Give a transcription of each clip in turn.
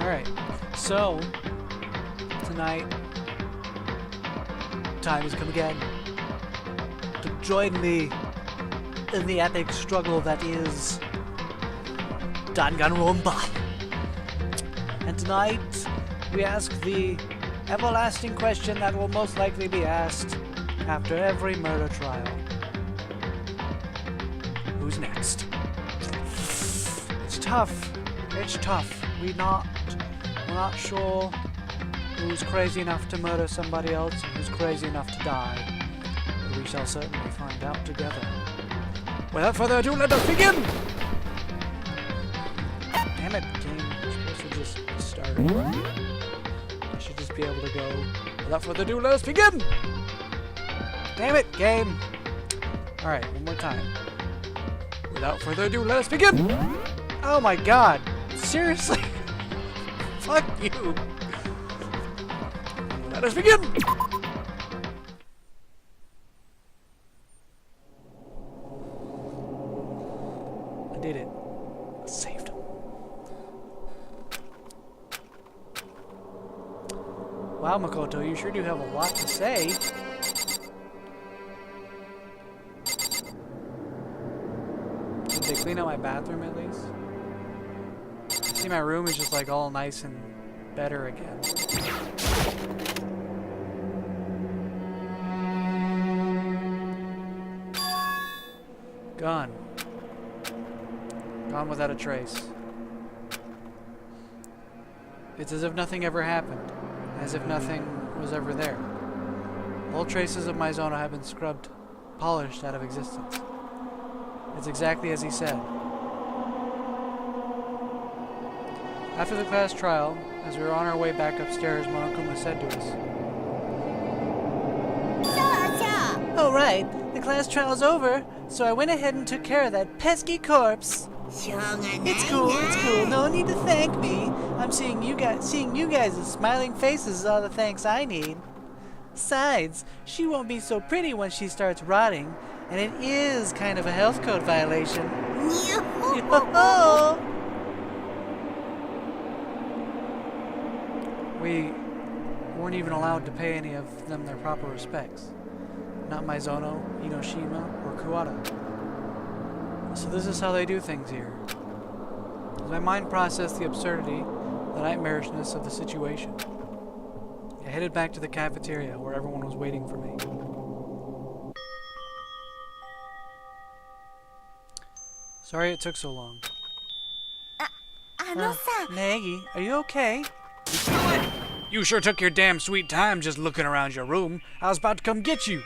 Alright, so tonight, time has come again to join me in the epic struggle that is Danganronpa. And tonight, we ask the everlasting question that will most likely be asked after every murder trial. Who's next? It's tough. It's tough. We're not sure who's crazy enough to murder somebody else and who's crazy enough to die. But we shall certainly find out together. Without further ado, let us begin! Damn it, game. You're supposed to just start. I should just be able to go. Without further ado, let us begin! Damn it, game! Alright, one more time. Without further ado, let us begin! Oh my god! Seriously? Fuck you! Let us begin! I did it. I saved him. Wow, Makoto, you sure do have a lot to say. Did they clean out my bathroom at least? See, my room is just like all nice and better again. Gone. Gone without a trace. It's as if nothing ever happened. As if nothing was ever there. All traces of my Zono have been scrubbed, polished out of existence. It's exactly as he said. After the class trial, as we were on our way back upstairs, Monokuma said to us, "Oh right, the class trial's over, so I went ahead and took care of that pesky corpse. It's cool, no need to thank me. I'm seeing you guys' smiling faces is all the thanks I need. Besides, she won't be so pretty when she starts rotting, and it is kind of a health code violation." We weren't even allowed to pay any of them their proper respects. Not Maizono, Inoshima, or Kuwata. So this is how they do things here. As my mind processed the absurdity, the nightmarishness of the situation, I headed back to the cafeteria where everyone was waiting for me. Sorry it took so long. Nagi, are you okay? You sure took your damn sweet time just looking around your room. I was about to come get you.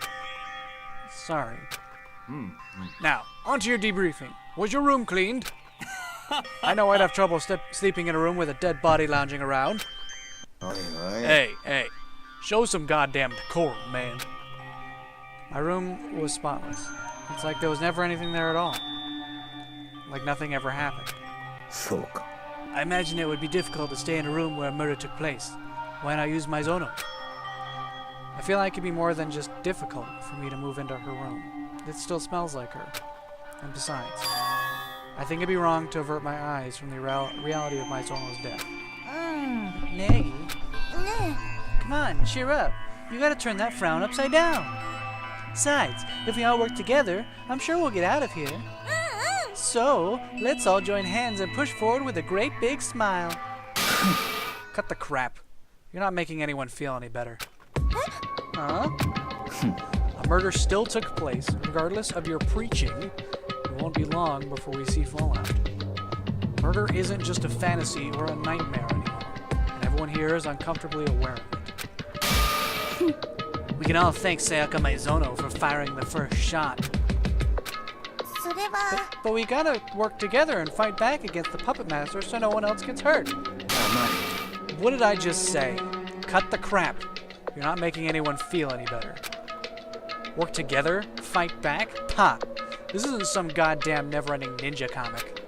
Sorry. Now, on to your debriefing. Was your room cleaned? I know I'd have trouble sleeping in a room with a dead body lounging around. Hey, show some goddamn decorum, man. My room was spotless. It's like there was never anything there at all. Like nothing ever happened. I imagine it would be difficult to stay in a room where a murder took place. Why not use my Zono? I feel like it'd be more than just difficult for me to move into her room. It still smells like her. And besides, I think it'd be wrong to avert my eyes from the reality of my Zono's death. Nagi. Come on, cheer up. You gotta turn that frown upside down. Besides, if we all work together, I'm sure we'll get out of here. So, let's all join hands and push forward with a great big smile. Cut the crap. You're not making anyone feel any better. Huh? A murder still took place. Regardless of your preaching, it won't be long before we see fallout. Murder isn't just a fantasy or a nightmare anymore, and everyone here is uncomfortably aware of it. We can all thank Sayaka Maizono for firing the first shot. But we gotta work together and fight back against the Puppet Master so no one else gets hurt. What did I just say? Cut the crap. You're not making anyone feel any better. Work together? Fight back? Ha! This isn't some goddamn never-ending ninja comic.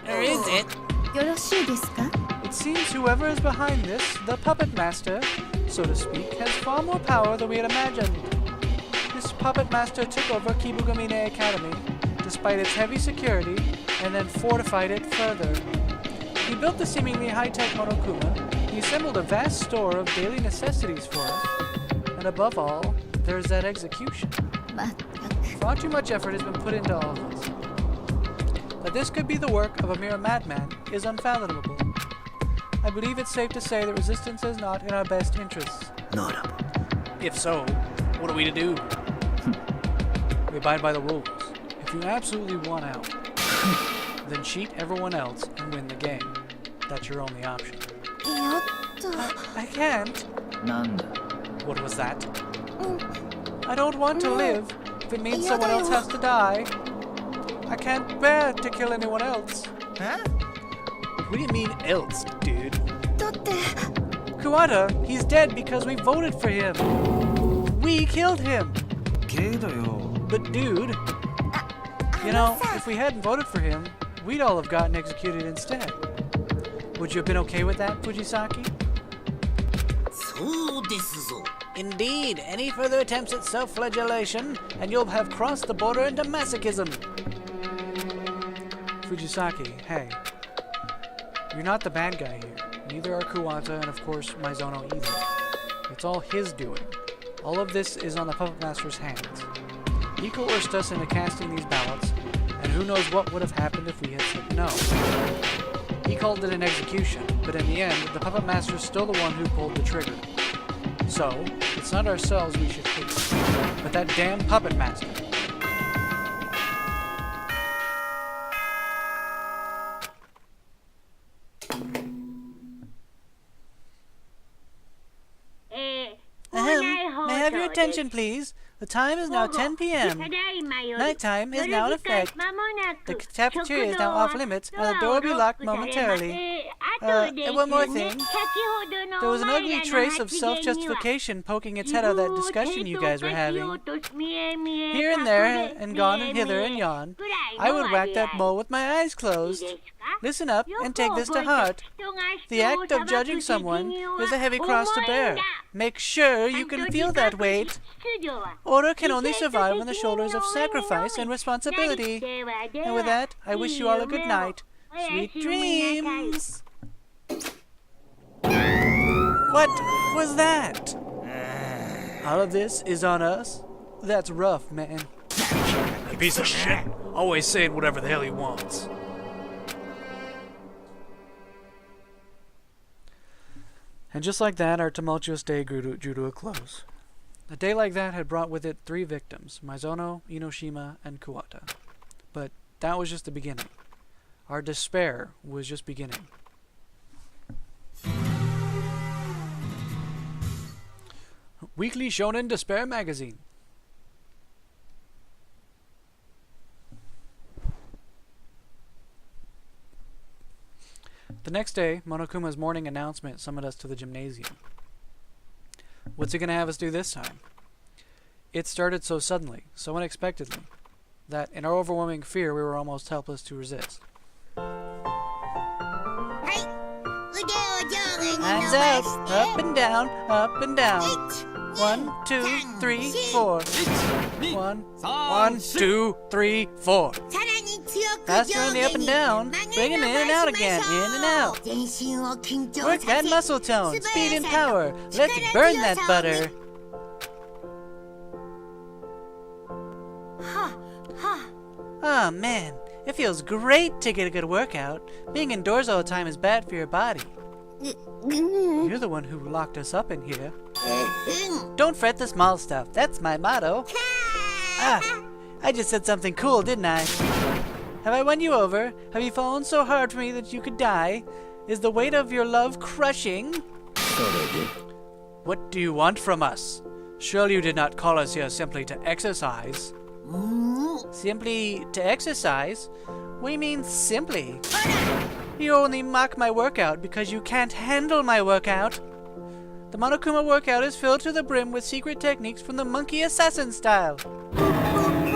Or is it? It seems whoever is behind this, the Puppet Master, so to speak, has far more power than we had imagined. This Puppet Master took over Kibugamine Academy, despite its heavy security, and then fortified it further. He built the seemingly high-tech Monokuma. He assembled a vast store of daily necessities for us. And above all, there's that execution. Far too much effort has been put into all of this. That this could be the work of a mere madman is unfathomable. I believe it's safe to say that resistance is not in our best interests. If so, what are we to do? We abide by the rules. If you absolutely want out, then cheat everyone else and win the game. That's your only option. I can't. What was that? I don't want to live if it means someone else has to die. I can't bear to kill anyone else. Huh? What do you mean else, dude? Kuwata, he's dead because we voted for him. We killed him. But dude, you know, if we hadn't voted for him, we'd all have gotten executed instead. Would you have been okay with that, Fujisaki? Indeed, any further attempts at self-flagellation, and you'll have crossed the border into masochism. Fujisaki, hey. You're not the bad guy here. Neither are Kuwata and, of course, Maizono either. It's all his doing. All of this is on the Puppet Master's hands. He coerced us into casting these ballots, and who knows what would have happened if we had said no. He called it an execution, but in the end, the Puppet Master's still the one who pulled the trigger. So, it's not ourselves we should hate, but that damn Puppet Master. May I have your attention, please? The time is now 10 p.m. Nighttime is now in effect. The cafeteria is now off limits, and the door will be locked momentarily. And one more thing. There was an ugly trace of self-justification poking its head out of that discussion you guys were having. Here and there, and gone and hither and yon, I would whack that mole with my eyes closed. Listen up and take this to heart. The act of judging someone is a heavy cross to bear. Make sure you can feel that weight. Order can only survive on the shoulders of sacrifice and responsibility. And with that, I wish you all a good night. Sweet dreams. What was that? All of this is on us? That's rough, man. A piece of shit. Always saying whatever the hell he wants. And just like that, our tumultuous day drew to a close. A day like that had brought with it 3 victims, Maizono, Inoshima, and Kuwata. But that was just the beginning. Our despair was just beginning. Weekly Shonen Despair Magazine. The next day, Monokuma's morning announcement summoned us to the gymnasium. What's he going to have us do this time? It started so suddenly, so unexpectedly, that in our overwhelming fear we were almost helpless to resist. Hands out, up and down, up and down. 1, 2, 3, 4. 1, 2, 3, 4. Faster on the up and down. Bring him in and out again, in and out. Work that muscle tone, speed and power. Let's burn that butter. Oh man, it feels great to get a good workout. Being indoors all the time is bad for your body. You're the one who locked us up in here. Don't fret the small stuff. That's my motto. I just said something cool, didn't I? Have I won you over? Have you fallen so hard for me that you could die? Is the weight of your love crushing? What do you want from us? Surely you did not call us here simply to exercise. Simply to exercise? What do you mean, simply? You only mock my workout because you can't handle my workout. The Monokuma workout is filled to the brim with secret techniques from the monkey assassin style.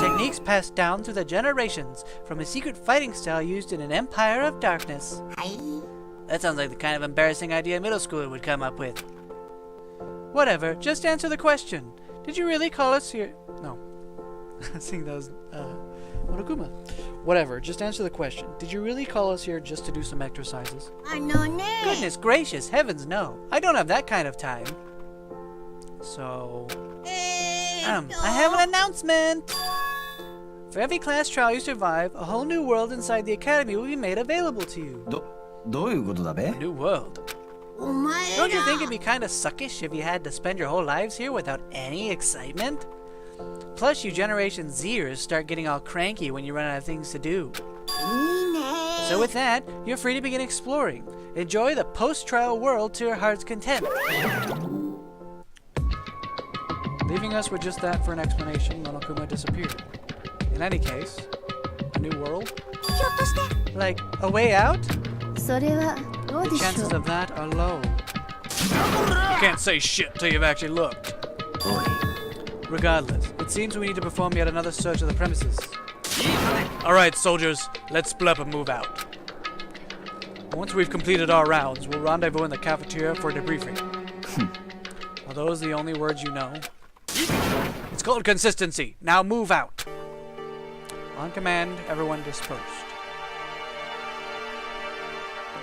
Techniques passed down through the generations from a secret fighting style used in an empire of darkness. That sounds like the kind of embarrassing idea a middle schooler would come up with. Whatever, just answer the question. Did you really call us here? No. I think that was Monokuma. whatever. Just answer the question. Did you really call us here just to do some exercises? No. Goodness gracious, heavens no. I don't have that kind of time. So... I have an announcement! For every class trial you survive, a whole new world inside the academy will be made available to you. New world? Don't you think it'd be kind of suckish if you had to spend your whole lives here without any excitement? Plus, you Generation Zers start getting all cranky when you run out of things to do. So with that, you're free to begin exploring. Enjoy the post-trial world to your heart's content. Leaving us with just that for an explanation, Monokuma disappeared. In any case, a new world? Like, a way out? The chances of that are low. You can't say shit till you've actually looked. Regardless, it seems we need to perform yet another search of the premises. Alright, soldiers, let's split up and move out. Once we've completed our rounds, we'll rendezvous in the cafeteria for a debriefing. Are those the only words you know? It's called consistency. Now move out. On command, everyone dispersed.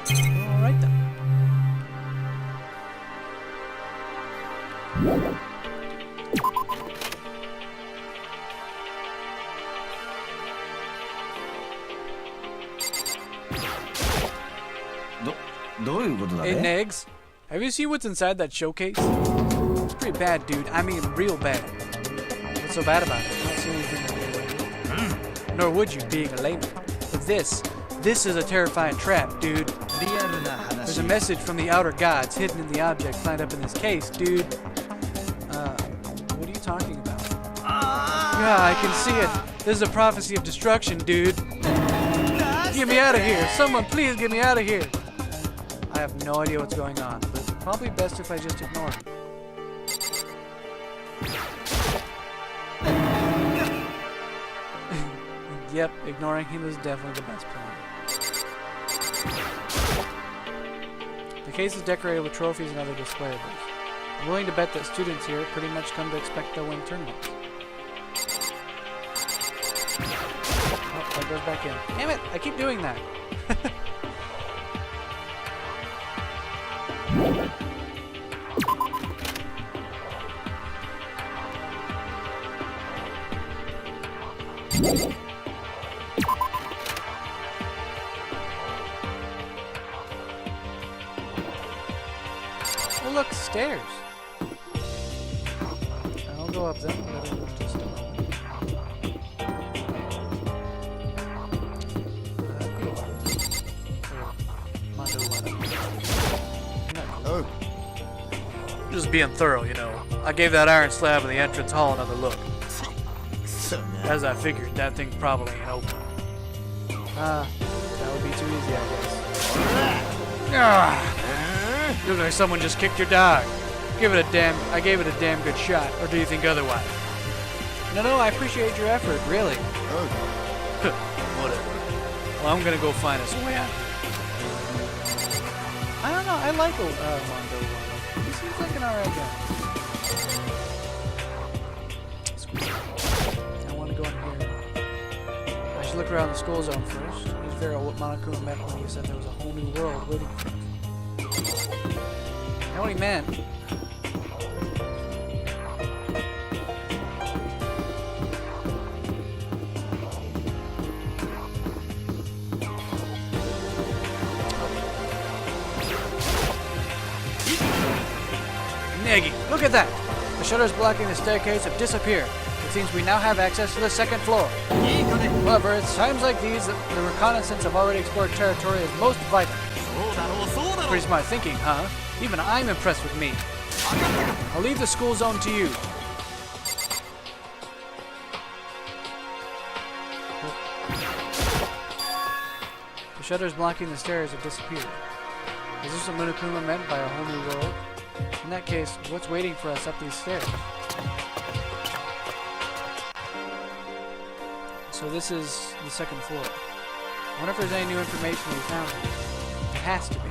Alright then. Hey, Negs, have you seen what's inside that showcase? It's pretty bad, dude. I mean, real bad. What's so bad about it? I don't see anything. Nor would you, being a layman. But this is a terrifying trap, dude. There's a message from the outer gods hidden in the object lined up in this case, dude. What are you talking about? Yeah, I can see it. This is a prophecy of destruction, dude. Get me out of here. Someone please get me out of here. I have no idea what's going on, but probably best if I just ignore him. Yep, ignoring him is definitely the best plan. The case is decorated with trophies and other displayables. I'm willing to bet that students here pretty much come to expect they'll win tournaments. Oh, that goes back in. Damn it! I keep doing that. Oh look, stairs. I'll go up them, but it'll just Just being thorough, you know. I gave that iron slab in the entrance hall another look. As I figured, that thing probably ain't open. That would be too easy, I guess. Looks like someone just kicked your dog. I gave it a damn good shot, or do you think otherwise? No, I appreciate your effort, really. Whatever. Well, I'm gonna go find us a way out. I don't know, I like Mondo. He seems like an alright guy. Look around the school zone first. Need to figure out what Monokuma meant when he said there was a whole new world waiting for us. Know what he meant. Negi, look at that! The shutters blocking the staircase have disappeared. It seems we now have access to the second floor. However, it's times like these that the reconnaissance of already explored territory is most vital. Pretty smart thinking, huh? Even I'm impressed with me. I'll leave the school zone to you. The shutters blocking the stairs have disappeared. Is this what Monokuma meant by a whole new world? In that case, what's waiting for us up these stairs? So this is the second floor. I wonder if there's any new information we found here. There has to be.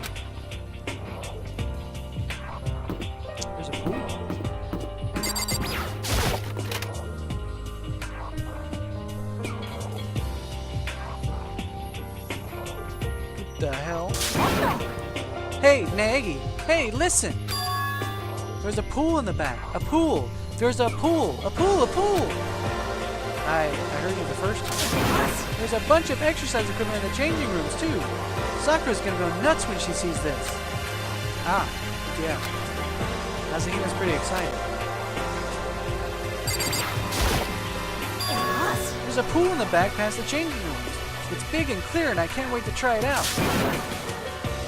There's a pool. the hell? Hey, Nagy! Hey, listen! There's a pool in the back. A pool! There's a pool! A pool! A pool! I heard you the first time. There's a bunch of exercise equipment in the changing rooms, too. Sakura's gonna go nuts when she sees this. Ah, yeah. Hazuhina's pretty excited. There's a pool in the back past the changing rooms. It's big and clear and I can't wait to try it out.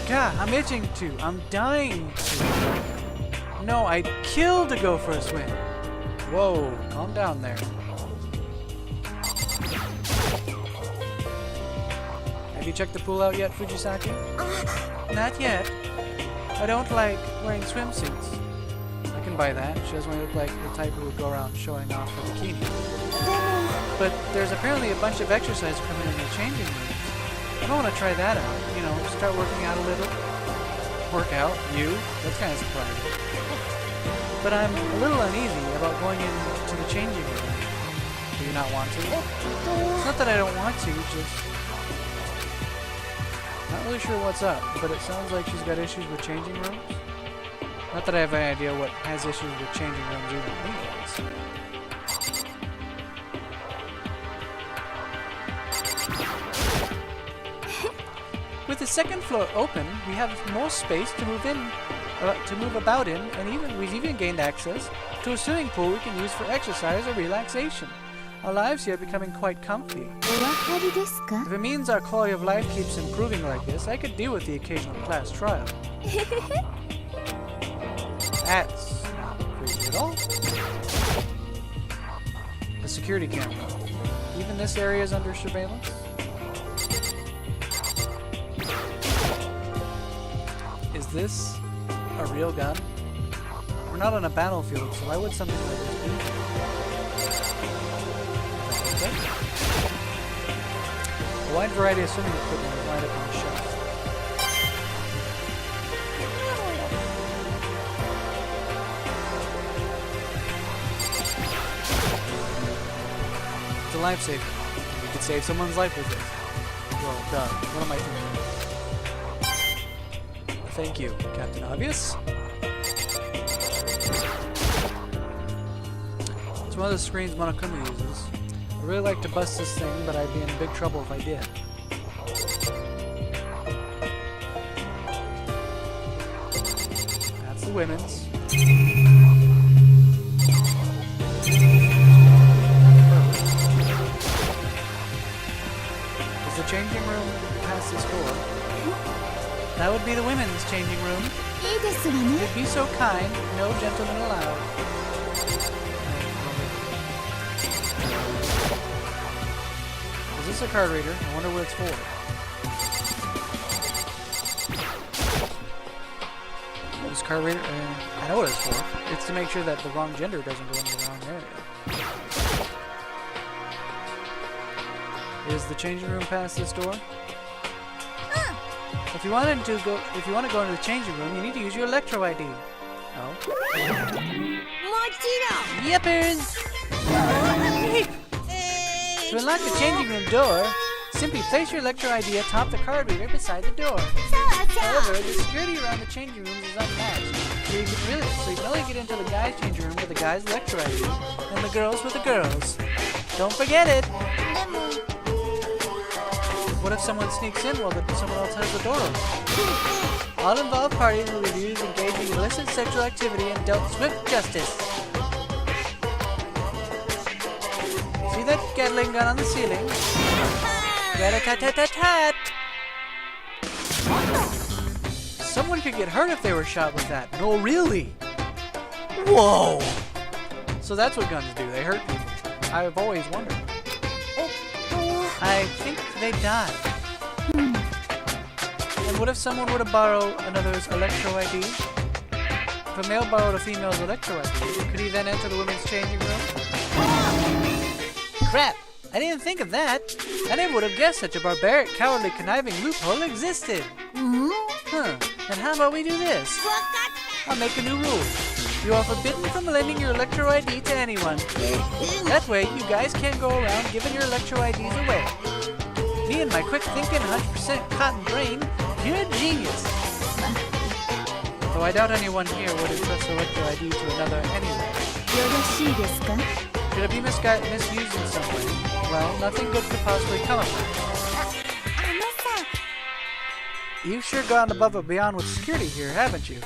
God, I'm itching to. I'm dying to. No, I'd kill to go for a swim. Whoa, calm down there. Have you checked the pool out yet, Fujisaki? Not yet. I don't like wearing swimsuits. I can buy that. She doesn't want to look like the type who would go around showing off her bikini. But there's apparently a bunch of exercise equipment in the changing rooms. I don't want to try that out. You know, start working out a little. Work out? You? That's kind of surprising. But I'm a little uneasy about going into the changing room. Do you not want to? It's not that I don't want to, just... Not really sure what's up, but it sounds like she's got issues with changing rooms. Not that I have any idea what has issues with changing rooms either anyways. With the second floor open, we have more space to move about in, and we've even gained access to a swimming pool we can use for exercise or relaxation. Our lives here are becoming quite comfy. If it means our quality of life keeps improving like this, I could deal with the occasional class trial. That's not crazy at all. The security camera. Even this area is under surveillance? Is this a real gun? We're not on a battlefield, so why would something like this be? Okay. A wide variety of swimming equipment is lined up on the shelf. It's a lifesaver. You could save someone's life with this. Well, duh. What am I doing? Thank you, Captain Obvious. It's one of the screens Monokuma uses. I really like to bust this thing, but I'd be in big trouble if I did. That's the women's. Is the changing room past this door? That would be the women's changing room. You'd be so kind, no gentlemen allowed. Is this a card reader? I wonder what it's for. This card reader? I know what it's for. It's to make sure that the wrong gender doesn't go into the wrong area. Is the changing room past this door? If you want to go into the changing room, you need to use your Electro ID. Oh. Yippers! To unlock the changing room door, simply place your Electro ID atop the card reader beside the door. However, the security around the changing rooms is unmatched, so you can only get into the guys' changing room with the guys' Electro ID, and the girls with the girls. Don't forget it! What if someone sneaks in while someone else has the door open? All involved parties will be viewed as engaging in illicit sexual activity and dealt swift justice. See that Gatling gun on the ceiling? Rat-a-tat-tat-tat-tat! Someone could get hurt if they were shot with that. No, really? Whoa! So that's what guns do. They hurt people. I've always wondered. I think they die. And what if someone were to borrow another's Electro ID? If a male borrowed a female's Electro ID, could he then enter the women's changing room? Crap! I didn't think of that. I never would have guessed such a barbaric, cowardly, conniving loophole existed. Huh. Then how about we do this? I'll make a new rule. You are forbidden from lending your Electro ID to anyone. That way, you guys can't go around giving your Electro IDs away. Me and my quick thinking, 100% cotton brain, you're a genius. Though I doubt anyone here would entrust a retro ID to another anyway. Could it be misused in some way? Well, nothing good could possibly come of it. You've sure gone above and beyond with security here, haven't you?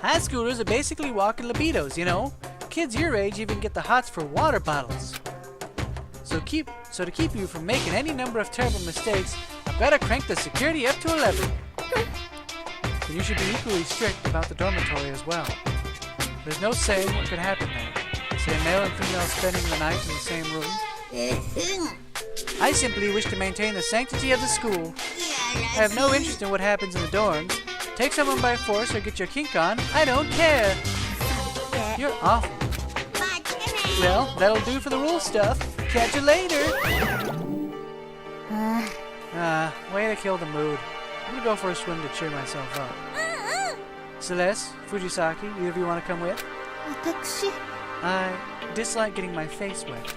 High schoolers are basically walking libidos, you know? Kids your age even get the hots for water bottles. So to keep you from making any number of terrible mistakes, I better crank the security up to 11. And you should be equally strict about the dormitory as well. There's no saying what could happen there. Say male and female spending the night in the same room. I simply wish to maintain the sanctity of the school. I have no interest in what happens in the dorms. Take someone by force or get your kink on, I don't care. You're awful. Well, that'll do for the rule stuff. Catch you later. Way to kill the mood. I'm gonna go for a swim to cheer myself up. Celeste, Fujisaki, either of you want to come with? I dislike getting my face wet.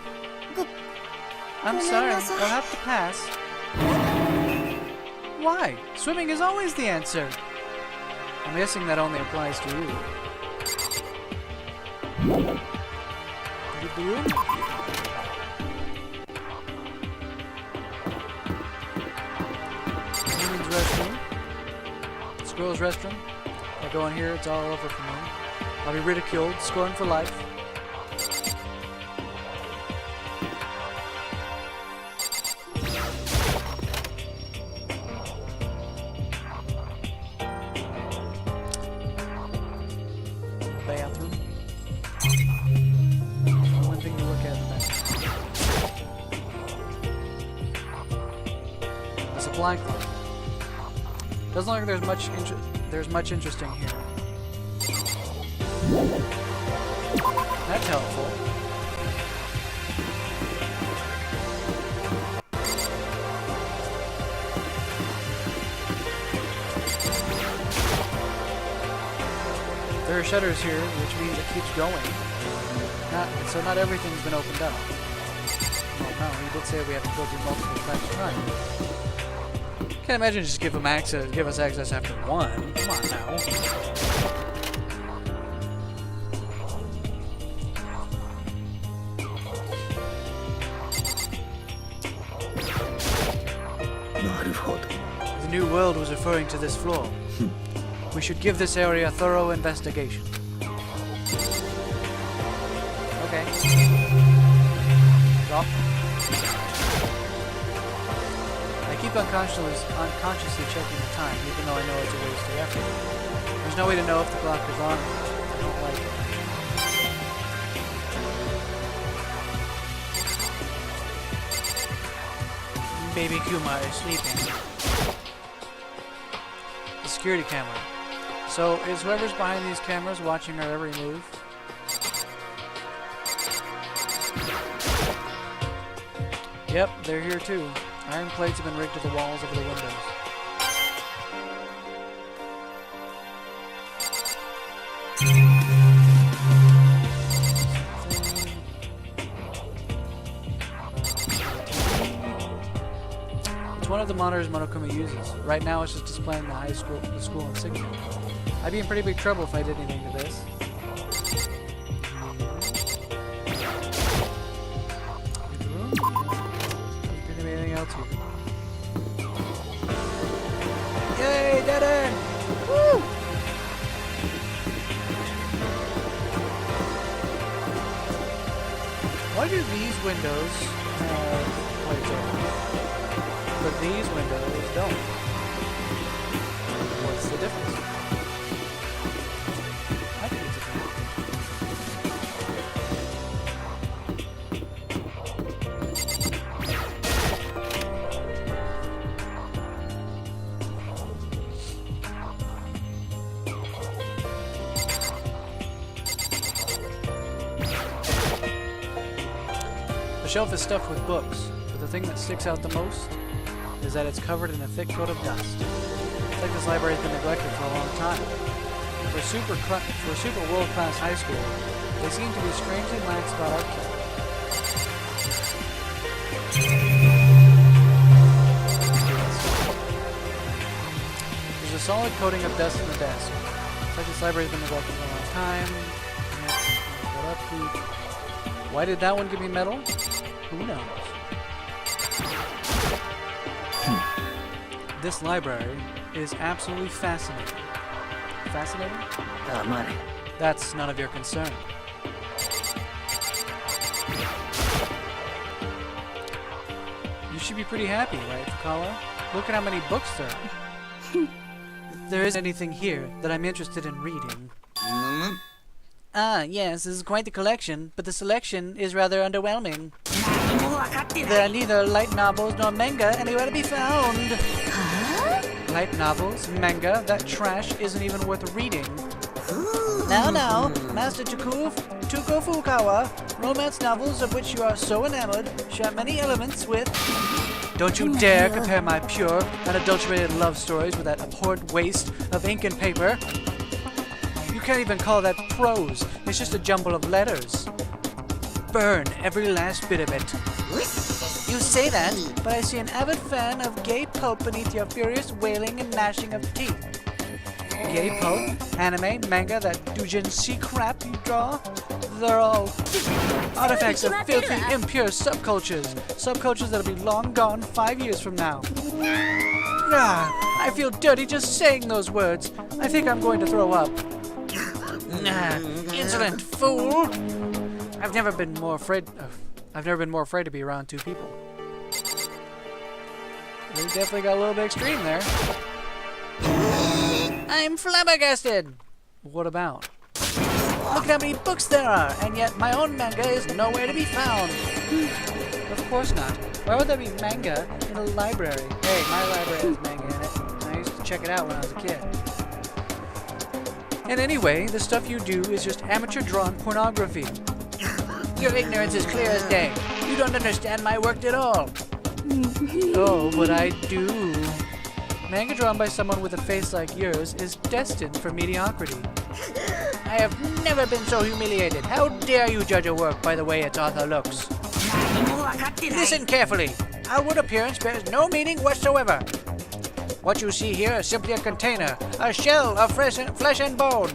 I'm sorry, I'll have to pass. Why? Swimming is always the answer. I'm guessing that only applies to you. Leave the room? Women's restroom. This girl's restroom. I go in here, it's all over for me. I'll be ridiculed, scorned for life. Bathroom. One thing to look at in the bathroom. The supply closet. Doesn't look like there's much interesting here. That's helpful. There are shutters here, which means it keeps going. So not everything's been opened up. Well, no, he did say we have to go through multiple times time. Can't imagine just give us access after one. Come on now. The New World was referring to this floor. We should give this area a thorough investigation. Okay. Stop. I keep unconsciously checking the time, even though I know it's a waste of effort. There's no way to know if the clock is on. I don't like it. Baby Kuma is sleeping. The security camera. So, is whoever's behind these cameras watching our every move? Yep, they're here too. Iron plates have been rigged to the walls over the windows. It's one of the monitors Monokuma uses. Right now it's just displaying the school insignia. I'd be in pretty big trouble if I did anything to this. Anything else here? Yay, dead end! Woo! Why do these windows have plates open, but these windows don't? What's the difference? I think it's a difference. The shelf is stuffed with books, but the thing that sticks out the most is that it's covered in a thick coat of dust. It's like this library has been neglected for a long time. For a super world-class high school, they seem to be strangely lax about architecture. a solid coating of dust in the desk. It's like this library's been neglected for a long time. Why did that one give me metal? Who knows? This library is absolutely fascinating. Fascinating? Money. That's none of your concern. You should be pretty happy, right, Fukawa? Look at how many books there are. There isn't anything here that I'm interested in reading. Ah, yes, this is quite the collection, but the selection is rather underwhelming. There are neither light novels nor manga anywhere to be found. Light novels, manga, that trash isn't even worth reading. Now, Master Tuko Fukawa, romance novels of which you are so enamored share many elements with... Don't you dare compare my pure, unadulterated love stories with that abhorrent waste of ink and paper. You can't even call that prose. It's just a jumble of letters. Burn every last bit of it. You say that, but I see an avid fan of gay pulp beneath your furious wailing and gnashing of teeth. Gay pulp, anime, manga, that doujinshi crap you draw, they're all artifacts of filthy, impure subcultures. Subcultures that'll be long gone 5 years from now. I feel dirty just saying those words. I think I'm going to throw up. Insolent fool! I've never been more afraid to be around two people. We definitely got a little bit extreme there. I'm flabbergasted! What about? Look at how many books there are, and yet my own manga is nowhere to be found. Of course not. Why would there be manga in a library? Hey, my library has manga in it. I used to check it out when I was a kid. And anyway, the stuff you do is just amateur-drawn pornography. Your ignorance is clear as day. You don't understand my work at all. Oh, but I do. Manga drawn by someone with a face like yours is destined for mediocrity. I have never been so humiliated. How dare you judge a work by the way its author looks? Listen carefully. Outward appearance bears no meaning whatsoever. What you see here is simply a container, a shell of flesh and bone.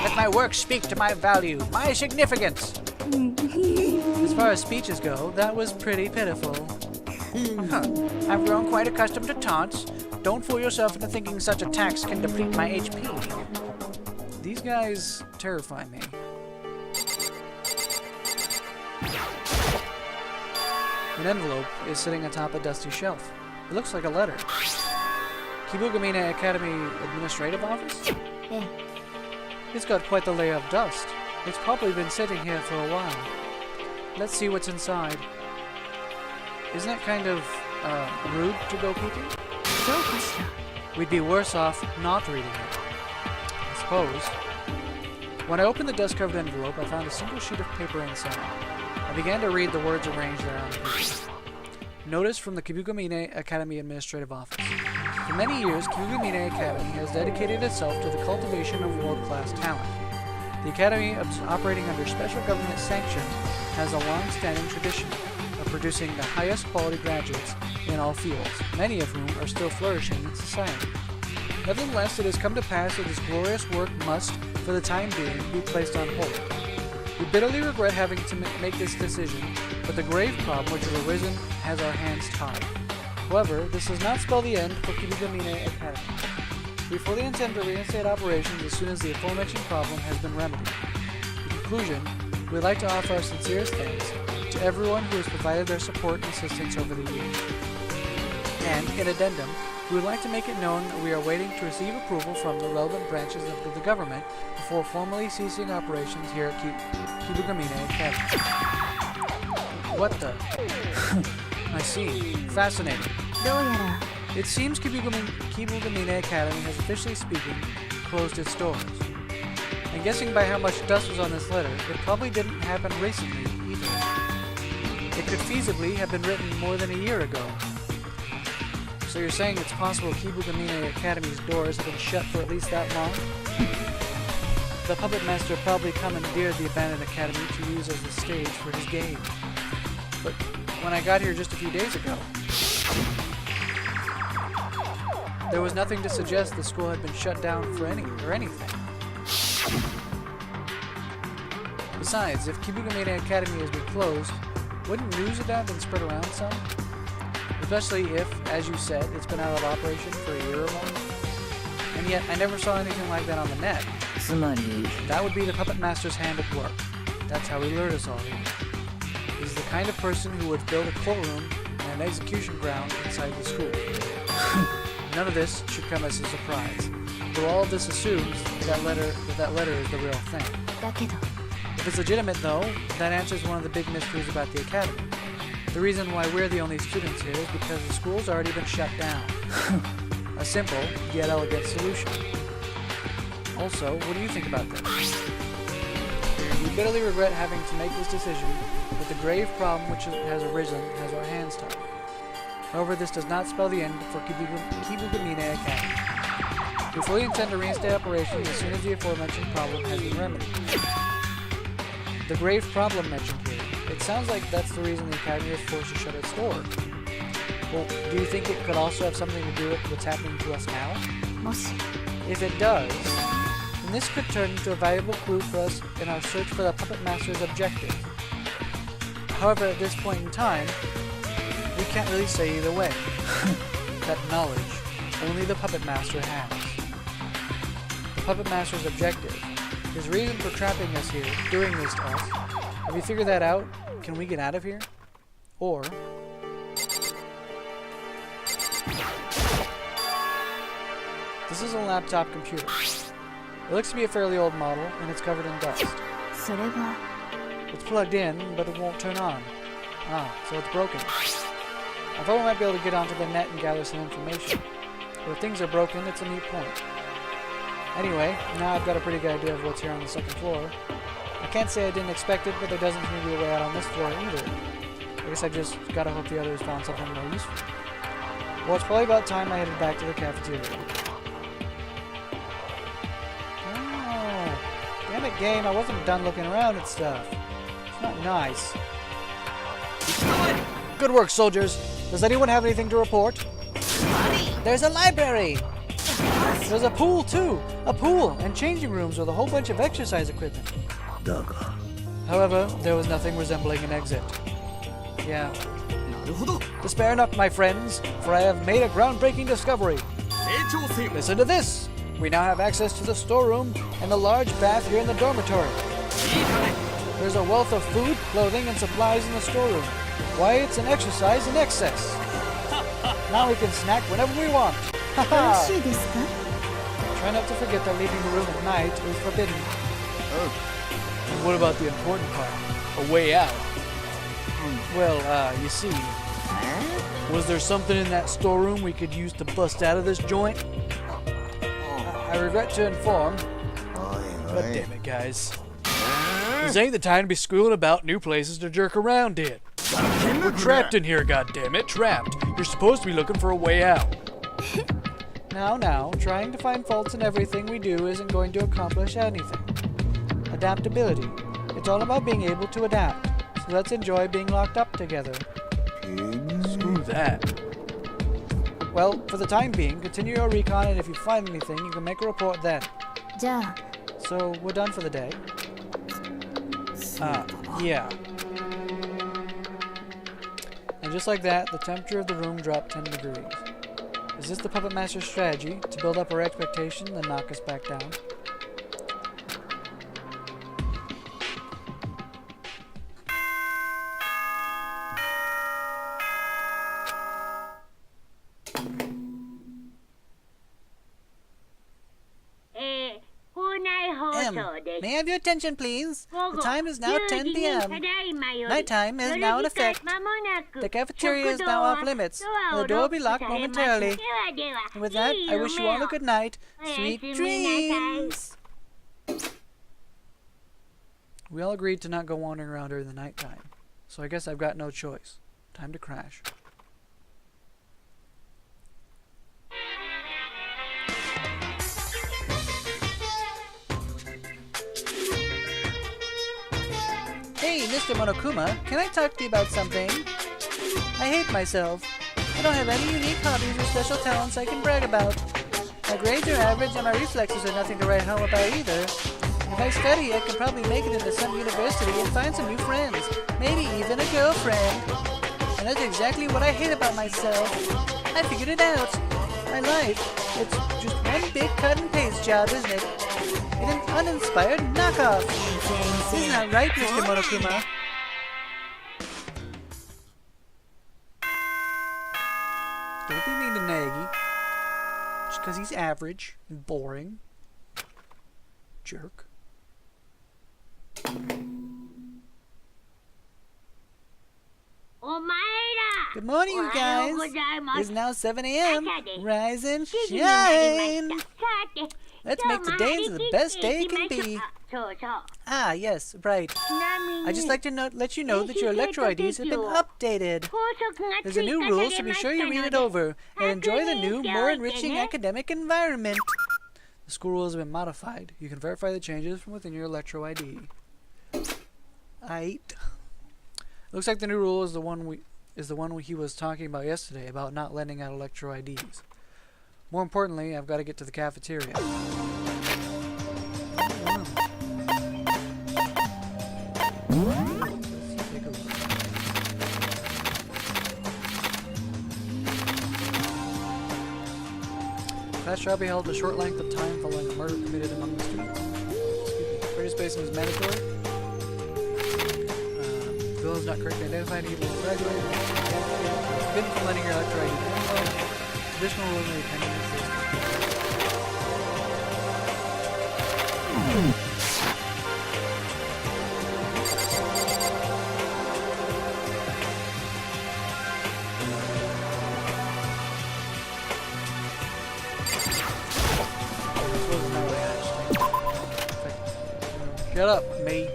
Let my work speak to my value, my significance. As far as speeches go, that was pretty pitiful. I've grown quite accustomed to taunts. Don't fool yourself into thinking such attacks can deplete my HP. These guys terrify me. An envelope is sitting atop a dusty shelf. It looks like a letter. Kibugamine Academy Administrative Office? It's got quite the layer of dust. It's probably been sitting here for a while. Let's see what's inside. Isn't it kind of, rude to go peeking? We'd be worse off not reading it. I suppose. When I opened the dust-covered envelope, I found a single sheet of paper inside. I began to read the words arranged there on the page. Notice from the Kibugamine Academy Administrative Office. For many years, Kibugamine Academy has dedicated itself to the cultivation of world-class talent. The Academy, operating under special government sanction, has a long-standing tradition of producing the highest quality graduates in all fields, many of whom are still flourishing in society. Nevertheless, it has come to pass that this glorious work must, for the time being, be placed on hold. We bitterly regret having to make this decision, but the grave problem which has arisen has our hands tied. However, this does not spell the end for Kibugamine Academy. We fully intend to reinstate operations as soon as the aforementioned problem has been remedied. In conclusion, we would like to offer our sincerest thanks to everyone who has provided their support and assistance over the years. And, in addendum, we would like to make it known that we are waiting to receive approval from the relevant branches of the government before formally ceasing operations here at Kibugamine Academy. What the? I see. Fascinating. It seems Kibugamine Academy has, officially speaking, closed its doors. And guessing by how much dust was on this letter, it probably didn't happen recently either. It could feasibly have been written more than a year ago. So you're saying it's possible Kibugamine Academy's doors have been shut for at least that long? The puppet master probably commandeered the abandoned academy to use as the stage for his game. But when I got here just a few days ago... there was nothing to suggest the school had been shut down for anything. Besides, if Kibugamine Academy has been closed, wouldn't news of that have been spread around some? Especially if, as you said, it's been out of operation for a year or more. And yet, I never saw anything like that on the net. That would be the Puppet Master's hand at work. That's how he lured us all here. He's the kind of person who would build a courtroom and an execution ground inside the school. None of this should come as a surprise, though all of this assumes that letter is the real thing. If it's legitimate, though, that answers one of the big mysteries about the Academy. The reason why we're the only students here is because the school's already been shut down. A simple, yet elegant solution. Also, what do you think about this? We bitterly regret having to make this decision, but the grave problem which has arisen has our hands tied. However, this does not spell the end for Kibugamine Academy. We fully intend to reinstate operations as soon as the aforementioned problem has been remedied. The grave problem mentioned here. It sounds like that's the reason the Academy was forced to shut its doors. Well, do you think it could also have something to do with what's happening to us now? If it does, then this could turn into a valuable clue for us in our search for the Puppet Master's objective. However, at this point in time, we can't really say either way. That knowledge only the Puppet Master has. The Puppet Master's objective, his reason for trapping us here, doing this to us. Have you figured that out? Can we get out of here? Or... this is a laptop computer. It looks to be a fairly old model, and it's covered in dust. It's plugged in, but it won't turn on. Ah, so it's broken. I thought we might be able to get onto the net and gather some information. But if things are broken, it's a neat point. Anyway, now I've got a pretty good idea of what's here on the second floor. I can't say I didn't expect it, but there doesn't seem to be a way out on this floor either. I guess I just gotta hope the others found something more useful. Well, it's probably about time I headed back to the cafeteria. Oh, damn it, game, I wasn't done looking around at stuff. It's not nice. Good work, soldiers. Does anyone have anything to report? There's a library! There's a pool, too! A pool and changing rooms with a whole bunch of exercise equipment. However, there was nothing resembling an exit. Yeah. Despair not, my friends, for I have made a groundbreaking discovery. Listen to this! We now have access to the storeroom and the large bath here in the dormitory. There's a wealth of food, clothing, and supplies in the storeroom. Why, it's an exercise in excess. Now we can snack whenever we want. Try not to forget that leaving the room at night is forbidden. And what about the important part? A way out? Well, you see, was there something in that storeroom we could use to bust out of this joint? I regret to inform, but damn it, guys. This ain't the time to be schooling about new places to jerk around in. We're trapped in here, goddammit, trapped. You're supposed to be looking for a way out. Now, trying to find faults in everything we do isn't going to accomplish anything. Adaptability. It's all about being able to adapt. So let's enjoy being locked up together. Screw that. Well, for the time being, continue your recon, and if you find anything, you can make a report then. So, we're done for the day. Yeah. And just like that, the temperature of the room dropped 10 degrees. Is this the Puppet Master's strategy, to build up our expectation, then knock us back down? May I have your attention, please? The time is now 10 p.m. Nighttime is now in effect. The cafeteria is now off limits. The door will be locked momentarily. And with that, I wish you all a good night. Sweet dreams! We all agreed to not go wandering around during the nighttime. So I guess I've got no choice. Time to crash. Hey, Mr. Monokuma, can I talk to you about something? I hate myself. I don't have any unique hobbies or special talents I can brag about. My grades are average and my reflexes are nothing to write home about either. If I study, I can probably make it into some university and find some new friends. Maybe even a girlfriend. And that's exactly what I hate about myself. I figured it out. My life, it's just one big cut and paste job, isn't it? And an uninspired knockoff. Isn't that right, Mr. Monokuma? Don't be mean to Nagi. Just because he's average and boring. Jerk. Good morning, you guys. It's now 7 a.m. Rise and shine. Let's make the day into the best day it can be. Ah, yes, right. I'd just like to let you know that your Electro IDs have been updated. There's a new rule, so be sure you read it over and enjoy the new, more enriching academic environment. The school rules have been modified. You can verify the changes from within your Electro ID. Looks like the new rule is the one he was talking about yesterday, about not lending out Electro IDs. More importantly, I've got to get to the cafeteria. Class shall be held a short length of time following a murder committed among the students. Participation is mandatory. Bill is not correctly identified. He will graduate. Forbidden from letting your Electro ID to anyone. Additional rules may be pending in this. Shut up, me.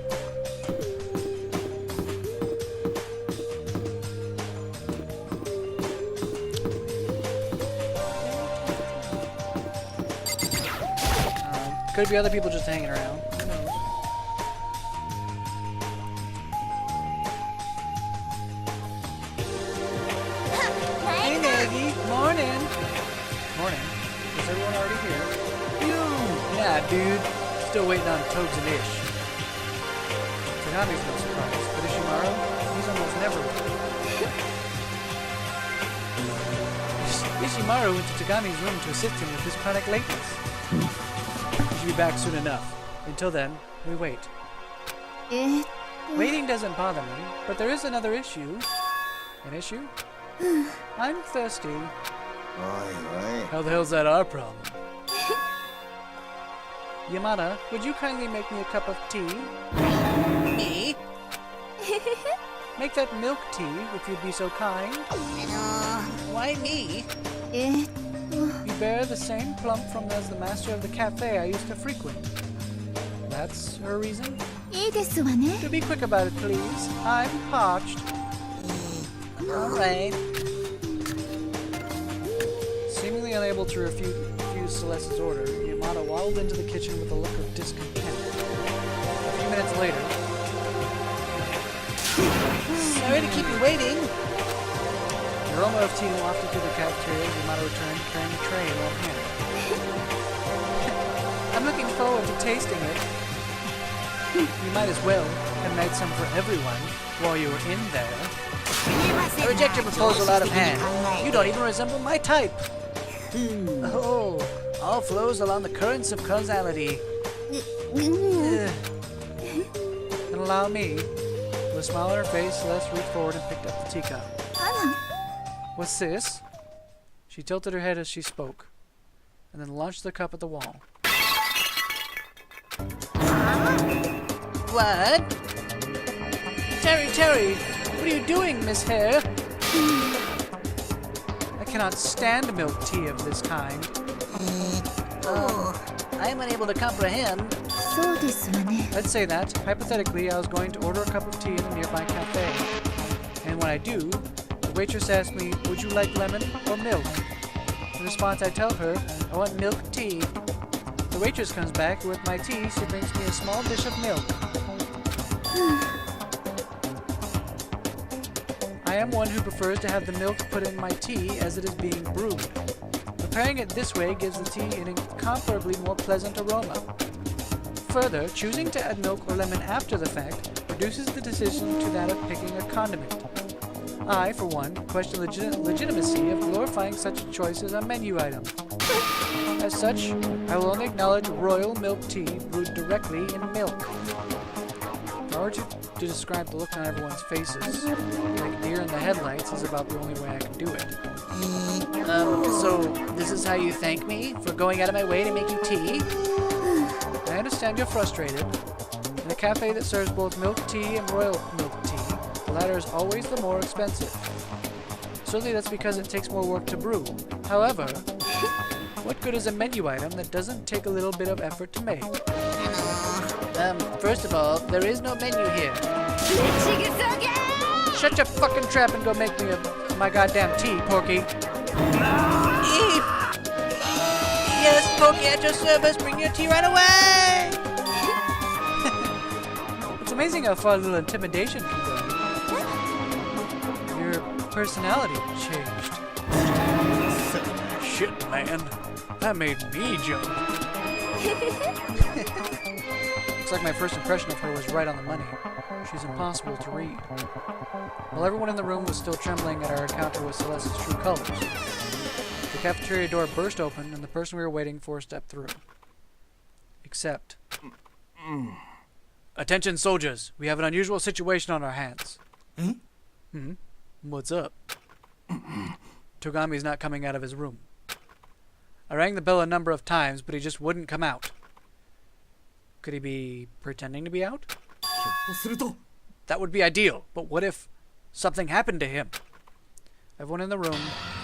Could be other people just hanging around. Who knows? Hey, Nagi. Morning. Morning. Is everyone already here? Nah, dude. Still waiting on Toads and Ish. Tagami's no surprise, but Ishimaru, he's almost never late. Ishimaru went to Tagami's room to assist him with his chronic lateness. He should be back soon enough. Until then, we wait. Waiting doesn't bother me, but there is another issue. An issue? I'm thirsty. How the hell's that our problem? Yamada, would you kindly make me a cup of tea? Me? Make that milk tea, if you'd be so kind. Why me? You bear the same plump as the master of the cafe I used to frequent. That's her reason? Do be quick about it, please. I'm parched. Alright. Seemingly unable to refuse Celeste's order, Yamada waddled into the kitchen with a look of discontent. A few minutes later... Sorry to keep you waiting. The aroma of tea wafted through the cafeteria as Yamada returned carrying a tray in one hand. I'm looking forward to tasting it. You might as well have made some for everyone while you were in there. I reject your proposal out of hand. You don't even resemble my type. Oh, all flows along the currents of causality. And allow me. With a smile on her face, Celeste reached forward and picked up the teacup. What's this? She tilted her head as she spoke, and then launched the cup at the wall. What? Terry, what are you doing, Miss Hare? I cannot stand milk tea of this kind. I am unable to comprehend. Let's say that, hypothetically, I was going to order a cup of tea in a nearby cafe. And when I do, the waitress asks me, would you like lemon or milk? In response, I tell her, I want milk tea. The waitress comes back, with my tea, she brings me a small dish of milk. I am one who prefers to have the milk put in my tea as it is being brewed. Preparing it this way gives the tea an incomparably more pleasant aroma. Further, choosing to add milk or lemon after the fact reduces the decision to that of picking a condiment. I, for one, question the legitimacy of glorifying such a choice as a menu item. As such, I will only acknowledge royal milk tea brewed directly in milk. If I were to describe the look on everyone's faces, like deer in the headlights is about the only way I can do it. So this is how you thank me for going out of my way to make you tea? I understand you're frustrated. In a cafe that serves both milk tea and royal milk tea, the latter is always the more expensive. Certainly that's because it takes more work to brew. However, what good is a menu item that doesn't take a little bit of effort to make? First of all, there is no menu here. Shut your fucking trap and go make me my goddamn tea, Porky. Yes, Porky, at your service. Bring your tea right away. It's amazing how far a little intimidation can go. Your personality changed. Shit, man. That made me jump. Looks like my first impression of her was right on the money. She's impossible to read. While everyone in the room was still trembling at our encounter with Celeste's true colors, the cafeteria door burst open and the person we were waiting for stepped through. Except... Attention, soldiers. We have an unusual situation on our hands. What's up? Togami's not coming out of his room. I rang the bell a number of times, but he just wouldn't come out. Could he be pretending to be out? That would be ideal, but what if something happened to him? Everyone in the room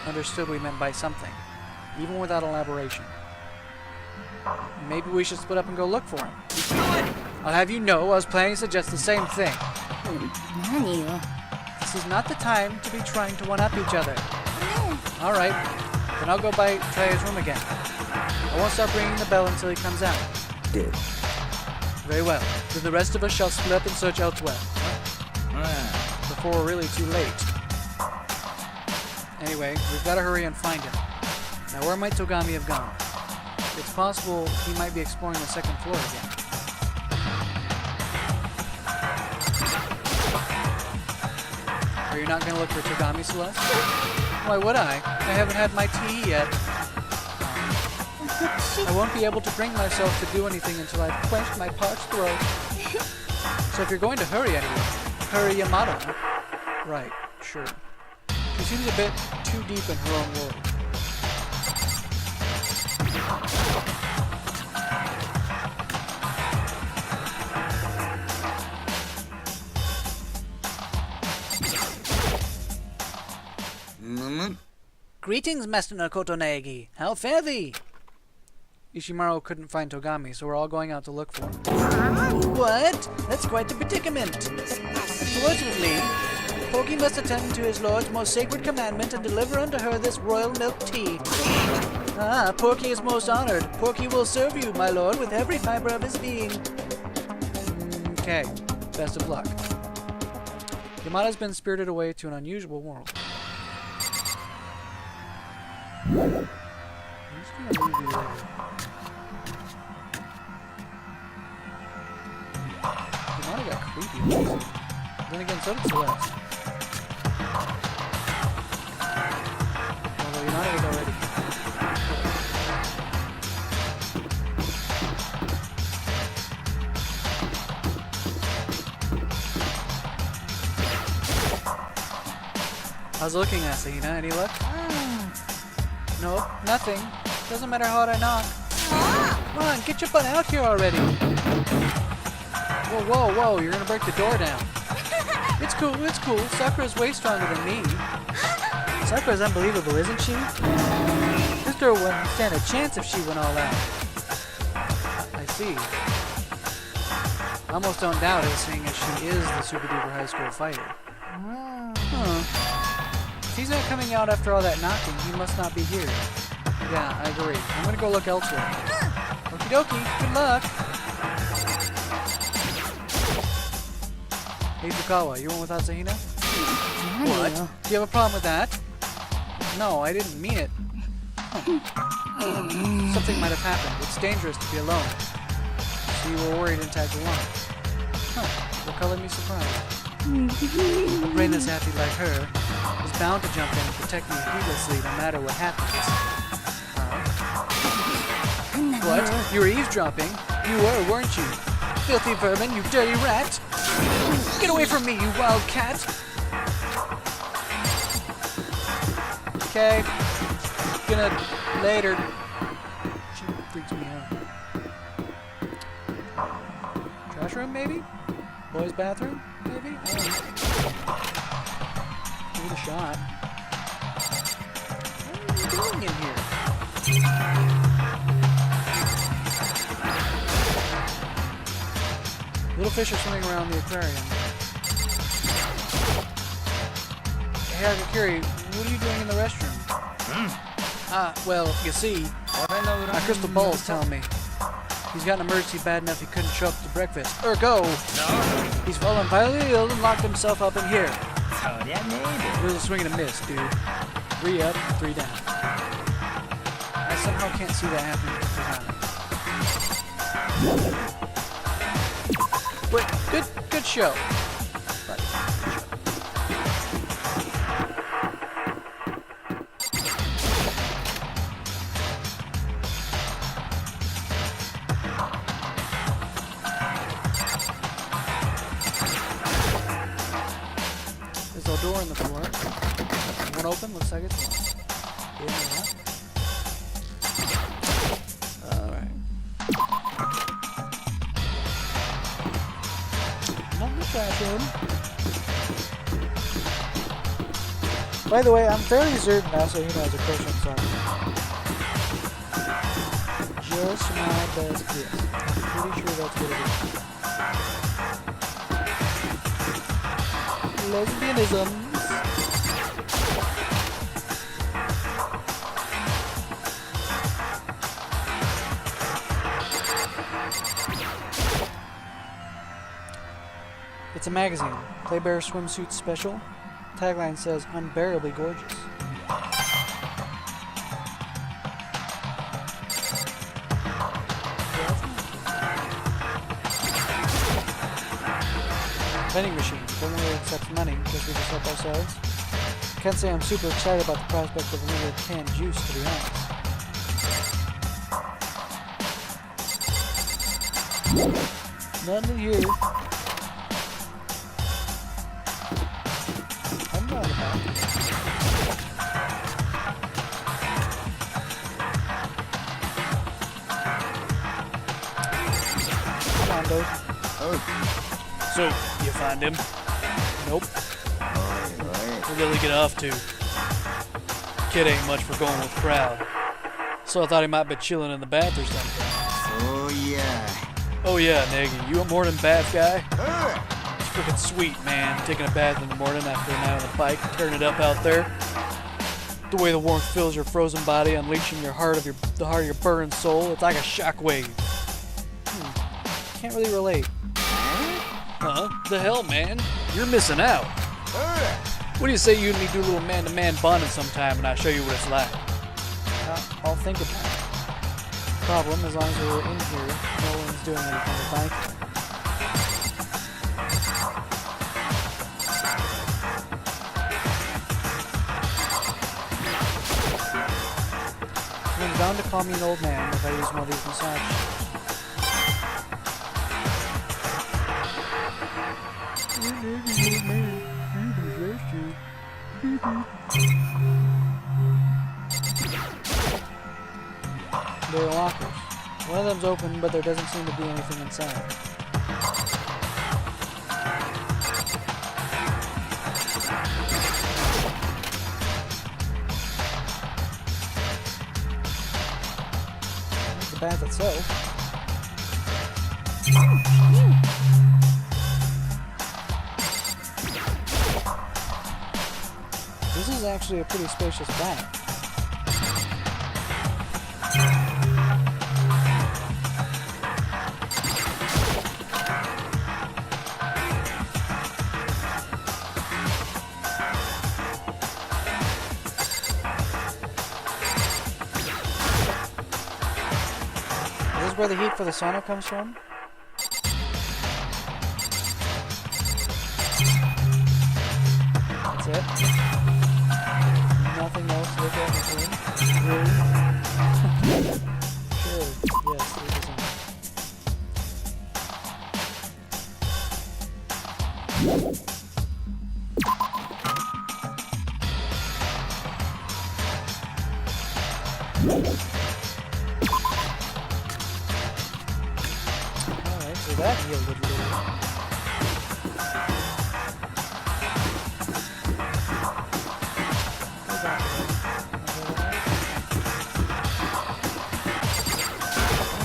understood what he meant by something, even without elaboration. Maybe we should split up and go look for him. I'll have you know I was planning to suggest the same thing. This is not the time to be trying to one-up each other. Alright, then I'll go try his room again. I won't start ringing the bell until he comes out. Very well. Then the rest of us shall split up and search elsewhere. Before we're really too late. Anyway, we've got to hurry and find him. Now, where might Togami have gone? It's possible he might be exploring the second floor again. Are you not going to look for Togami, Celeste? Why would I? I haven't had my tea yet. I won't be able to bring myself to do anything until I've quenched my parched throat. So if you're going to hurry anyway, hurry Yamato. Right, sure. She seems a bit too deep in her own world. Greetings, Master Nakoto Naegi. How fare thee? Ishimaru couldn't find Togami, so we're all going out to look for him. What? That's quite a predicament. Unfortunately, Porky must attend to his lord's most sacred commandment and deliver unto her this royal milk tea. Ah, Porky is most honored. Porky will serve you, my lord, with every fiber of his being. Okay, best of luck. Yamada's been spirited away to an unusual world. I'm just gonna leave you there. Yamada got creepy. Then again, so did Celeste. Although Yamada was already. How's it looking, Asahina? Any luck? Nope, nothing. Doesn't matter how hard I knock. Come on, get your butt out here already. Whoa, whoa, whoa, you're gonna break the door down. It's cool, it's cool. Sakura's way stronger than me. Sakura's unbelievable, isn't she? This girl wouldn't stand a chance if she went all out. I see. I almost don't doubt it, seeing as she is the super duper high school fighter. If he's not coming out after all that knocking, he must not be here. Yeah, I agree. I'm gonna go look elsewhere. Okie dokie, good luck! Hey Fukawa, you went with Asahina? What? Do you have a problem with that? No, I didn't mean it. Something might have happened. It's dangerous to be alone. So you were worried and tagged along. Huh. You're calling me surprised. A brain that's happy like her is bound to jump in and protect me heedlessly no matter what happens. What? You were eavesdropping? You were, weren't you? Filthy vermin, you dirty rat! Get away from me, you wild cat! Okay. Gonna... later. She freaks me out. Trash room, maybe? Boys' bathroom, maybe? I don't know. Give it a shot. What are you doing in here? Little fish are swimming around the aquarium. Hey, Agakiri, what are you doing in the restroom? Well, you see, my crystal ball's telling me. He's got an emergency bad enough he couldn't show up to breakfast. Ergo, he's fallen violently ill and locked himself up in here. It was a swing and a miss, dude. 3 up, 3 down. I somehow can't see that happening. But good show. But, there's a door in the floor. One open, looks like it's locked. Alright. Not in the trash room. By the way, I'm fairly certain now, so he knows a question I'm sorry. Just my best guess. I'm pretty sure that's what it is. Lesbianism. It's a magazine, Playbear Swimsuit Special. Tagline says, unbearably gorgeous. Vending machine. Don't really accept money because we just help ourselves. Can't say I'm super excited about the prospect of another canned juice, to be honest. Nothing here. I'm not about it. Condo. Oh. So, you find him? Nope. Right. We're really get off to. Kid ain't much for going with crowd. So I thought he might be chilling in the bath or something. Oh yeah. Oh yeah, Naggy, you a morning bath guy? It's freaking sweet, man. Taking a bath in the morning after a night on the bike, tearing it up out there. The way the warmth fills your frozen body, unleashing the heart of your burned soul. It's like a shockwave. Can't really relate. Huh? The hell, man? You're missing out. What do you say you and me do a little man-to-man bonding sometime and I show you what it's like? I'll think about it. Problem, as long as we're in here, no one's doing any kind of biking. Someone's bound to call me an old man if I use one of these massage. There are lockers. One of them's open, but there doesn't seem to be anything inside. There's the bath itself. This is actually a pretty spacious bath. where the heat for the sauna comes from? That's it? Nothing else to look at in this room? Really? Sure, yes, there is something. Alright, so that yielded a little.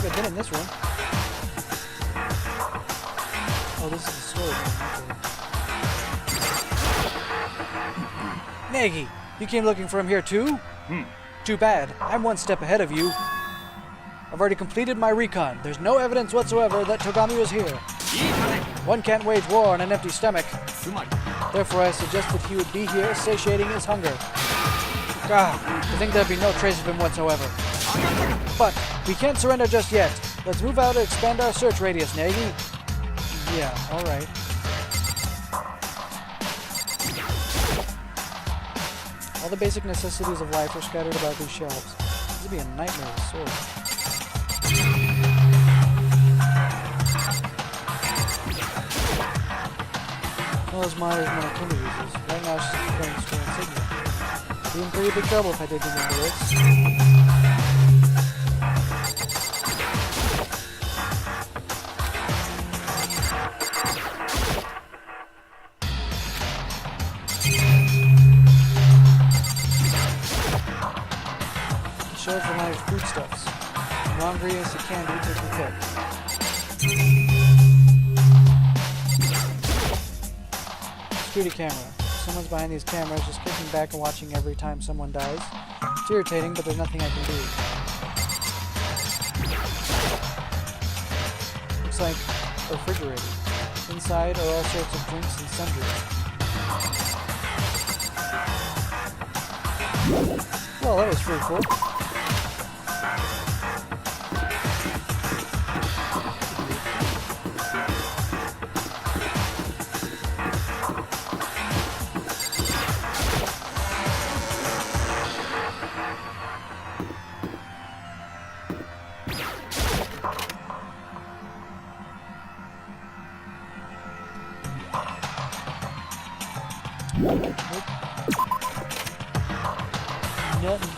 I've been in this room. Oh, this is the storage room. Okay. Nagi, you came looking for him here too? Too bad. I'm one step ahead of you. I've already completed my recon. There's no evidence whatsoever that Togami was here. One can't wage war on an empty stomach. Therefore, I suggested he would be here, satiating his hunger. Ah, I think there'd be no trace of him whatsoever. But we can't surrender just yet. Let's move out and expand our search radius, Nagi. Yeah, alright. All the basic necessities of life are scattered about these shelves. This would be a nightmare to sort. Well, as mine as Monokuma uses. Right now she's playing strong signal. Be in pretty big trouble if I did remember this. Shelves are lined with foodstuffs. Laundry as a candy, take your pick. Security camera. Someone's behind these cameras just kicking back and watching every time someone dies. It's irritating, but there's nothing I can do. Looks like a refrigerator. Inside are all sorts of drinks and sundries. Well, that was pretty cool. Nothing.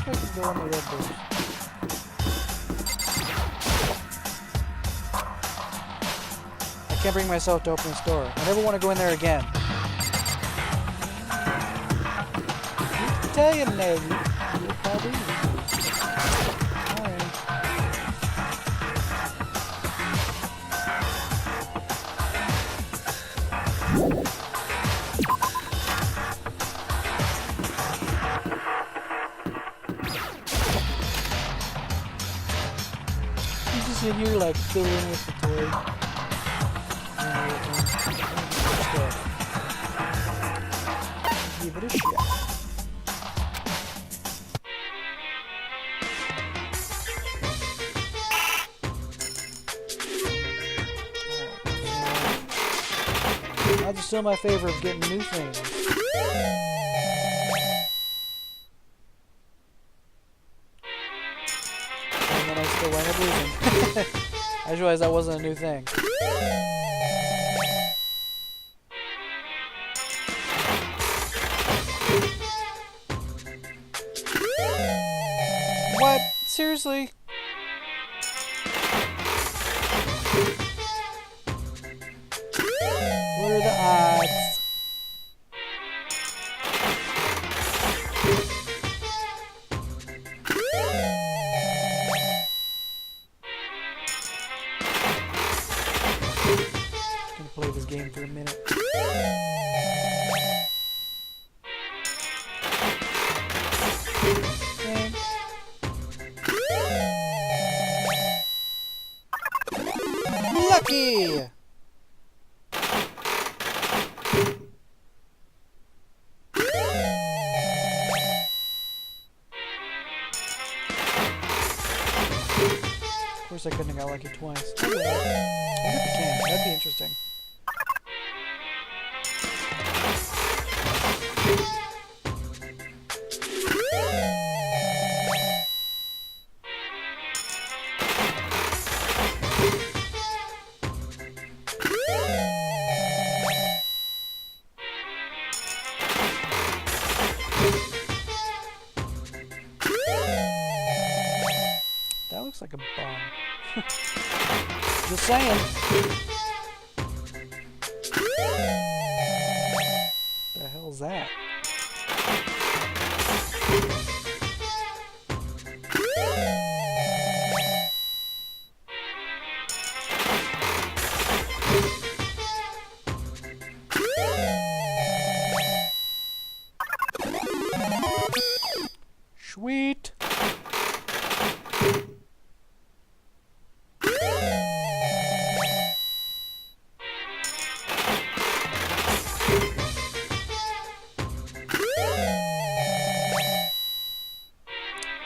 I can go on the red doors. I can't bring myself to open this door. I never want to go in there again. Tell you, Navy. You'll probably. Alright. You just sit here like fiddling with the toy. Give it a shot. That's still my favorite of getting new things. And then I still wind up losing. I just realized that wasn't a new thing. What? Seriously? What are the odds? I'm gonna play this game for a minute. Okay. Lucky! course I couldn't have got lucky twice. Oh well. I wonder if you can. That'd be interesting. That looks like a bomb. Just saying. The hell's that? Sweet.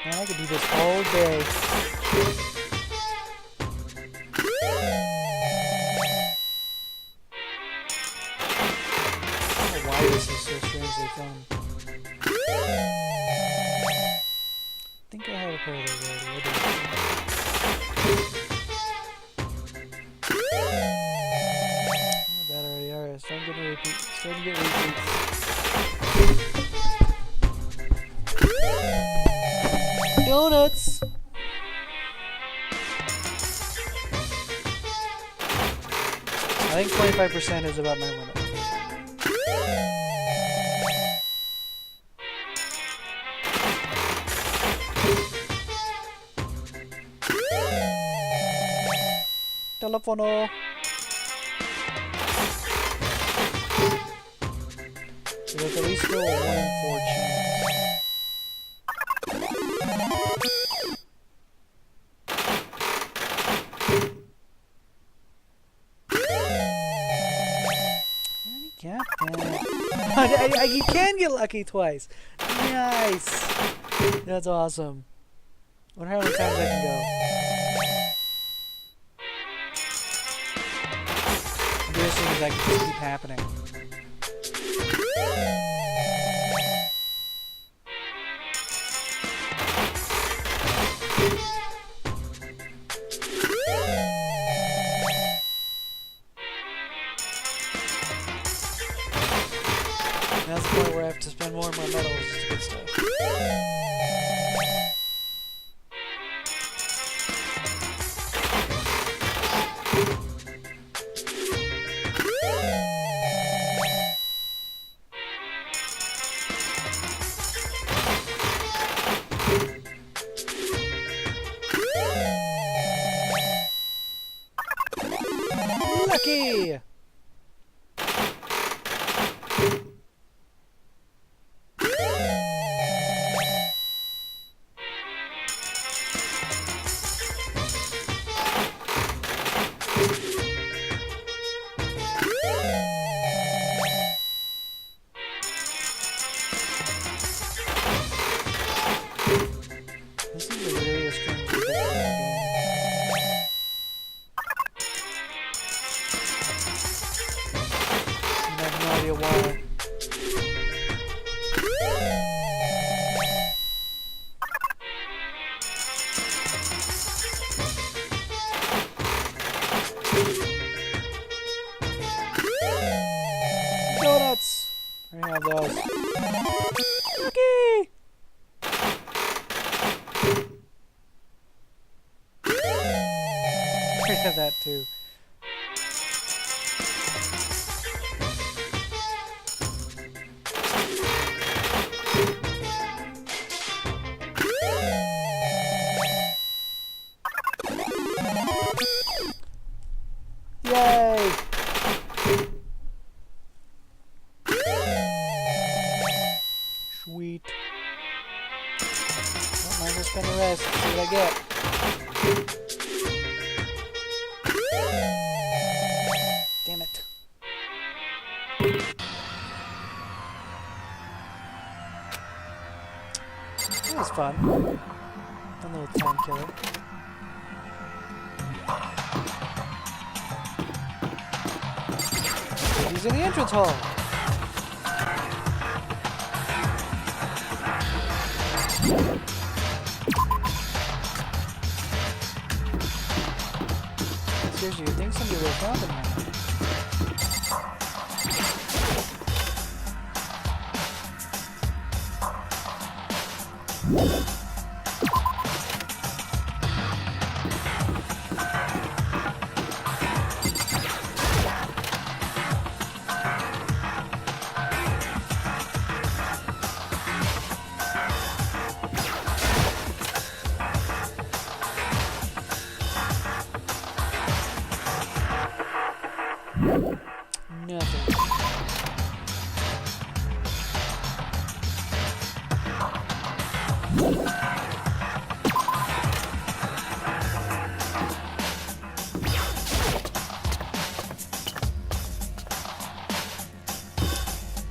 Man, I could do this all day. I don't know why this is so strangely fun. I think I have a pair of those already. I have that already. Alright, starting to get repeats. Starting to get repeats. Donuts! I think 25% is about my limit. Telefono! So there's at least still a 1 in 4 chance. You can get lucky twice. Nice. That's awesome. I wonder how many times I can go. The worst thing is I can just keep happening. That's the point where I have to spend more and more metals to get stuff. Lucky! This is a really strange game. I have no idea why. Donuts! I already have those. Lucky! I have that too. Yay! Sweet. Well, might as well spend the rest. See what I get. Damn it. That was fun. Fun little time killer. He's in the entrance hall. Seriously, you think somebody would have found him now? Nothing.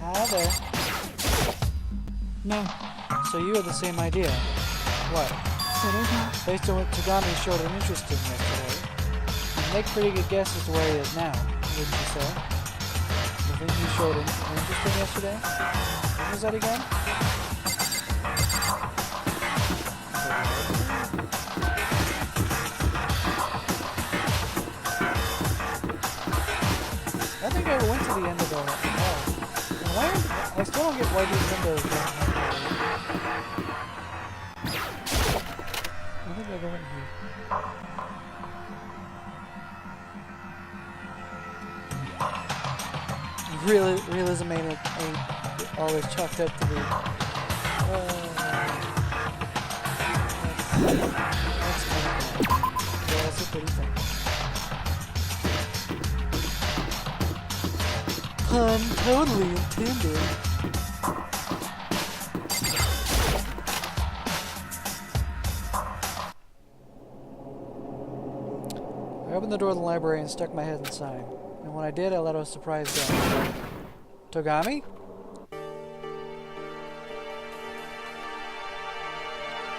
Hi there. No. So you had the same idea. What? Based on what Tagami showed an interest in yesterday, you make pretty good guesses to where he is now, wouldn't you say? You think you showed an interest in yesterday? What was that again? I think I went to the end of the hall. Why? I still don't get why these windows don't have I think I go in here. Realism ain't always chalked up to be. That's kind of cool. Yeah, that's a pretty thing. Pun totally intended. I opened the door of the library and stuck my head inside. And when I did, I let out a surprised gasp. Tagami?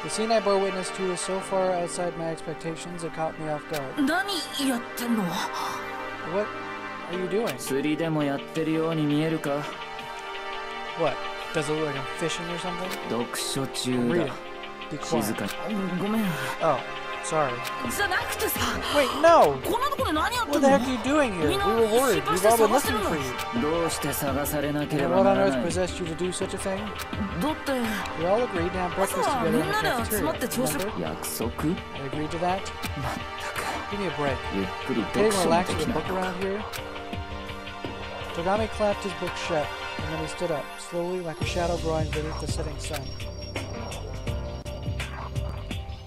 The scene I bore witness to was so far outside my expectations it caught me off guard. What are you doing? What? Does it look like I'm fishing or something? Read it. Be quiet. Oh, sorry. Wait, no! What the heck are you doing here? We were worried. We've all been looking for you. And what on earth possessed you to do such a thing? We all agreed to have breakfast together in the cafeteria. Remember? I agreed to that. Give me a break. Getting relaxed with a book around here? Tagami clapped his book shut, and then he stood up, slowly like a shadow growing beneath the setting sun.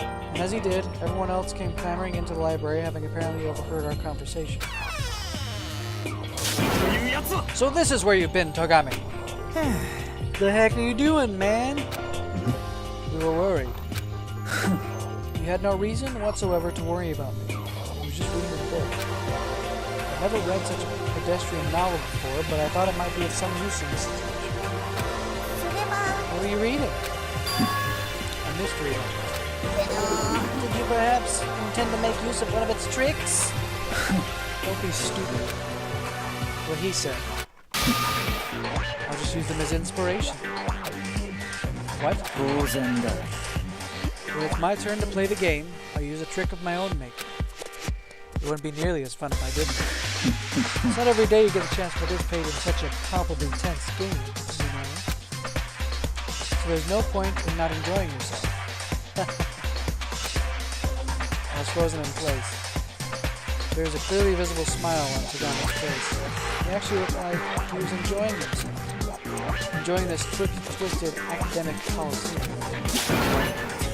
And as he did, everyone else came clamoring into the library, having apparently overheard our conversation. So this is where you've been, Tagami. The heck are you doing, man? We were worried. You had no reason whatsoever to worry about me. I was just reading a book. I've never read such a pedestrian novel before, but I thought it might be of some use in this situation. What were you reading? A mystery novel. Did you perhaps intend to make use of one of its tricks? Don't be stupid. What he said. I'll just use them as inspiration. What? When it's my turn to play the game, I'll use a trick of my own making. It wouldn't be nearly as fun if I didn't. It's not every day you get a chance to participate in such a palpably tense game, you know. So there's no point in not enjoying yourself. I was frozen in place. There was a clearly visible smile on Tagami's face. He actually looked like he was enjoying himself. Enjoying this twisted academic coliseum.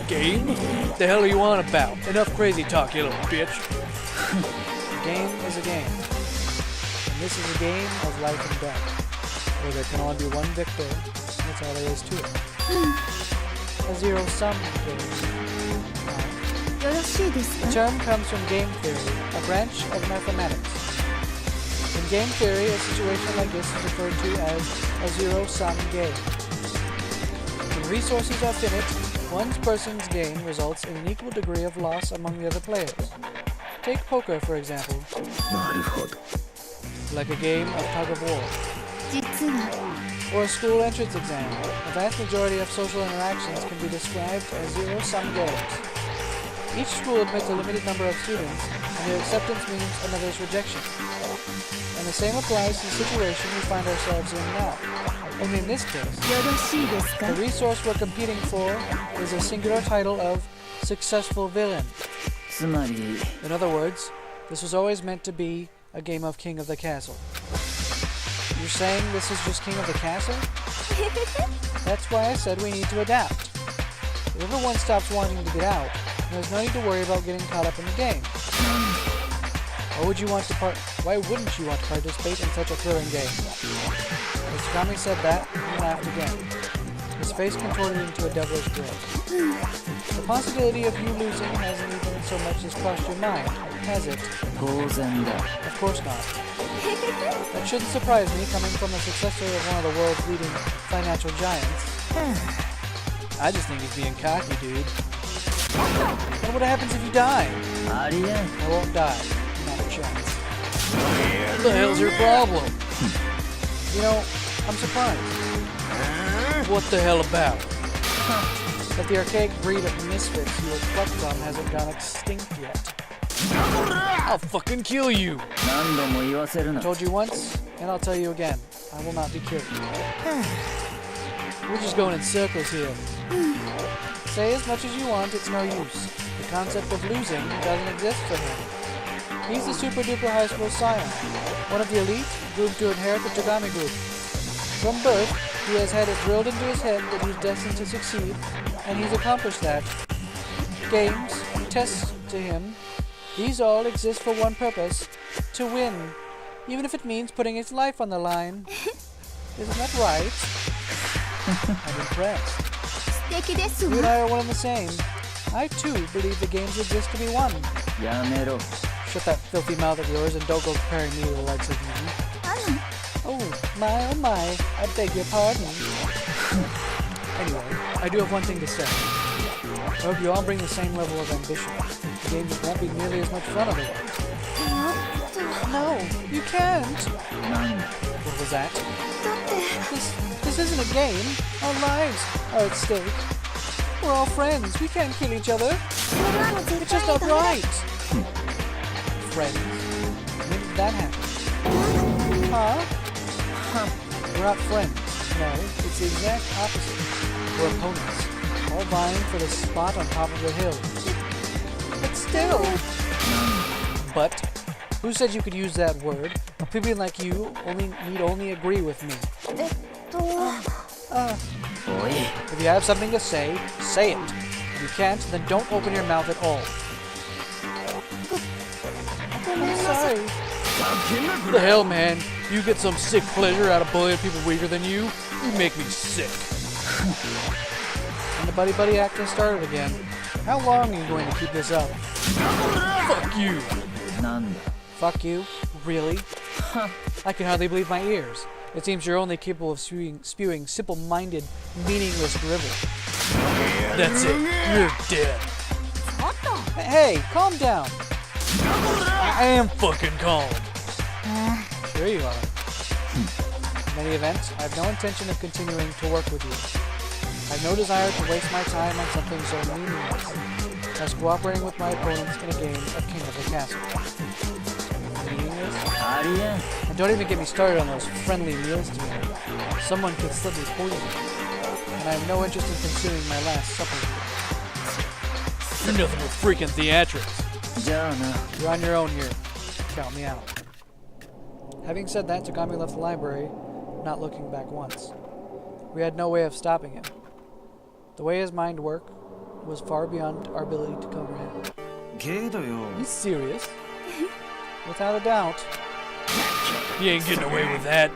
Game? The hell are you on about? Enough crazy talk, you little bitch. A game is a game. And this is a game of life and death. Where there can only be one victor. That's all there is to it. A zero-sum game. The term comes from game theory, a branch of mathematics. In game theory, a situation like this is referred to as a zero-sum game. When resources are finite, one person's gain results in an equal degree of loss among the other players. Take poker, for example. like a game of tug of war, 実は or a school entrance exam. The vast majority of social interactions can be described as zero-sum games. Each school admits a limited number of students, and their acceptance means another's rejection. And the same applies to the situation we find ourselves in now. Only in this case, よろしいですか the resource we're competing for is a singular title of Successful Villain. つまり In other words, this was always meant to be a game of King of the Castle. You're saying this is just King of the Castle? That's why I said we need to adapt. If everyone stops wanting to get out, there's no need to worry about getting caught up in the game. Why wouldn't you want to participate in such a thrilling game? As Kami said that, he laughed again. His face contorted into a devilish grin. The possibility of you losing hasn't even so much as crossed your mind, has it? 当然だ Of course not. That shouldn't surprise me, coming from a successor of one of the world's leading financial giants. I just think he's being cocky, dude. And what happens if you die? ありえん I won't die. Not a chance. What the hell's your problem? You know, I'm surprised. What the hell about? That the archaic breed of misfits you reflect on hasn't gone extinct yet. I'll fucking kill you! 何度も言わせるな I told you once, and I'll tell you again. I will not be killed. We're just going in circles here. Say as much as you want, it's no use. The concept of losing doesn't exist for him. He's the super-duper high school scion, one of the elite, groomed to inherit the Togami group. From birth, he has had it drilled into his head that he's destined to succeed, and he's accomplished that. Games, tests to him, these all exist for one purpose, to win, even if it means putting his life on the line. Isn't that right? I'm impressed. 素敵です You and わ I are one and the same. I too believe the games exist to be won. やめろ Shut that filthy mouth of yours and don't go comparing me to the likes of you. あ Oh my, I beg your pardon. Anyway, I do have one thing to say. I hope you all bring the same level of ambition. The game just won't be nearly as much fun otherwise. の No, you can't. なんだ What was that? だって This isn't a game. Our lives are at stake. We're all friends. We can't kill each other. それは絶 It's just 対 not ダメ right. Friends. When did that happen? Huh? We're not friends. No, it's the exact opposite. We're opponents. All vying for the spot on top of the hill. But still. But who said you could use that word? A plebeian like you need only agree with me. えっと おい If you have something to say, say it. If you can't, then don't open your mouth at all. ごめん I'm なさい sorry. What the hell, man? You get some sick pleasure out of bullying people weaker than you? You make me sick. And the buddy-buddy act has started again. How long are you going to keep this up? Fuck you. なんだ Fuck you? Really? I can hardly believe my ears. It seems you're only capable of spewing simple-minded, meaningless drivel. That's it. You're dead. ちょっと Hey, calm down. I am fucking calm. Sure you are. In any event, I have no intention of continuing to work with you. I have no desire to waste my time on something so meaningless as cooperating with my opponents in a game of King of the Castle. Meaningless? ありえん And don't even get me started on those friendly meals together. Someone could slip me poison. And I have no interest in consuming my last supper here. You're nothing but freaking theatrics. じゃあな You're on your own here. Count me out. Having said that, Togami left the library, not looking back once. We had no way of stopping him. The way his mind worked was far beyond our ability to comprehend. けどよ He's serious. Without a doubt. He ain't getting away with that.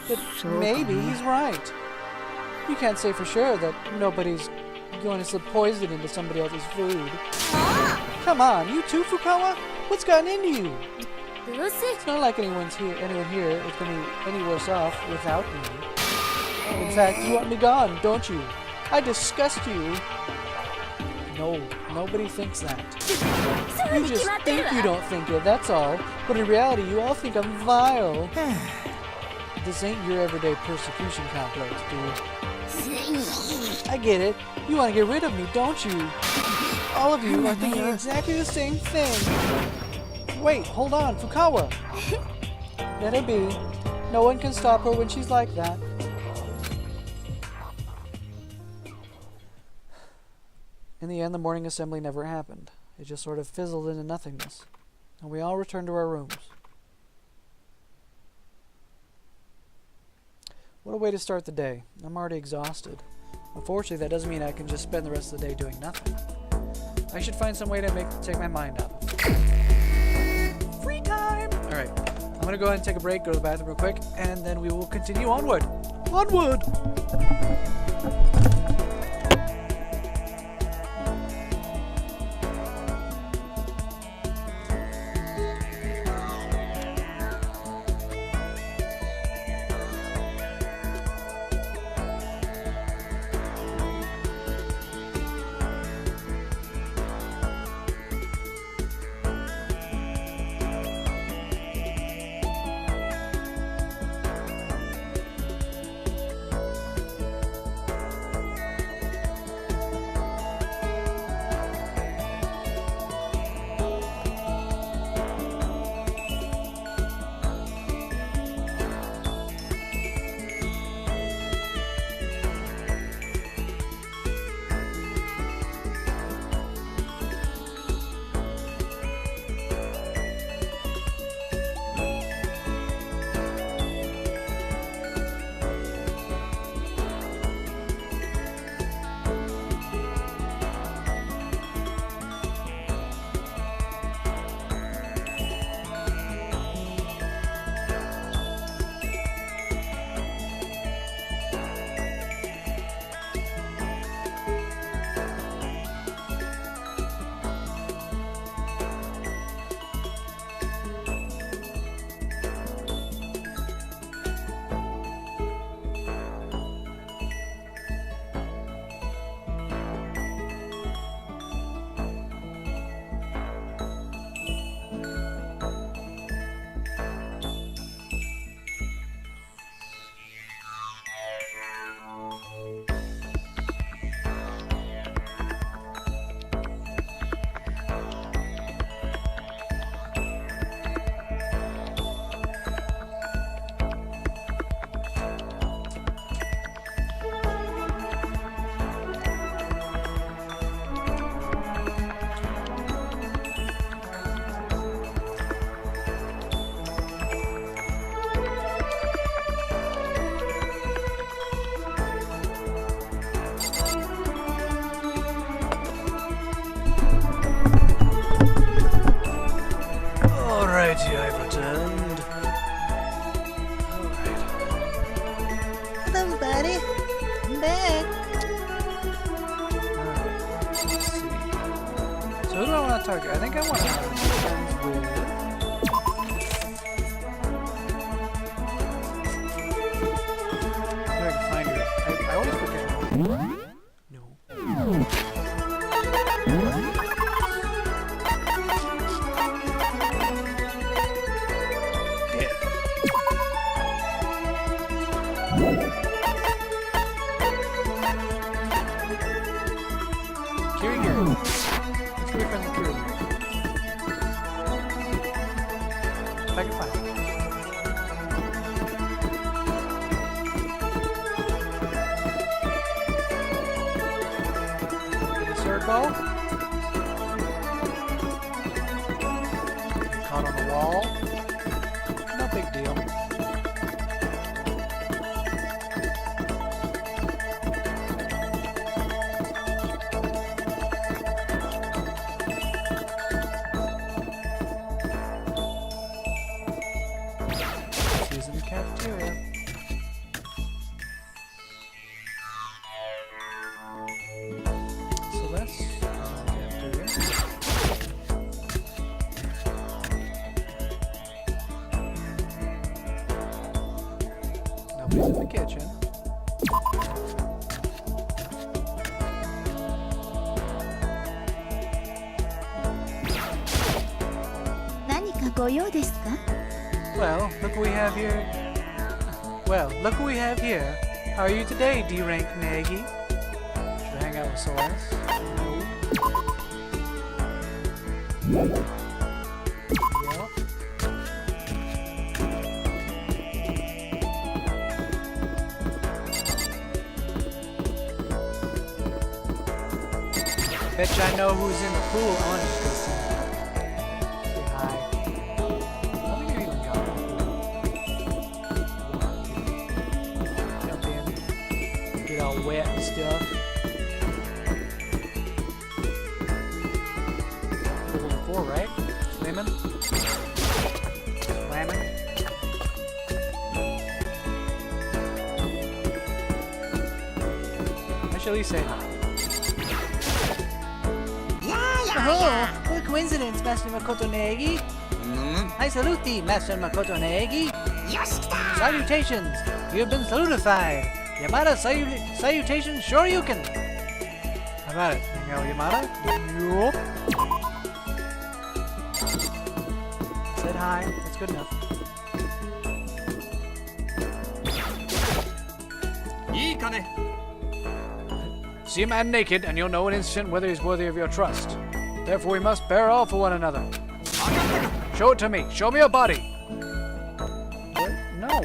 But maybe he's right. You can't say for sure that nobody's going to slip poison into somebody else's food. Come on, you too, Fukawa? What's gotten into you? うるせ It's not like anyone here is going to be any worse off without me. In fact, you want me gone, don't you? I disgust you. No, nobody thinks that. そう You に決 just まってる think you わ don't think it, that's all. But in reality, you all think I'm vile. This ain't your everyday persecution complex, dude. I get it. You want to get rid of me, don't you? All of you are thinking exactly the same thing. Wait, hold on, Fukawa. Let her be. No one can stop her when she's like that. In the end, the morning assembly never happened. It just sort of fizzled into nothingness. And we all returned to our rooms. What a way to start the day. I'm already exhausted. Unfortunately, that doesn't mean I can just spend the rest of the day doing nothing. I should find some way to take my mind off of it. Free time! Alright, I'm gonna go ahead and take a break, go to the bathroom real quick, and then we will continue onward. Onward! Alrighty, I've returned. Alright. Hello, buddy. I'm back. Alright. Let's see. So who do I want to target? I think I want to have friends with... See if I can find her. I always forget her. No. Circle. Caught on the wall. No big deal. She's in the cafeteria. So that's cafeteria. Nobody's in the kitchen. ご用ですか？ Well, look what we have here. Well, look what we have here. How are you today, D-rank Nagi? Should I hang out with Celeste? No. Yep. Betcha I know who's in the pool. I want to just go say hi. I don't think I even got in the pool. Jump in. Get all wet and stuff. Pool before, right? Swimming. Slamming. I should at least say hi. Oh, what a coincidence, Master Makoto Negi. I salute thee, Master Makoto Negi. Salutations, you have been salutified. Yamada salutations, sure you can. How about it? Hang out with Yamada? Yup. Said hi. That's good enough. See a man naked, and you'll know in an instant whether he's worthy of your trust. Therefore, we must bear all for one another. Show it to me. Show me your body. What? No.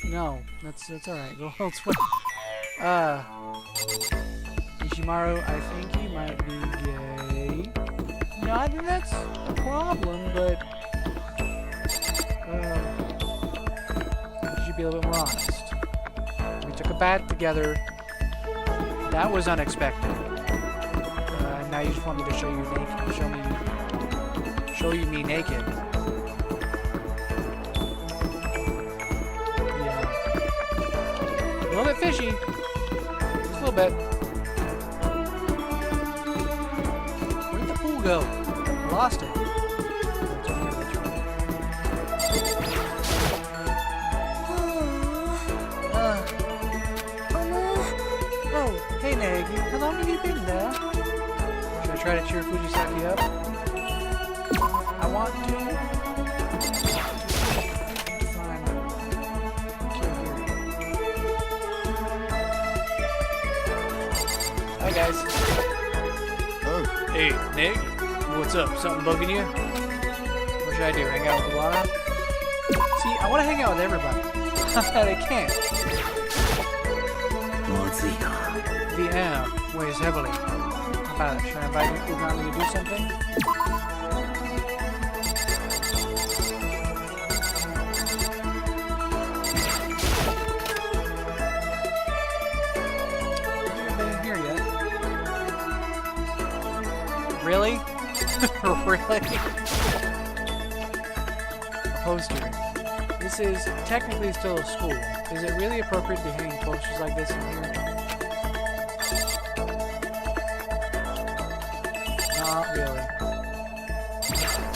No. That's all right. Go elsewhere. Ishimaru, I think he might be gay. No, I think that's a problem, but you should be a little bit more honest. We took a bath together. That was unexpected. Now you just want me to show you naked. Show you me naked. Yeah. A little bit fishy. Just a little bit. Where did the pool go? I lost it. Oh, hey Nagi, how long have you been there? Should I try to cheer Fujisaki up? I want to. Fine. Hi guys. Oh. Hey, Nick. What's up? Something bugging you? What should I do? Hang out with Luana? See, I want to hang out with everybody. But I can't. The air weighs heavily. How about it? Should I invite Ugami to do something? I've been in here yet. Really? Really? A poster. This is technically still a school. Is it really appropriate to be hanging posters like this in here? Not really.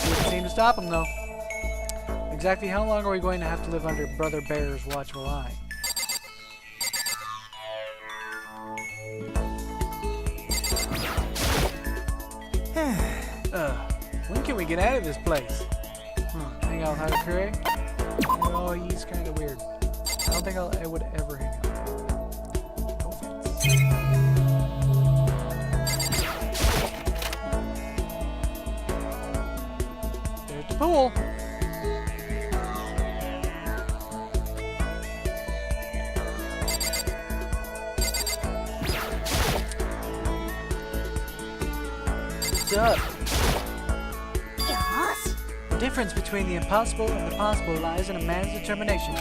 Didn't seem to stop him though. Exactly how long are we going to have to live under Brother Bear's watchful eye? When can we get out of this place? Hang out with Harakure? Oh, he's kind of weird. I don't think I would ever hang out with him. No offense. There's the pool. What's up? The difference between the impossible and the possible lies in a man's determination.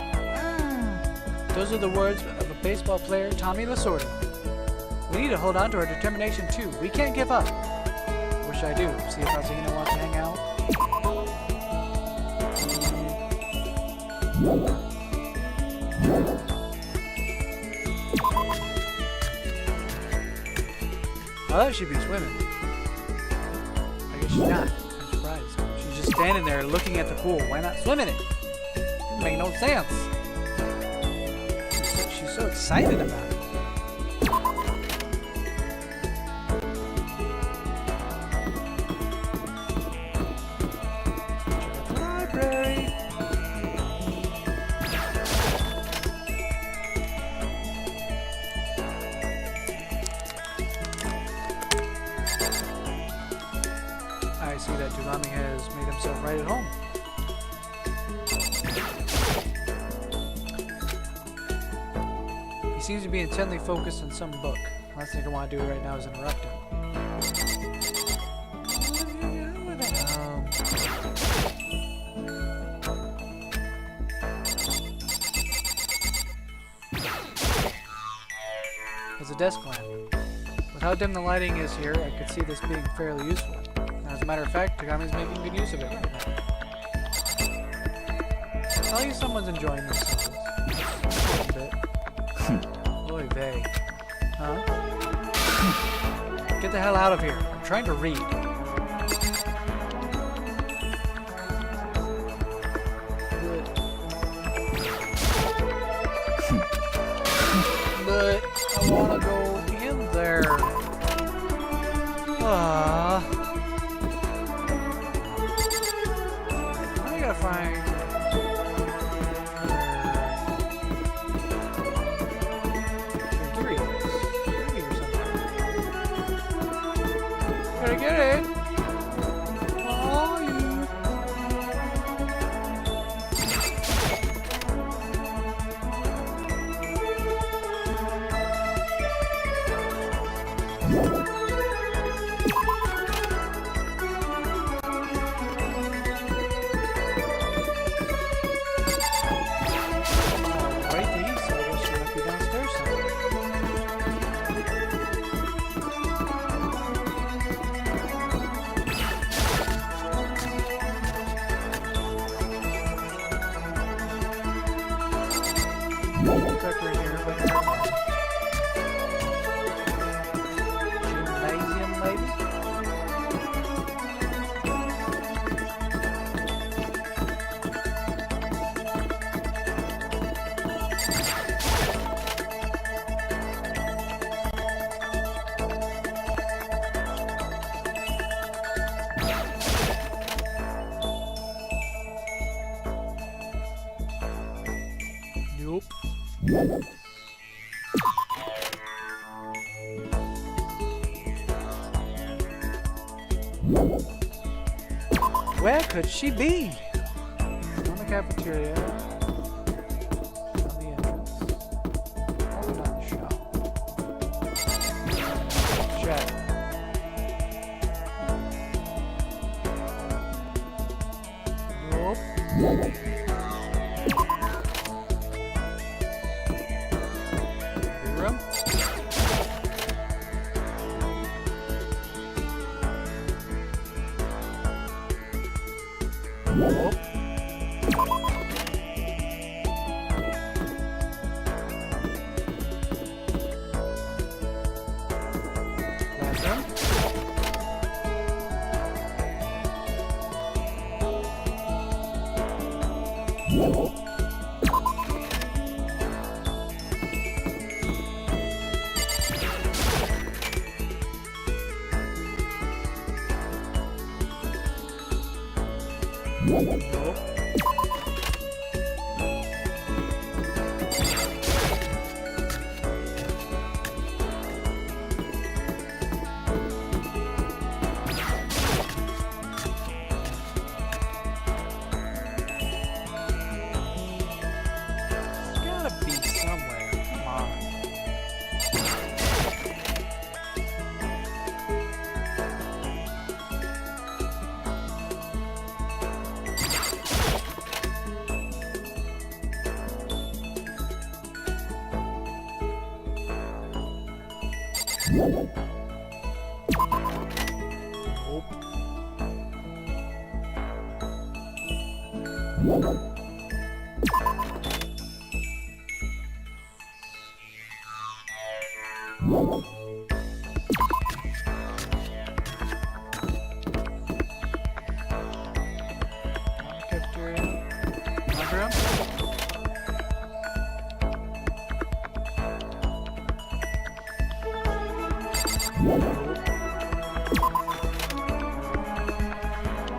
Those are the words of a baseball player, Tommy Lasorda. We need to hold on to our determination too. We can't give up. What should I do? See if Azina wants to hang out? I thought she'd be swimming. I guess she's not. I'm surprised. She's just standing there looking at the pool. Why not swim in it? Doesn't make no sense. She's so excited about it. right at home. He seems to be intently focused on some book. Last thing I want to do right now is interrupt him. It's a desk lamp. With how dim the lighting is here, I could see this being fairly useful. As a matter of fact, Tagami's making good use of it right now. Tell you someone's enjoying themselves. A bit. Oy vey. Huh? Get the hell out of here. I'm trying to read. But I want to go in there. I gotta find. Here he is or something. Gotta get it. Oh, you. Gymnasium, maybe? Nope. Where could she be? On the cafeteria. On the entrance. Probably not the shop. Shed. Nope. Room. Nope. Bathroom. Nope. Nope. It's gotta be somewhere. Come on. Nope. Cafeteria. Bathroom.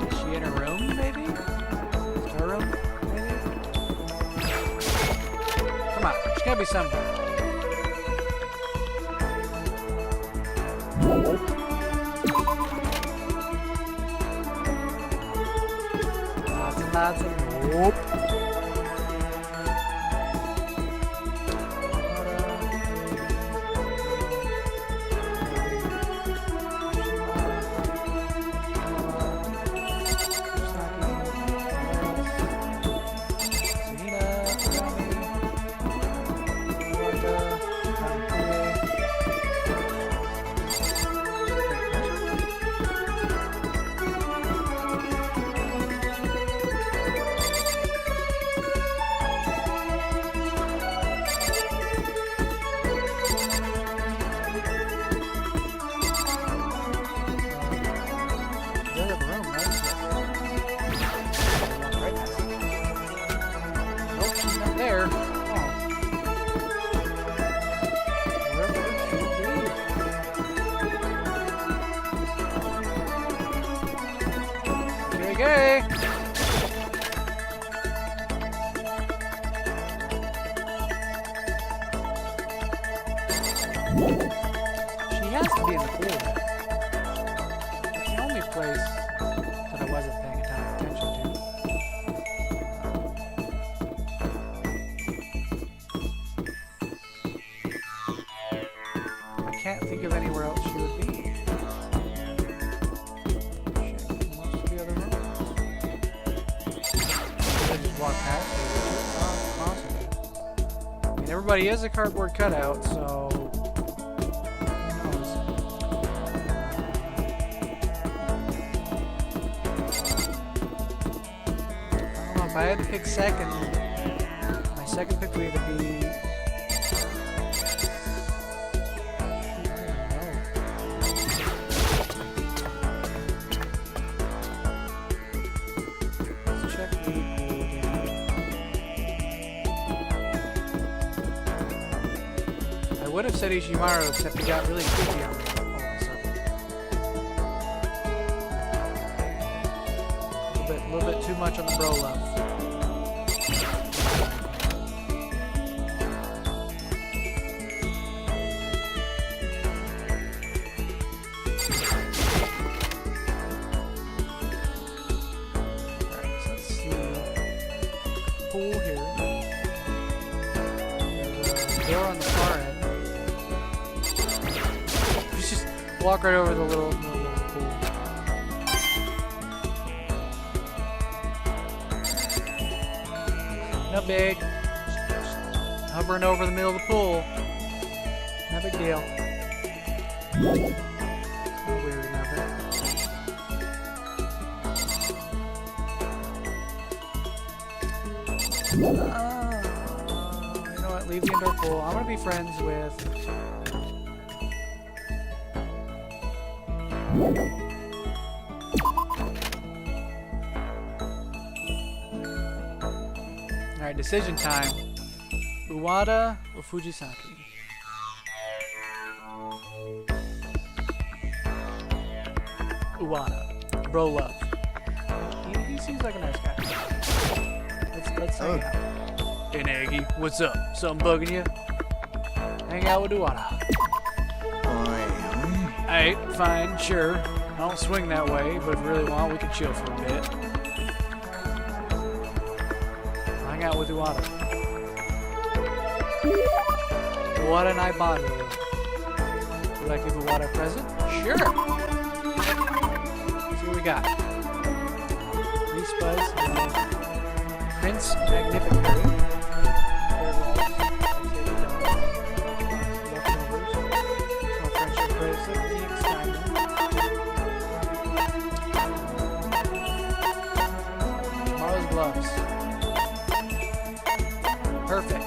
Is she in her room, maybe? Her room, maybe? Come on, she's gotta be somewhere. and lots of nope. Okay. She has to be in the pool. It's the only place that I wasn't paying a ton of attention to. I can't think of anywhere else she would be. Walk past it. Possible. I mean, everybody is a cardboard cutout, so who knows? I don't know if I had to pick second. My second pick would either be. Let's check the pool again. I would have said Ishimaru, except he got really creepy on me. A little bit too much on the bro love. Alright, so let's see. Pool here. There's a door on the far end. Just walk right over the little pool. No big. Hovering over the middle of the pool. No big deal. No weird nothing. You know what? Leave the indoor pool. I'm gonna be friends with. Alright, decision time. Uwada or Fujisaki? Uwada. Bro love. He seems like a nice guy. Let's hang out. Hey Nagi, what's up? Something bugging you? Hang out with Uwada. Hey, fine, sure. I don't swing that way, but if you really want, we can chill for a bit. Hang out with Uwada. Uwada and I bond a little. Would I give Uwada a present? Sure. Let's see what we got. Respice, Prince Magnificent. Tomorrow's gloves. Perfect.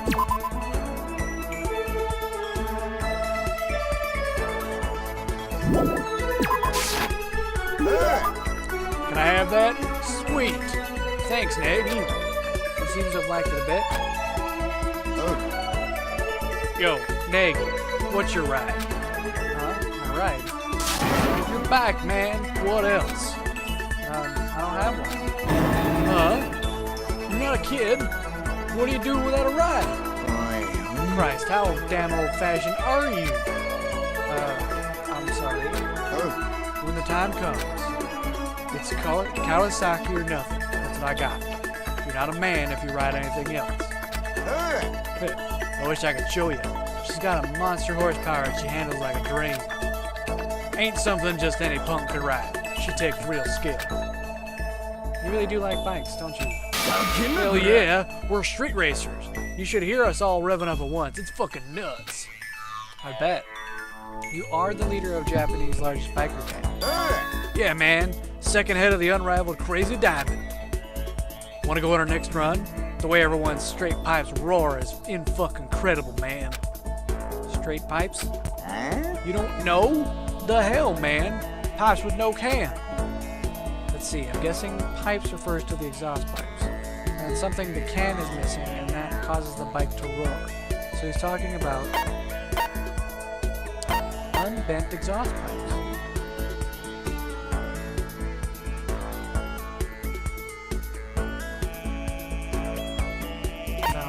Can I have that? Sweet. Thanks, Nagi. He seems to have liked it a bit. Yo, Nagi, what's your ride? Huh? My ride? Your bike, man. What else? I don't have one. Huh? You're not a kid. What do you do without a ride? Christ, how damn old-fashioned are you? I'm sorry. When the time comes, it's Kawasaki or nothing. That's what I got. You're not a man if you ride anything else. I wish I could show you. She's got a monster horsepower and she handles like a dream. Ain't something just any punk could ride. She takes real skill. You really do like bikes, don't you? Hell yeah, we're street racers. You should hear us all revving up at once. It's fucking nuts. I bet. You are the leader of Japanese largest biker gang. Yeah, man. Second head of the unrivaled Crazy Diamond. Want to go on our next run? The way everyone's straight pipes roar is in-fucking-credible, man. Straight pipes? You don't know? The hell, man. Pipes with no can. Let's see, I'm guessing pipes refers to the exhaust pipes. And something the can is missing, and that causes the bike to roar. So he's talking about unbent exhaust pipes. No,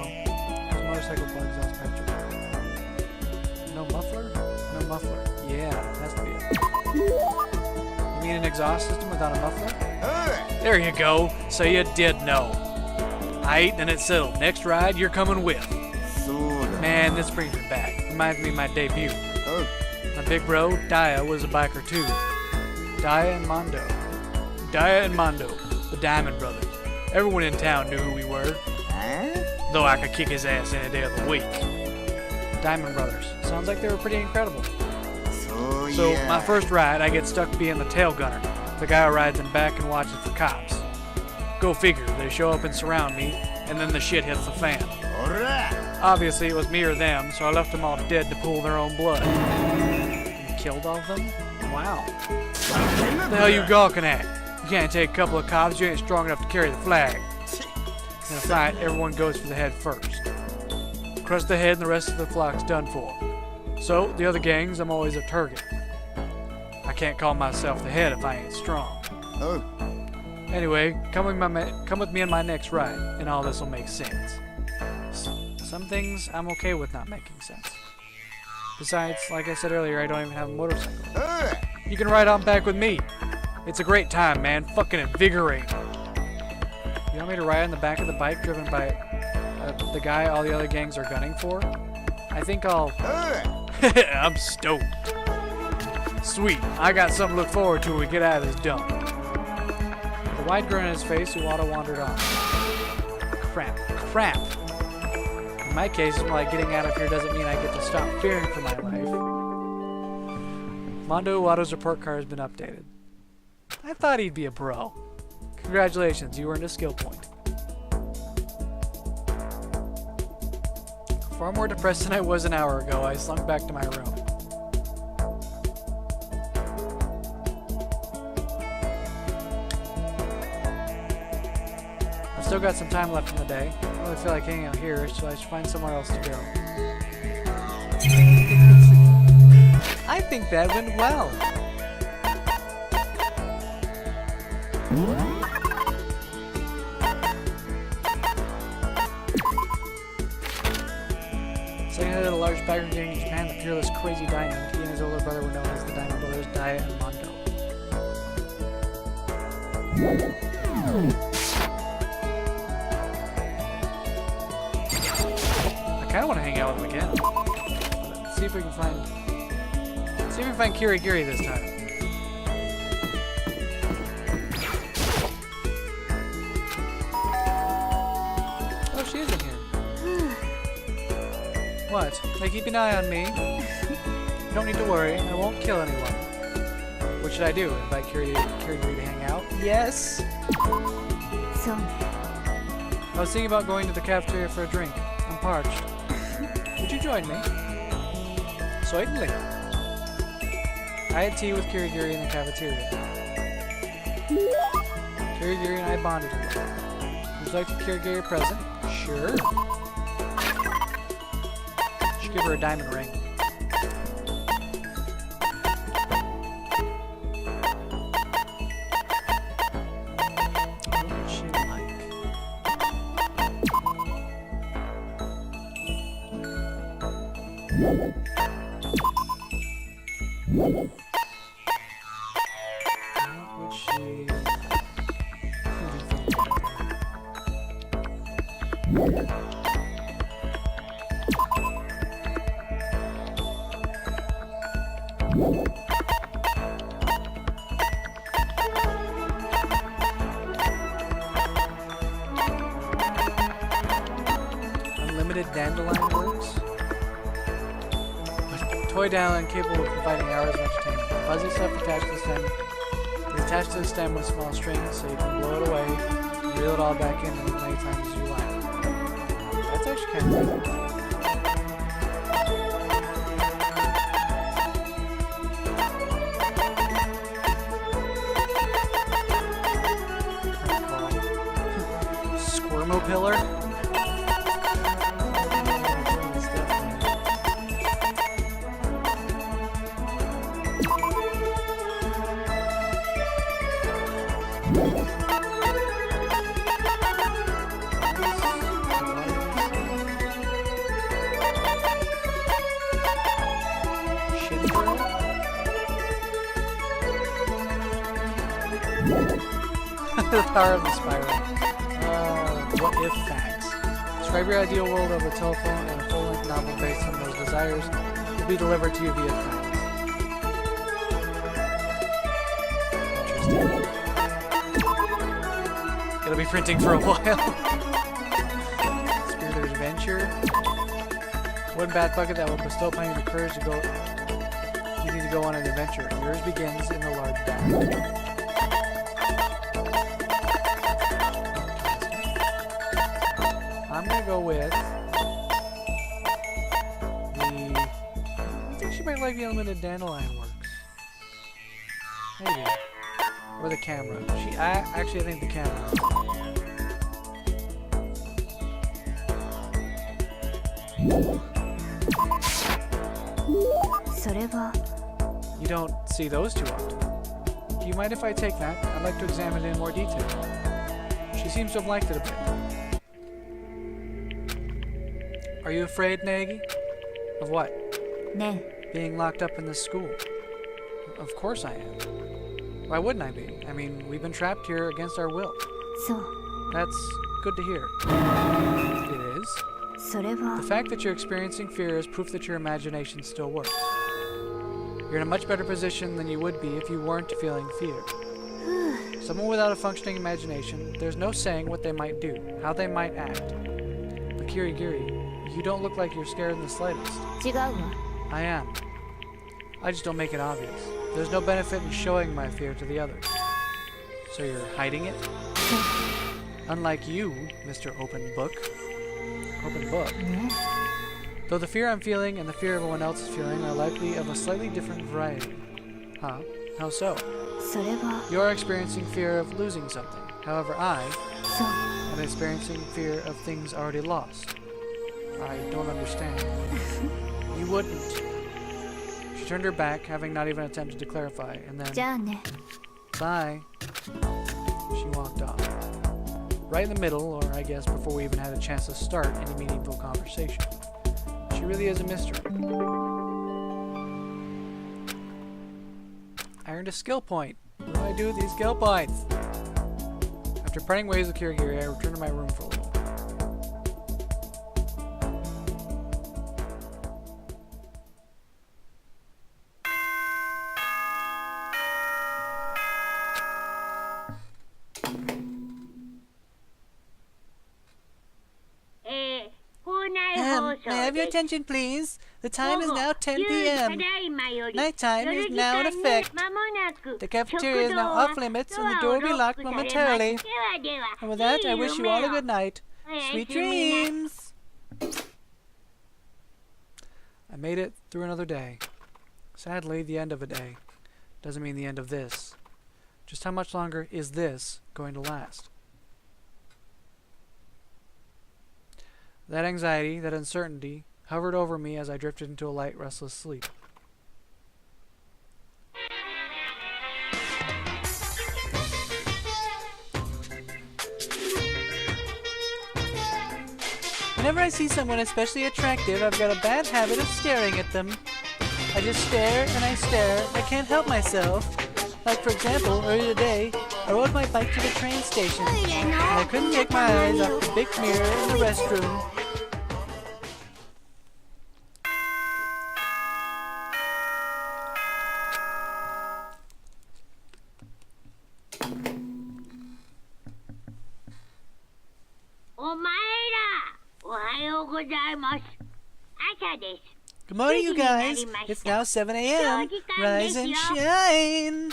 the motorcycle plug exhaust pipes are no muffler? No muffler. Yeah, that's the it. You mean an exhaust system without a muffler? There you go. So you did know. Aight, then it's settled. Next ride, you're coming with. Man, this brings me back. Reminds me of my debut. My big bro, Daya, was a biker too. Daya and Mondo. Daya and Mondo, the Diamond Brothers. Everyone in town knew who we were. Though I could kick his ass any day of the week. Diamond Brothers. Sounds like they were pretty incredible. So, my first ride, I get stuck being the tail gunner. The guy who rides in back and watches for cops. Go figure, they show up and surround me, and then the shit hits the fan. Obviously, it was me or them, so I left them all dead to pool their own blood. You killed all of them? Wow. What the hell you gawking at? You can't take a couple of cops, you ain't strong enough to carry the flag. In a fight, everyone goes for the head first. Crush the head and the rest of the flock's done for. So, the other gangs, I'm always a target. I can't call myself the head if I ain't strong. Anyway, come with me on my next ride, and all this will make sense. Some things I'm okay with not making sense. Besides, like I said earlier, I don't even have a motorcycle. You can ride on back with me. It's a great time, man. Fucking invigorating. You want me to ride on the back of the bike driven by the guy all the other gangs are gunning for? I think I'll... I'm stoked. Sweet. I got something to look forward to when we get out of this dump. The wide grin on his face, Uwata wandered on. Crap. In my case, it's more like getting out of here doesn't mean I get to stop fearing for my life. Mondo Uwata's report card has been updated. I thought he'd be a bro. Congratulations, you earned a skill point. Far more depressed than I was an hour ago, I slunk back to my room. I've still got some time left in the day. I don't really feel like hanging out here, so I should find somewhere else to go. I think that went well. Second head of the largest biker gang in Japan, the fearless Crazy Diamond. He and his older brother were known as the Diamond Brothers, Daya and Mondo. I kind of want to hang out with him again. Let's see if we can find Kirigiri this time. Oh, she is in here. What? They keep an eye on me. You don't need to worry. I won't kill anyone. What should I do? Invite Kirigiri to hang out? Yes. So, I was thinking about going to the cafeteria for a drink. I'm parched. Would you join me? Certainly. I had tea with Kirigiri in the cafeteria. Kirigiri and I bonded a little. Would you like the Kirigiri present? Sure. Should give her a diamond ring. What would she like? What would she... Unlimited dandelion works. Toy dandelion capable of providing hours of entertainment. Fuzzy stuff attached to the stem. It's attached to the stem with small strings, so you can blow it away, and reel it all back in as many times as you like. That's actually kind of cool. Squirmopillar. The power of the spiral. What if facts? Describe your ideal world of a telephone and a full-length novel based on those desires will be delivered to you via fax. Interesting. It'll be printing for a while. Spirit of adventure. One bad bucket that will bestow upon you the courage to go. You need to go on an adventure. Yours begins in the large bag. I'm gonna go with the. I think she might like the unlimited dandelion works. Maybe. Or the camera. Actually, I think the camera. You don't see those too often. Do you mind if I take that? I'd like to examine it in more detail. She seems to have liked it a bit. Are you afraid, Nagi? Of what? Ne. Being locked up in this school. Of course I am. Why wouldn't I be? I mean, we've been trapped here against our will. So. That's good to hear. It is. The fact that you're experiencing fear is proof that your imagination still works. You're in a much better position than you would be if you weren't feeling fear. Someone without a functioning imagination, there's no saying what they might do, how they might act. But Kirigiri, you don't look like you're scared in the slightest. I am. I just don't make it obvious. There's no benefit in showing my fear to the others. So you're hiding it? Unlike you, Mr. Open Book. Open Book. Though the fear I'm feeling and the fear everyone else is feeling are likely of a slightly different variety. Huh? How so? You're experiencing fear of losing something. However, I am experiencing fear of things already lost. I don't understand. You wouldn't. She turned her back, having not even attempted to clarify, and then... Bye. She walked off. Right in the middle, or I guess before we even had a chance to start any meaningful conversation. She really is a mystery. I earned a skill point. What do I do with these skill points? After parting ways with Kirigiri, I returned to my room for a little. May I have your attention, please? The time is now 10 p.m. Nighttime is now in effect. The cafeteria is now off limits and the door will be locked momentarily. And with that, I wish you all a good night. Sweet dreams! I made it through another day. Sadly, the end of a day. Doesn't mean the end of this. Just how much longer is this going to last? That anxiety, that uncertainty, hovered over me as I drifted into a light, restless sleep. Whenever I see someone especially attractive, I've got a bad habit of staring at them. I just stare and I stare. I can't help myself. Like, for example, earlier today, I rode my bike to the train station, and I couldn't take my eyes off the big mirror in the restroom. Good morning, you guys. It's now 7 a.m. Rise and shine.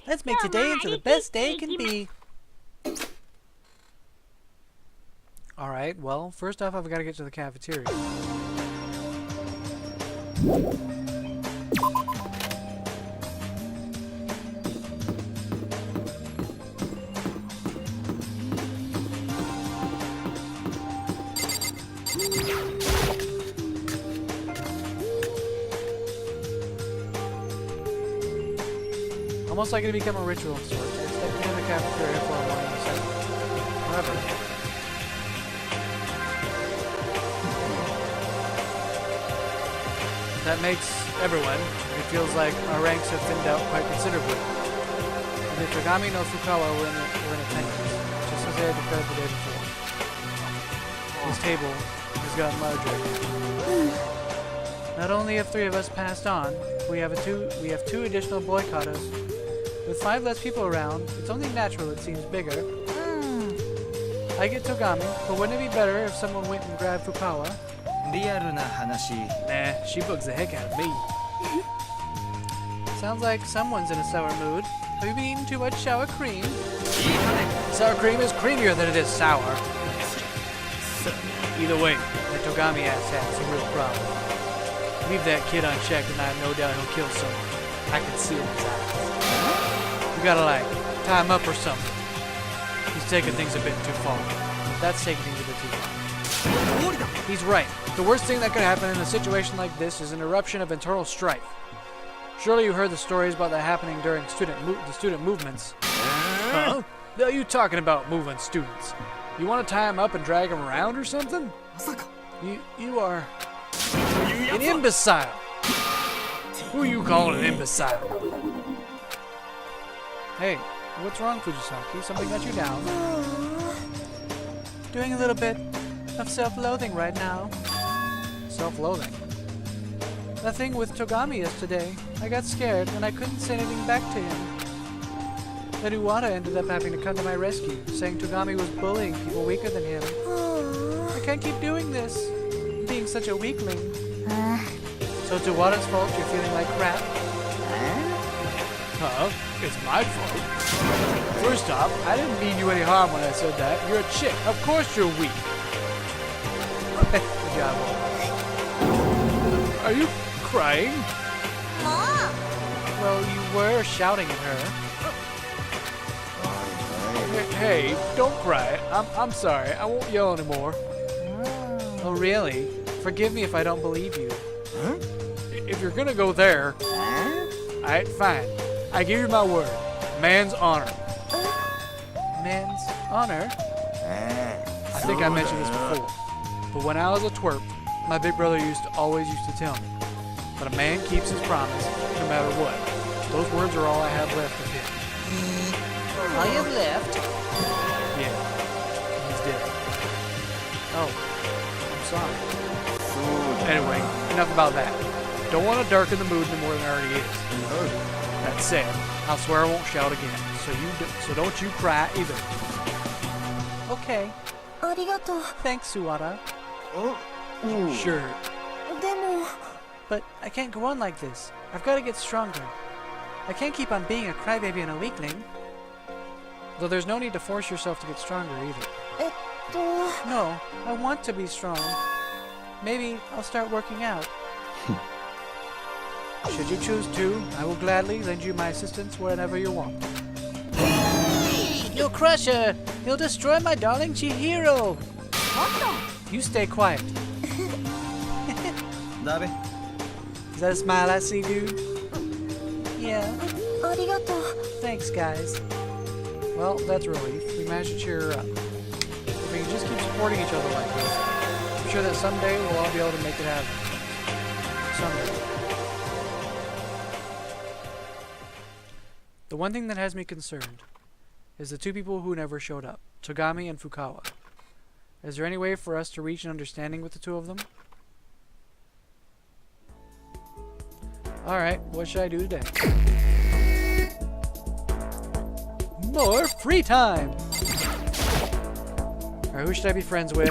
Let's make today into the best day it can be. Alright, well, first off, I've got to get to the cafeteria. Almost like it become a ritual of sorts. It's like being in the cafeteria for a morning assembly. However, that makes everyone. It feels like our ranks have thinned out quite considerably. The Togami no Fukawa were in attendance, just as they had declared the day before. This table has gotten larger. Not only have 3 of us passed on, we have 2 additional boycottos. With 5 less people around, it's only natural it seems bigger. I get Togami, but wouldn't it be better if someone went and grabbed Fukawa? Nah, she bugs the heck out of me. Sounds like someone's in a sour mood. Have you been eating too much sour cream? Sour cream is creamier than it is sour. Either way, that Togami ass has a real problem. Leave that kid unchecked and I have no doubt he'll kill someone. I can see it in his eyes. You gotta, like, tie him up or something. He's taking things a bit too far. That's taking things a bit too far. He's right. The worst thing that could happen in a situation like this is an eruption of internal strife. Surely you heard the stories about that happening during the student movements. Huh? What are you talking about, moving students? You want to tie him up and drag him around or something? You are an imbecile. Who are you calling an imbecile? Hey, what's wrong, Fujisaki? Something got you down? Doing a little bit of self-loathing right now. Self-loathing? The thing with Togami yesterday, I got scared and I couldn't say anything back to him. Then Iwata ended up having to come to my rescue, saying Togami was bullying people weaker than him. I can't keep doing this, being such a weakling. So it's Iwata's fault you're feeling like crap? Huh? It's my fault. First off, I didn't mean you any harm when I said that. You're a chick. Of course you're weak. Good job. Are you crying? Well, you were shouting at her. Hey, don't cry. I'm sorry. I won't yell anymore. Oh, really? Forgive me if I don't believe you. If you're gonna go there, alright, fine. I give you my word. Man's honor. Man's honor? I think I mentioned this before, but when I was a twerp, my big brother always used to tell me, but a man keeps his promise no matter what. Those words are all I have left of him. All you have left? Yeah, he's dead. Oh, I'm sorry. Anyway, enough about that. Don't want to darken the mood any more than it already is. That said, I'll swear I won't shout again. So don't you cry either. Okay. Thanks, Suwata. Sure. But I can't go on like this. I've got to get stronger. I can't keep on being a crybaby and a weakling. Though there's no need to force yourself to get stronger either. No, I want to be strong. Maybe I'll start working out. Should you choose to, I will gladly lend you my assistance whenever you want. You'll crush her! You'll destroy my darling Chihiro! You stay quiet. Is that a smile I see, dude? Yeah. Thanks, guys. Well, that's a relief. We managed to cheer her up. If we can just keep supporting each other like this, I'm sure that someday we'll all be able to make it happen. Someday. The one thing that has me concerned is the two people who never showed up, Togami and Fukawa. Is there any way for us to reach an understanding with the two of them? Alright, what should I do today? More free time! Alright, who should I be friends with?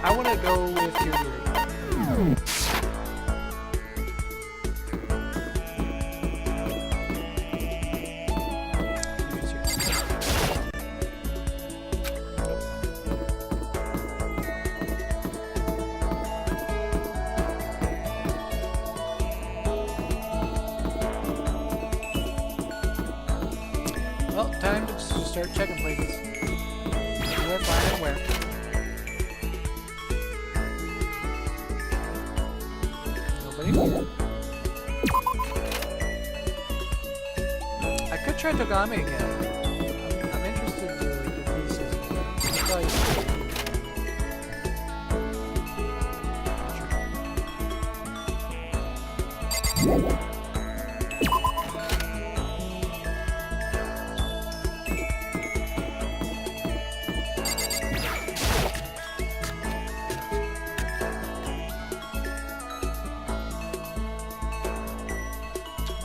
I want to go with your Well, time to start checking places. Where, find, and where. I could try Togami again. I'm interested in the pieces.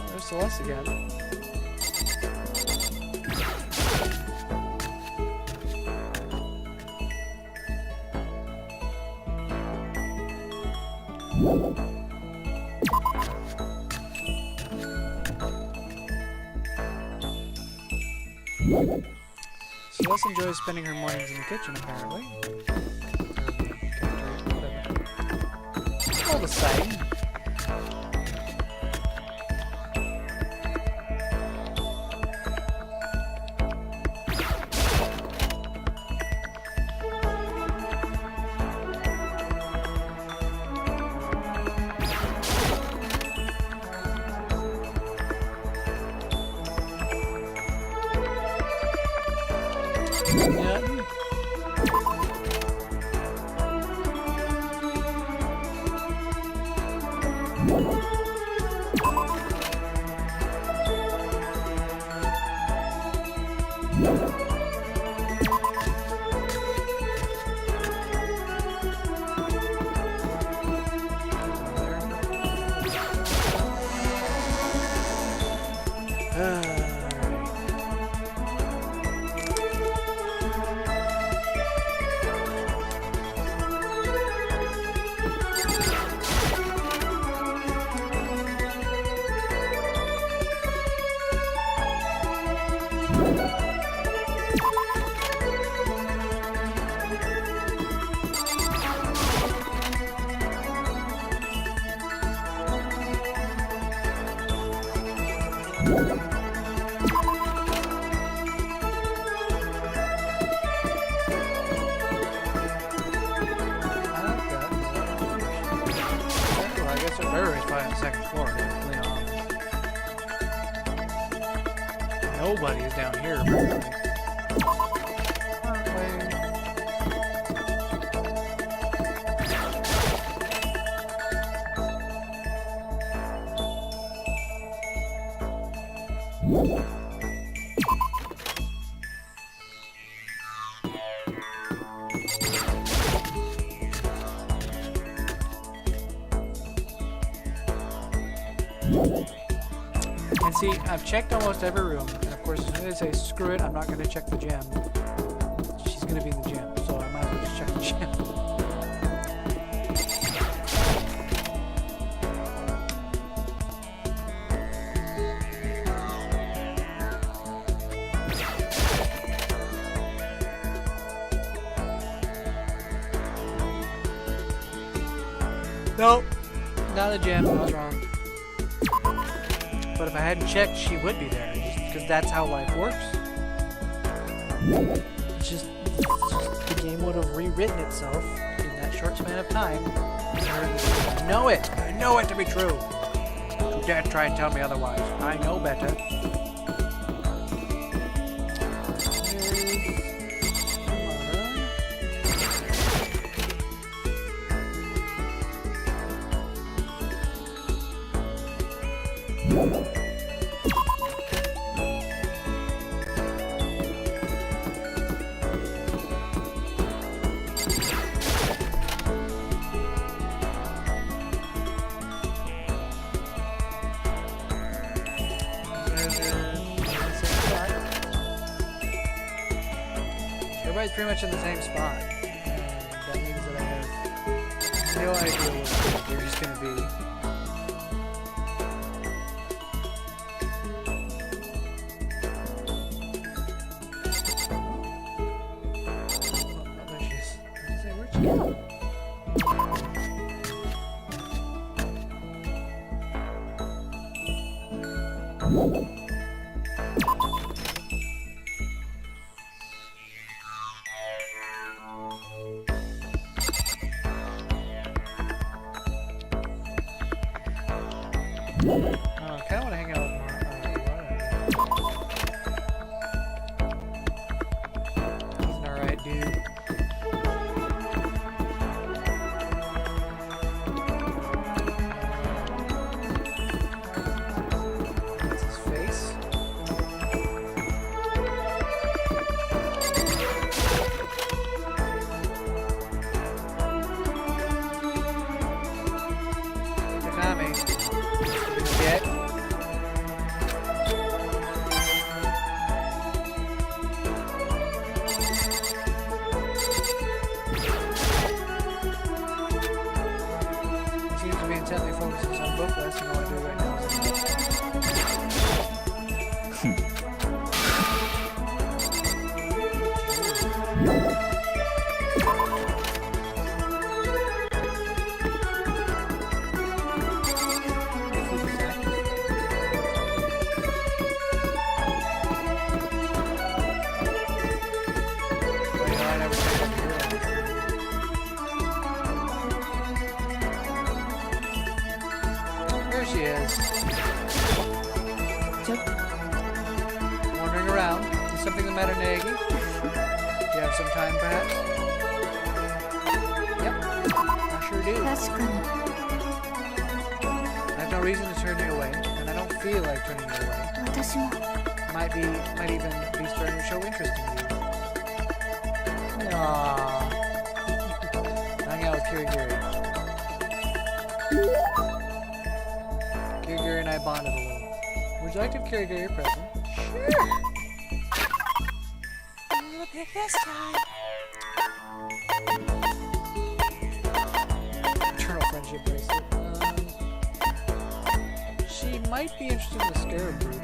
There's Celeste again. Celeste enjoys spending her mornings in the kitchen, apparently. All the same. Nobody is down here, apparently. And see, I've checked almost every room, and of course, as soon as I say screw it, I'm not going to check the gym. She's going to be in the gym, so I might as well just check the gym. Nope, not the gym. I was wrong. But if I hadn't checked, she would be there, just because that's how life works. It's just the game would have rewritten itself in that short span of time. I know it to be true. To dare try and tell me otherwise. I know better. Everybody's pretty much in the same spot. And that means that I have no idea what they're just going to be. Oh, there she is. I was gonna say, where'd she go? I kind of want to hang out with Mark. He's an alright dude. That's his face. Yet. Seems to be intently focused on some book. Last thing I want to do right now she is. Wandering around. Is something the matter, Nagi? Do you have some time, perhaps? Yep, I sure do. I have no reason to turn you away, and I don't feel like turning you away. Might even be starting to show interest in you. Aww. Hang out with Kirigiri. Kirigiri and I bonded a little. Would you like to give Kirigiri a present? Sure. A little bit this time. Eternal friendship bracelet. She might be interested in the scarab brooch.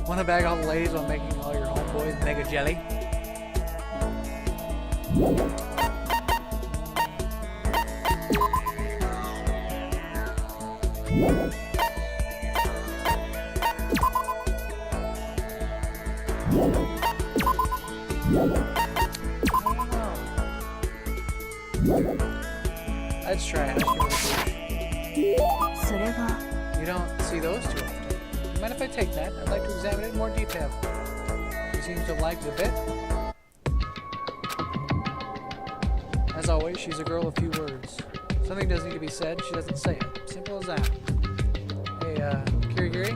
Want to bag all the ladies while making all your homeboys mega jelly? Let's try it. You don't see those too often. Mind if I take that? I'd like to examine it in more detail. She seems to have liked it a bit. As always, she's a girl of few words. If something does need to be said, she doesn't say it. Simple as that. Hey, Kirigiri?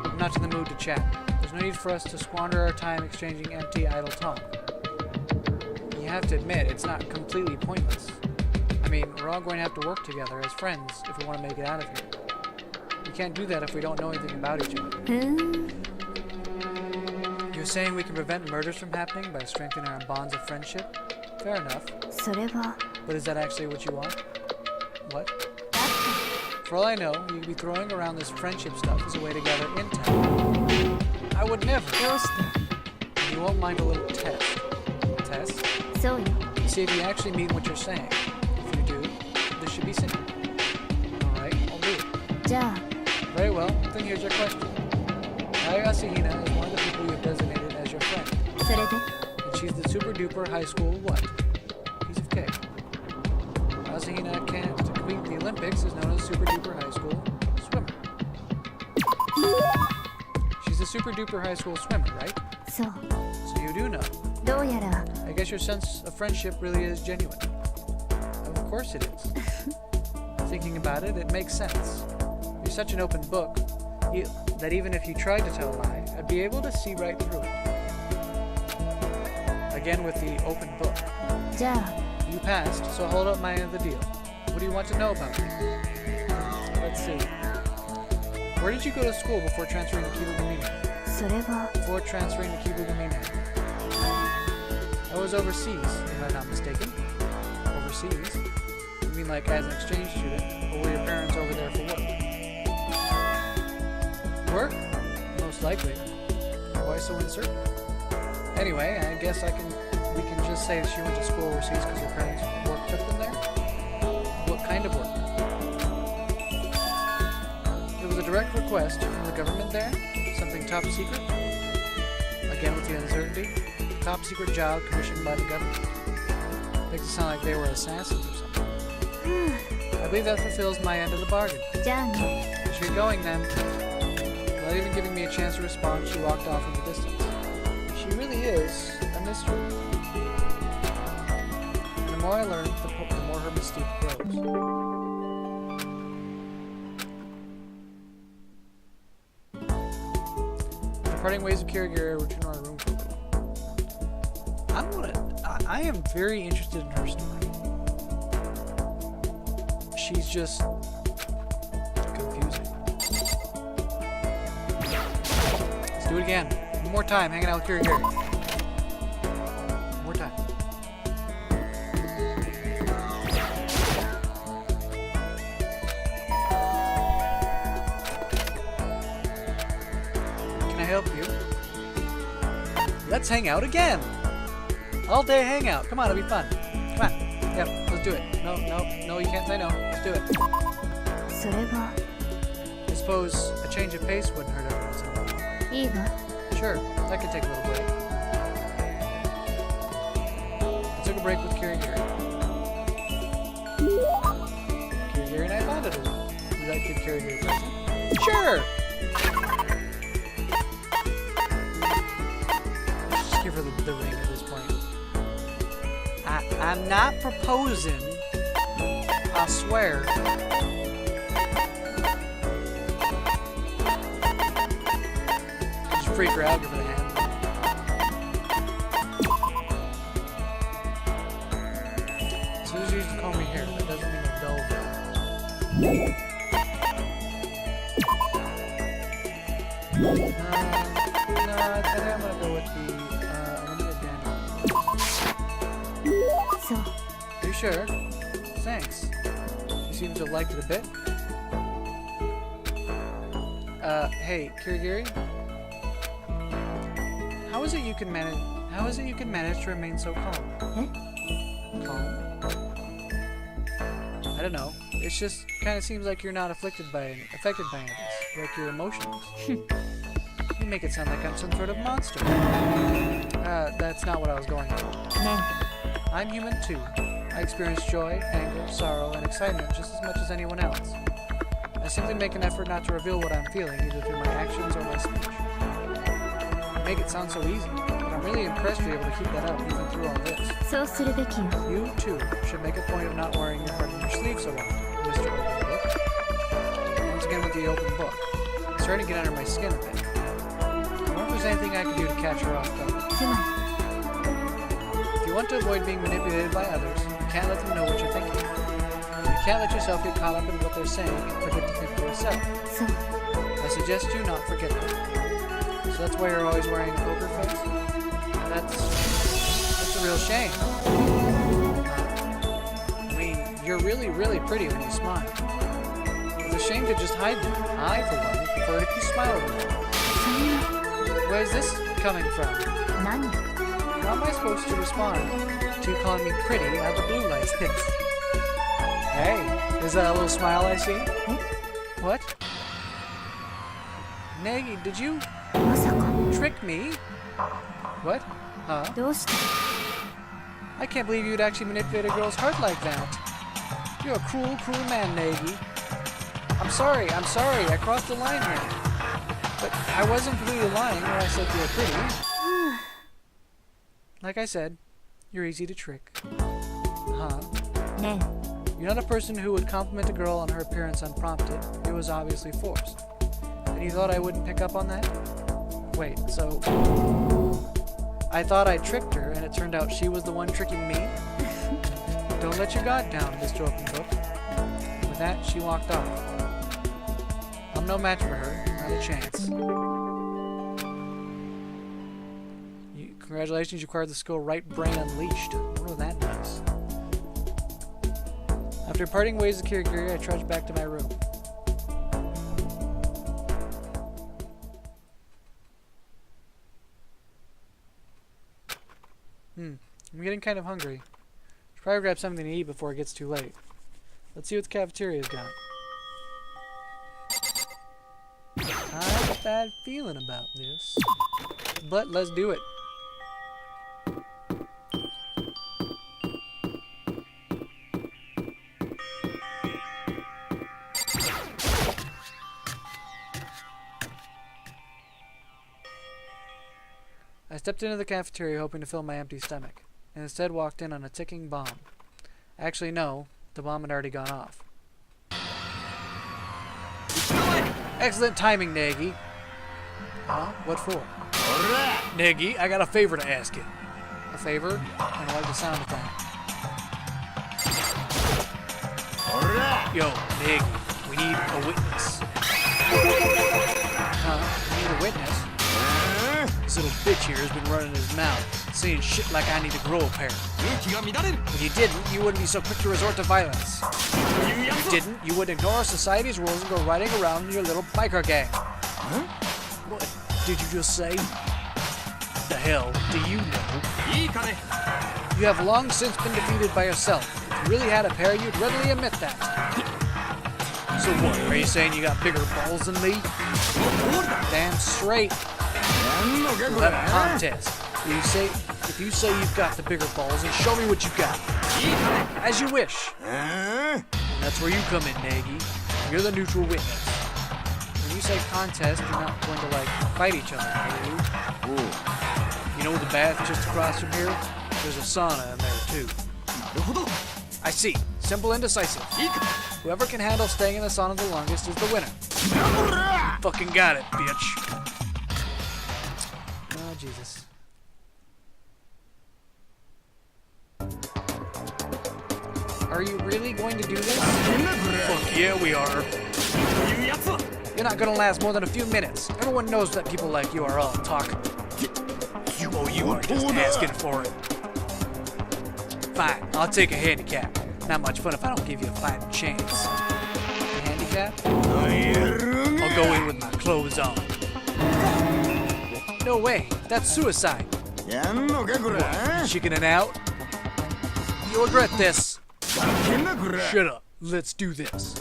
I'm not in the mood to chat. There's no need for us to squander our time exchanging empty, idle talk. You have to admit, it's not completely pointless. I mean, we're all going to have to work together as friends if we want to make it out of here. We can't do that if we don't know anything about each other. You're saying we can prevent murders from happening by strengthening our bonds of friendship? Fair enough. But is that actually what you want? What? For all I know, you could be throwing around this friendship stuff as a way to gather intel. I would never. You won't mind a little test. Test? See if you actually mean what you're saying. If you do, this should be simple. Alright, I'll do it. Very well, then here's your question. Ai Asahina is one of the people you have designated as your friend. And she's the super duper high school what? Piece of cake. beat the Olympics is known as Super Duper High School Swimmer. She's a Super Duper High School swimmer, right? そう So you do know. どうやら I guess your sense of friendship really is genuine. Of course it is. Thinking about it, it makes sense. You're such an open book that even if you tried to tell a lie, I'd be able to see right through it. Again with the open book. じゃあ You passed, so I'll hold up my end of the deal. What do you want to know about me? Let's see. Where did you go to school before transferring to Kibugumine? それは Before transferring to Kibugumine. I was overseas, if I'm not mistaken. Overseas? You mean like as an exchange student, or were your parents over there for work? Work? Most likely. Why so uncertain? Anyway, I guess we can just say she went to school overseas because her parents' work took them there? What kind of work? It was a direct request from the government there? Something top secret? Again with the uncertainty? Top secret job commissioned by the government. Makes it sound like they were assassins or something. I believe that fulfills my end of the bargain. じゃあね She's going then. Without even giving me a chance to respond, she walked off in the distance. She really is a mystery. And the more I learn, the more her mystique grows. Parting ways of Kirigiri return to our room for a little. I am very interested in her story. She's just confusing. Let's do it again. One more time, hanging out with Kirigiri. One more time. Can I help you? Let's hang out again. All day hangout. Come on, it'll be fun. Come on. Yep, let's do it. No, you can't say no. Let's do it. それは I suppose a change of pace wouldn't hurt every once in a while. いいわ Sure, I could take a little break. I took a break with Kirigiri. Kirigiri and I bonded a little. Would that give Kirigiri a present? Sure! Let's just give her the ring at this point. I'm not proposing. I swear. Just freak her out, give her the hand. Susie used to call me here. That doesn't mean I'm dull. No, I think I'm gonna go with the unlimited Daniel. そう Are you sure? Thanks. You seem to have liked it a bit. Hey, Kirigiri? How is it you can manage to remain so calm? Calm? I don't know. It just kind of seems like you're not affected by any of this, like your emotions. You make it sound like I'm some sort of monster. That's not what I was going for. ね I'm human too. I experience joy, anger, sorrow, and excitement just as much as anyone else. I simply make an effort not to reveal what I'm feeling, either through my actions or my speech. You make it sound so easy, but I'm really impressed you're able to keep that up even through all this. そうするべきよ You, too, should make a point of not wearing your heart on your sleeve so often, Mr. Open Book. Once again with the open book. It's starting to get under my skin a bit. I wonder if there's anything I can do to catch her off guard. つま If you want to avoid being manipulated by others, you can't let them know what you're thinking. You can't let yourself get caught up in what they're saying and forget to think for yourself. りそう I suggest you not forget that. So that's why you're always wearing a poker face? That's a real shame. I mean, you're really, really pretty when you smile. It's a shame to just hide them. I, for one, prefer it if you smile a little. そんな Where's this coming from? 何 How am I supposed to respond to you calling me pretty out of the blue like this? Hey, is that a little smile I see? What? Nagi, did you まさか trick me? What? Huh? どうして I can't believe you'd actually manipulate a girl's heart like that. You're a cruel, cruel man, Nagi. I'm sorry, I crossed the line here. But I wasn't completely lying when I said you were pretty. Like I said, you're easy to trick. Huh? ね You're not a person who would compliment a girl on her appearance unprompted. It was obviously forced. And you thought I wouldn't pick up on that? Wait, so... I thought I tricked her, and it turned out she was the one tricking me? Don't let your guard down, Mr. Open Book. With that, she walked off. I'm no match for her. Not a chance. Congratulations, you acquired the skill Right Brain Unleashed. I wonder what that does. After parting ways with Kirigiri, I trudged back to my room. I'm getting kind of hungry. Should probably grab something to eat before it gets too late. Let's see what the cafeteria's got. I have a bad feeling about this, but let's do it. I stepped into the cafeteria hoping to fill my empty stomach, and instead walked in on a ticking bomb. Actually, no, the bomb had already gone off. Excellent timing, Nagi. Huh? What for? Negi, I got a favor to ask you. A favor? I don't like the sound of that. Yo, Negi, we need a witness. Huh? You need a witness? This little bitch here has been running his mouth, saying shit like I need to grow a pair. If you didn't, you wouldn't be so quick to resort to violence. If you didn't, you wouldn't ignore society's rules and go riding around in your little biker gang. Huh? What did you just say? The hell do you know? You have long since been defeated by yourself. If you really had a pair, you'd readily admit that. So what, are you saying you got bigger balls than me? Damn straight. We'll have a contest. If you say you've got the bigger balls, then show me what you got. As you wish. And that's where you come in, Nagi. You're the neutral witness. When you say contest, you're not going to, like, fight each other, are you? You know the bath just across from here? There's a sauna in there, too. I see. Simple and decisive. Whoever can handle staying in the sauna the longest is the winner. Fucking got it, bitch. Oh, Jesus. Are you really going to do this? Fuck yeah, we are. You're not gonna last more than a few minutes. Everyone knows that people like you are all talk. You are just asking for it. Fine, I'll take a handicap. Not much fun if I don't give you a fighting chance. A handicap? I'll go in with my clothes on. No way. That's suicide. What, chickening out? You'll regret this. Shut up. Let's do this.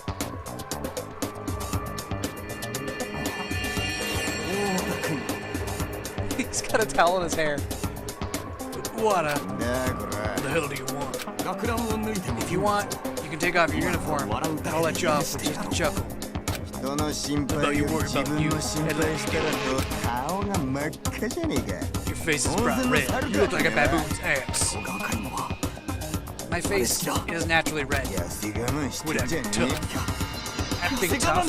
He's got a towel in his hair. What the hell do you want? If you want, you can take off your uniform. I'll let you off with just a chuckle. Don't you worry about you. Your face is bright red. You look like a baboon's ass. My face is naturally red. Whatever, tough. Acting tough?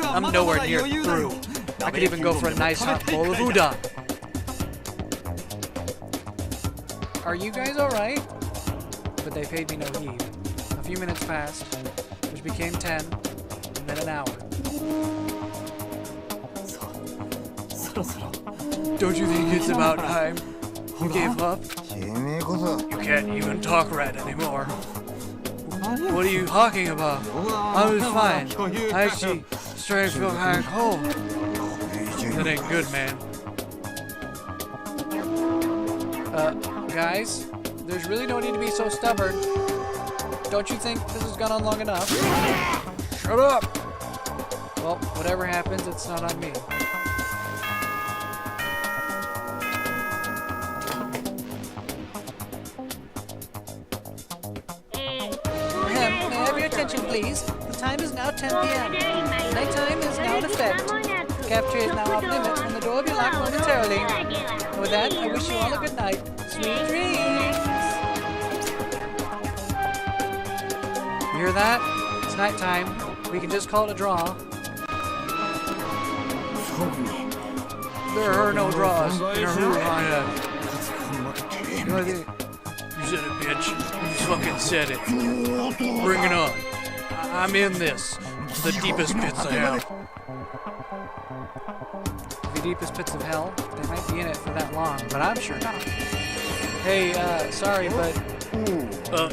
I'm nowhere near through. I could even go for a nice hot bowl of udon. Are you guys alright? But they paid me no heed. A few minutes passed, which became 10, and then an hour. Don't you think it's about time? You gave up? You can't even talk right anymore. What are you talking about? I was fine. I actually started to feel kind of cold. That ain't good, man. Guys, there's really no need to be so stubborn. Don't you think this has gone on long enough? Shut up! Well, whatever happens, it's not on me. attention, please. The time is now 10 p.m. Nighttime is now in effect. The cafeteria is now off limits, and the door will be locked momentarily. And with that, I wish you all a good night. Sweet dreams! You hear that? It's nighttime. We can just call it a draw. There are no draws in a Hurahaya. You said it, bitch. You just fucking said it. Bring it on. I'm in this. The deepest pits of hell. The deepest pits of hell? They might be in it for that long, but I'm sure not. Hey, sorry, but...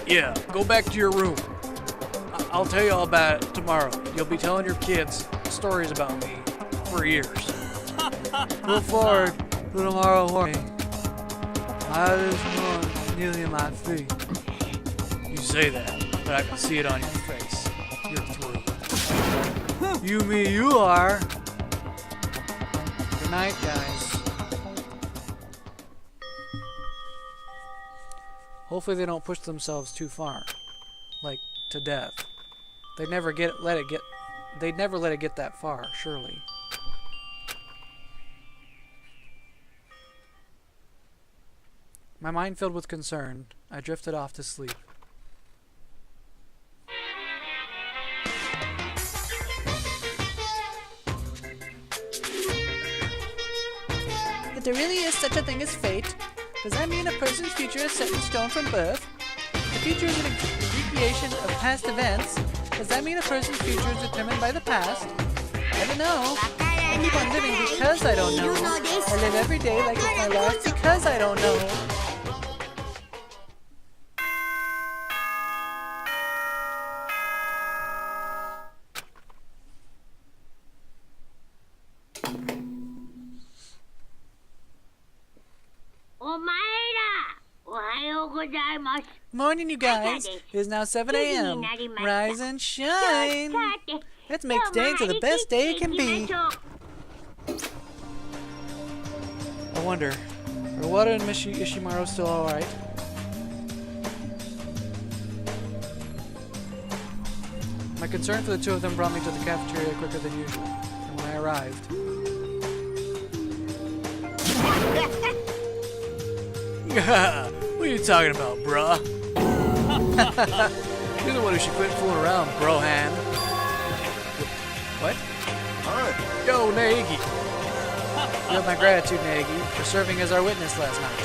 Yeah. Go back to your room. I'll tell you all about it tomorrow. You'll be telling your kids stories about me for years. Look forward to tomorrow morning. I just want nearly my feet. You say that, but I can see it on your face. You're through. You mean you are. Good night, guys. Hopefully they don't push themselves too far. Like, to death. They'd never let it get that far, surely. My mind filled with concern, I drifted off to sleep. If there really is such a thing as fate, does that mean a person's future is set in stone from birth? The future is a recreation of past events. Does that mean a person's future is determined by the past? I don't know. I keep on living because I don't know. I live every day like it's my last because I don't know. Morning, you guys. It is now 7 a.m. Rise and shine. Let's make today into the best day it can be. I wonder, are Wada and Ishimaru still alright? My concern for the two of them brought me to the cafeteria quicker than usual. And when I arrived... What are you talking about, bruh? You're the one who should quit fooling around, brohan. What? Hi. Yo, Naegi. You have my gratitude, Nagi, for serving as our witness last night.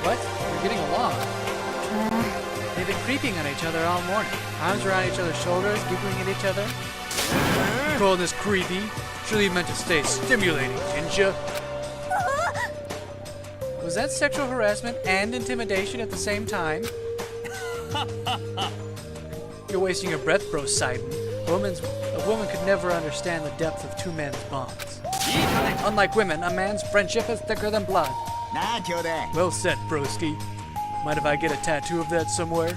What? You're getting along. They've been creeping on each other all morning. Arms around each other's shoulders, giggling at each other. You calling this creepy? Surely you meant to stay stimulating, didn't you? Was that sexual harassment and intimidation at the same time? You're wasting your breath, bro, Sidon. A woman could never understand the depth of two men's bonds. Unlike women, a man's friendship is thicker than blood. Well said, broski. Mind if I get a tattoo of that somewhere?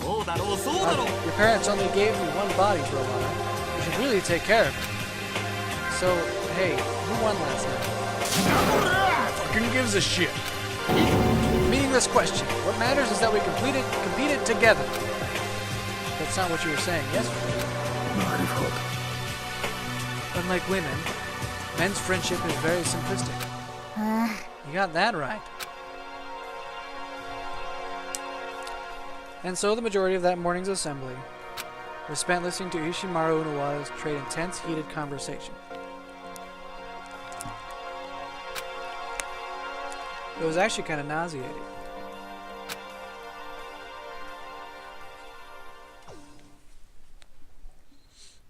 Your parents only gave me one body, Brovana. You should really take care of it. So, hey, who won last night? Fucking gives a shit. Meaningless question. What matters is that we competed together. That's not what you were saying yesterday. Unlike women, men's friendship is very simplistic. You got that right. And so the majority of that morning's assembly was spent listening to Ishimaru and Iwata's trade intense, heated conversation. It was actually kind of nauseating.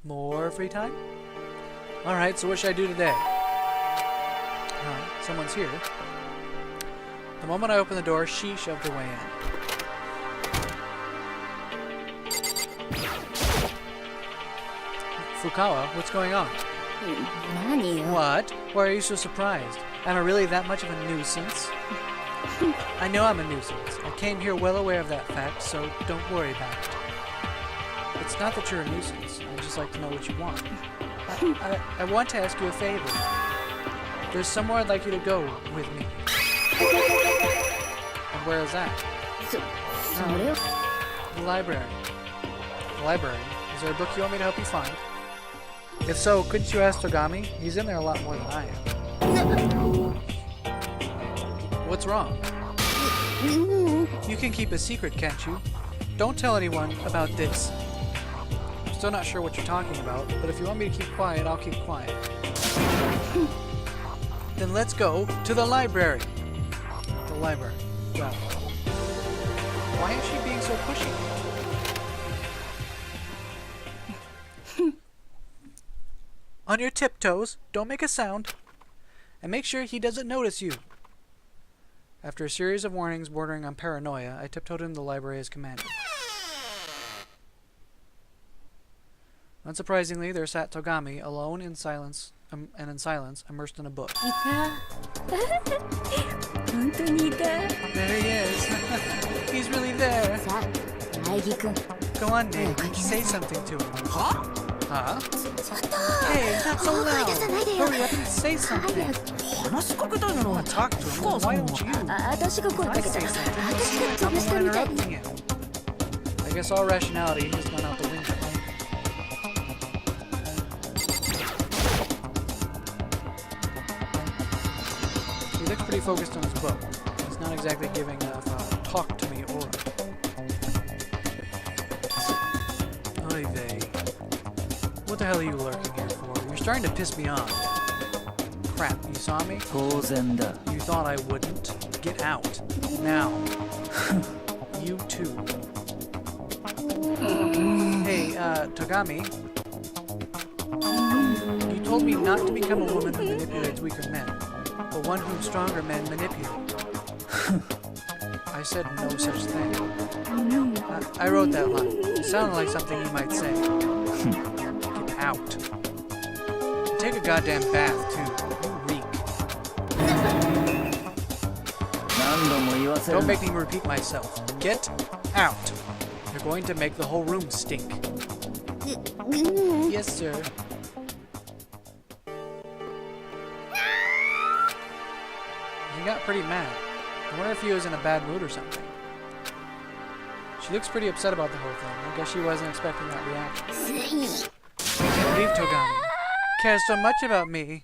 More free time? Alright, so what should I do today? Someone's here. The moment I opened the door, she shoved her way in. Fukawa, what's going on? What? Why are you so surprised? Am I really that much of a nuisance? I know I'm a nuisance. I came here well aware of that fact, so don't worry about it. It's not that you're a nuisance. I'd just like to know what you want. I want to ask you a favor. There's somewhere I'd like you to go with me. And where is that? The library. The library. Is there a book you want me to help you find? If so, couldn't you ask Togami? He's in there a lot more than I am. What's wrong? You can keep a secret, can't you? Don't tell anyone about this. I'm still not sure what you're talking about, but if you want me to keep quiet, I'll keep quiet. Then let's go to the library. The library. Well, why is she being so pushy? On your tiptoes, don't make a sound, and make sure he doesn't notice you. After a series of warnings bordering on paranoia, I tiptoed into the library as commanded. Unsurprisingly, there sat Togami, alone in silence, immersed in a book. There he is. He's really there. Go on, Nate. Say something to him. Huh? Hey, not so loud. Hurry up and say something. I want to talk to him. Well, why don't you? I say something. I'm interrupting him. I guess all rationality has gone out the window. He looks pretty focused on his book. He's not exactly giving a talk to me aura. Oy vey. What the hell are you lurking here for? You're starting to piss me off. Crap, you saw me? You thought I wouldn't? Get out. Now. You too. Hey, Togami. You told me not to become a woman who manipulates weaker men, but one whom stronger men manipulate. I said no such thing. I wrote that line. It sounded like something you might say. Get out. Take a goddamn bath, too. You reek. Don't make me repeat myself. Get out. You're going to make the whole room stink. Yes, sir. He got pretty mad. I wonder if he was in a bad mood or something. She looks pretty upset about the whole thing. I guess she wasn't expecting that reaction. I can't believe Togami cares so much about me.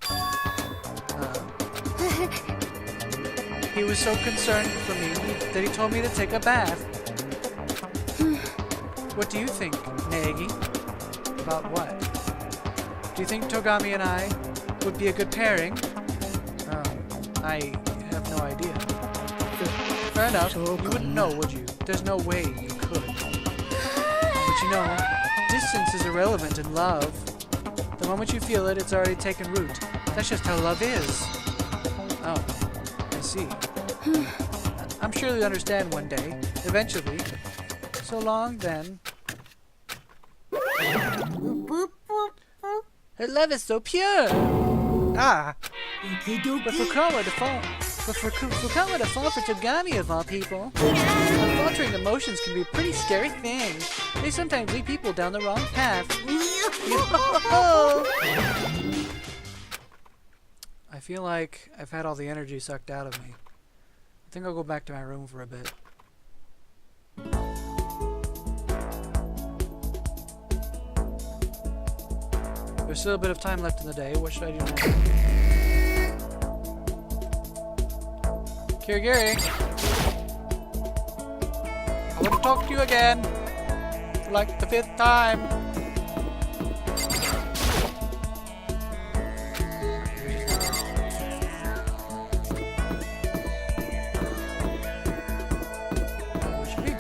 He was so concerned for me that he told me to take a bath. What do you think, Nagi? About what? Do you think Togami and I would be a good pairing? I have no idea. Fair enough. You wouldn't know, would you? There's no way you could. But you know, distance is irrelevant in love. The moment you feel it, it's already taken root. That's just how love is. Oh, I see. I'm sure you'll understand one day, eventually. So long, then. Her love is so pure! Ah! But for Fukama to fall for Togami of all people, unfaltering emotions can be a pretty scary thing. They sometimes lead people down the wrong path. I feel like I've had all the energy sucked out of me. I think I'll go back to my room for a bit. There's still a bit of time left in the day. What should I do now? Kirigiri! I want to talk to you again! For like the 5th time! Where should we?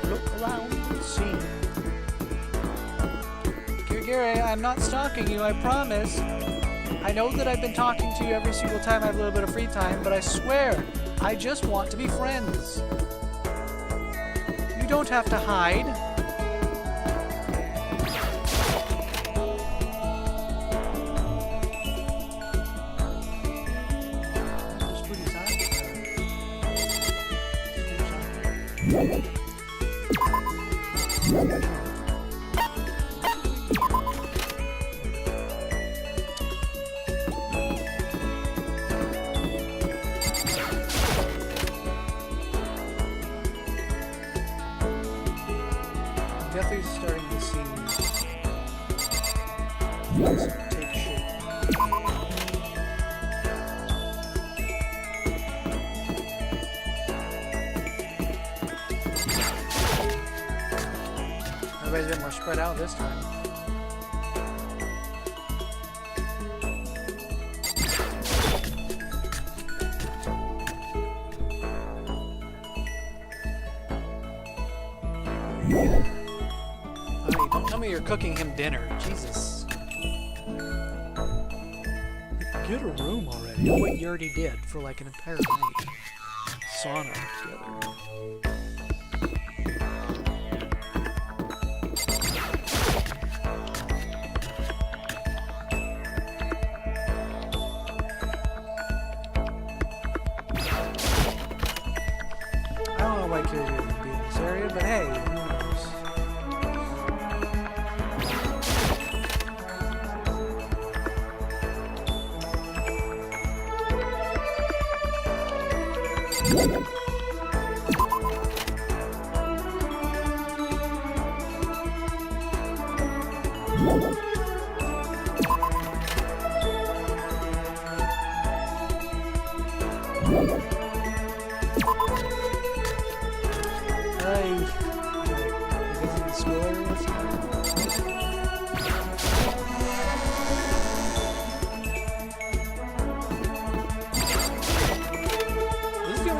Look around and see. Kirigiri, I'm not stalking you, I promise. I know that I've been talking to you every single time I have a little bit of free time, but I swear, I just want to be friends. You don't have to hide. definitely starting to see things take shape. Everybody's a bit more spread out this time. Honey, don't tell me you're cooking him dinner. Jesus. Get a room already. What you already did for like an entire night. Sauna together. I don't know why Kiryu would be in this area, but hey, who knows?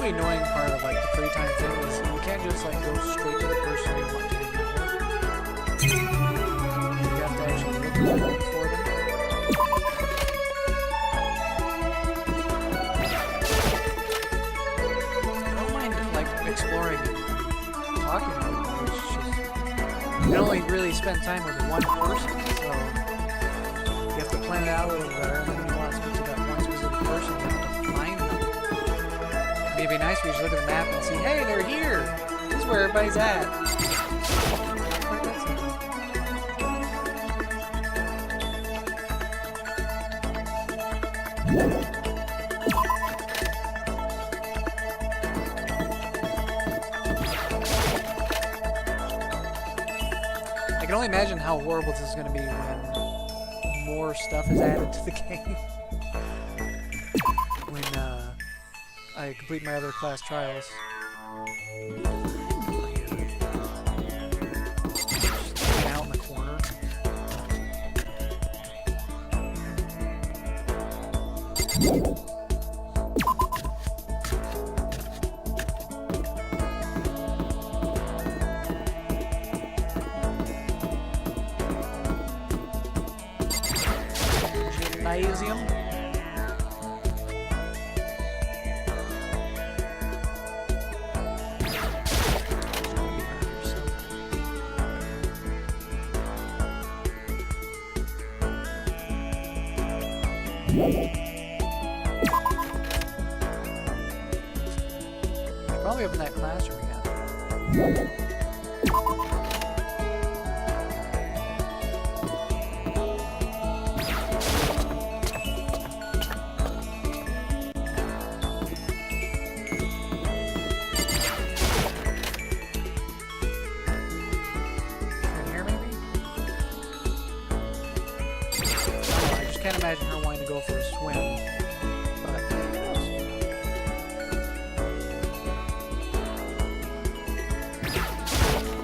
Annoying part of like the free time thing is you can't just like go straight to the person you want to hang out with. You have to actually look around for them. I don't mind like exploring and talking to people. It's just you can only really spend time with one person, so you have to plan it out a little better. And then when you want to speak to that one specific person, you have to find them. It'd be nice if you just look at the map and see, hey, they're here! This is where everybody's at. I can only imagine how horrible this is going to be when more stuff is added to the game. When, I complete my other class trials. Just hanging out in the corner. Gymnasium. Probably up in that classroom again. In here, maybe? I just can't imagine her wanting to go for a swim.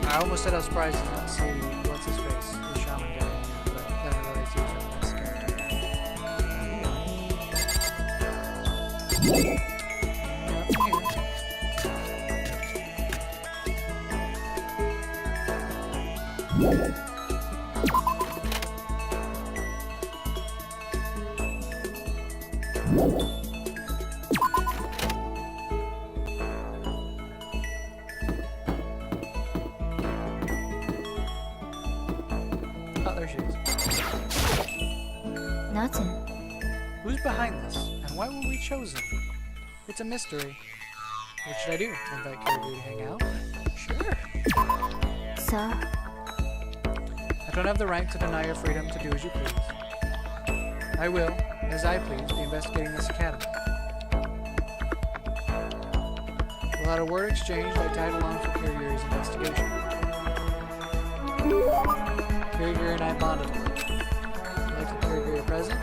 I almost said I was surprised to not see what's his face, the shaman guy, but then I realized he was on this character. Oh, there she is. Nothing. Who's behind this, and why were we chosen? It's a mystery. What should I do? Invite Kiryu to hang out? Sure. So, I don't have the right to deny your freedom to do as you please. I will, as I please, be investigating this academy. Without a word exchanged, I tag along for Kiryu's investigation. Kirigiri and I bonded. Would you like a Kirigiri present?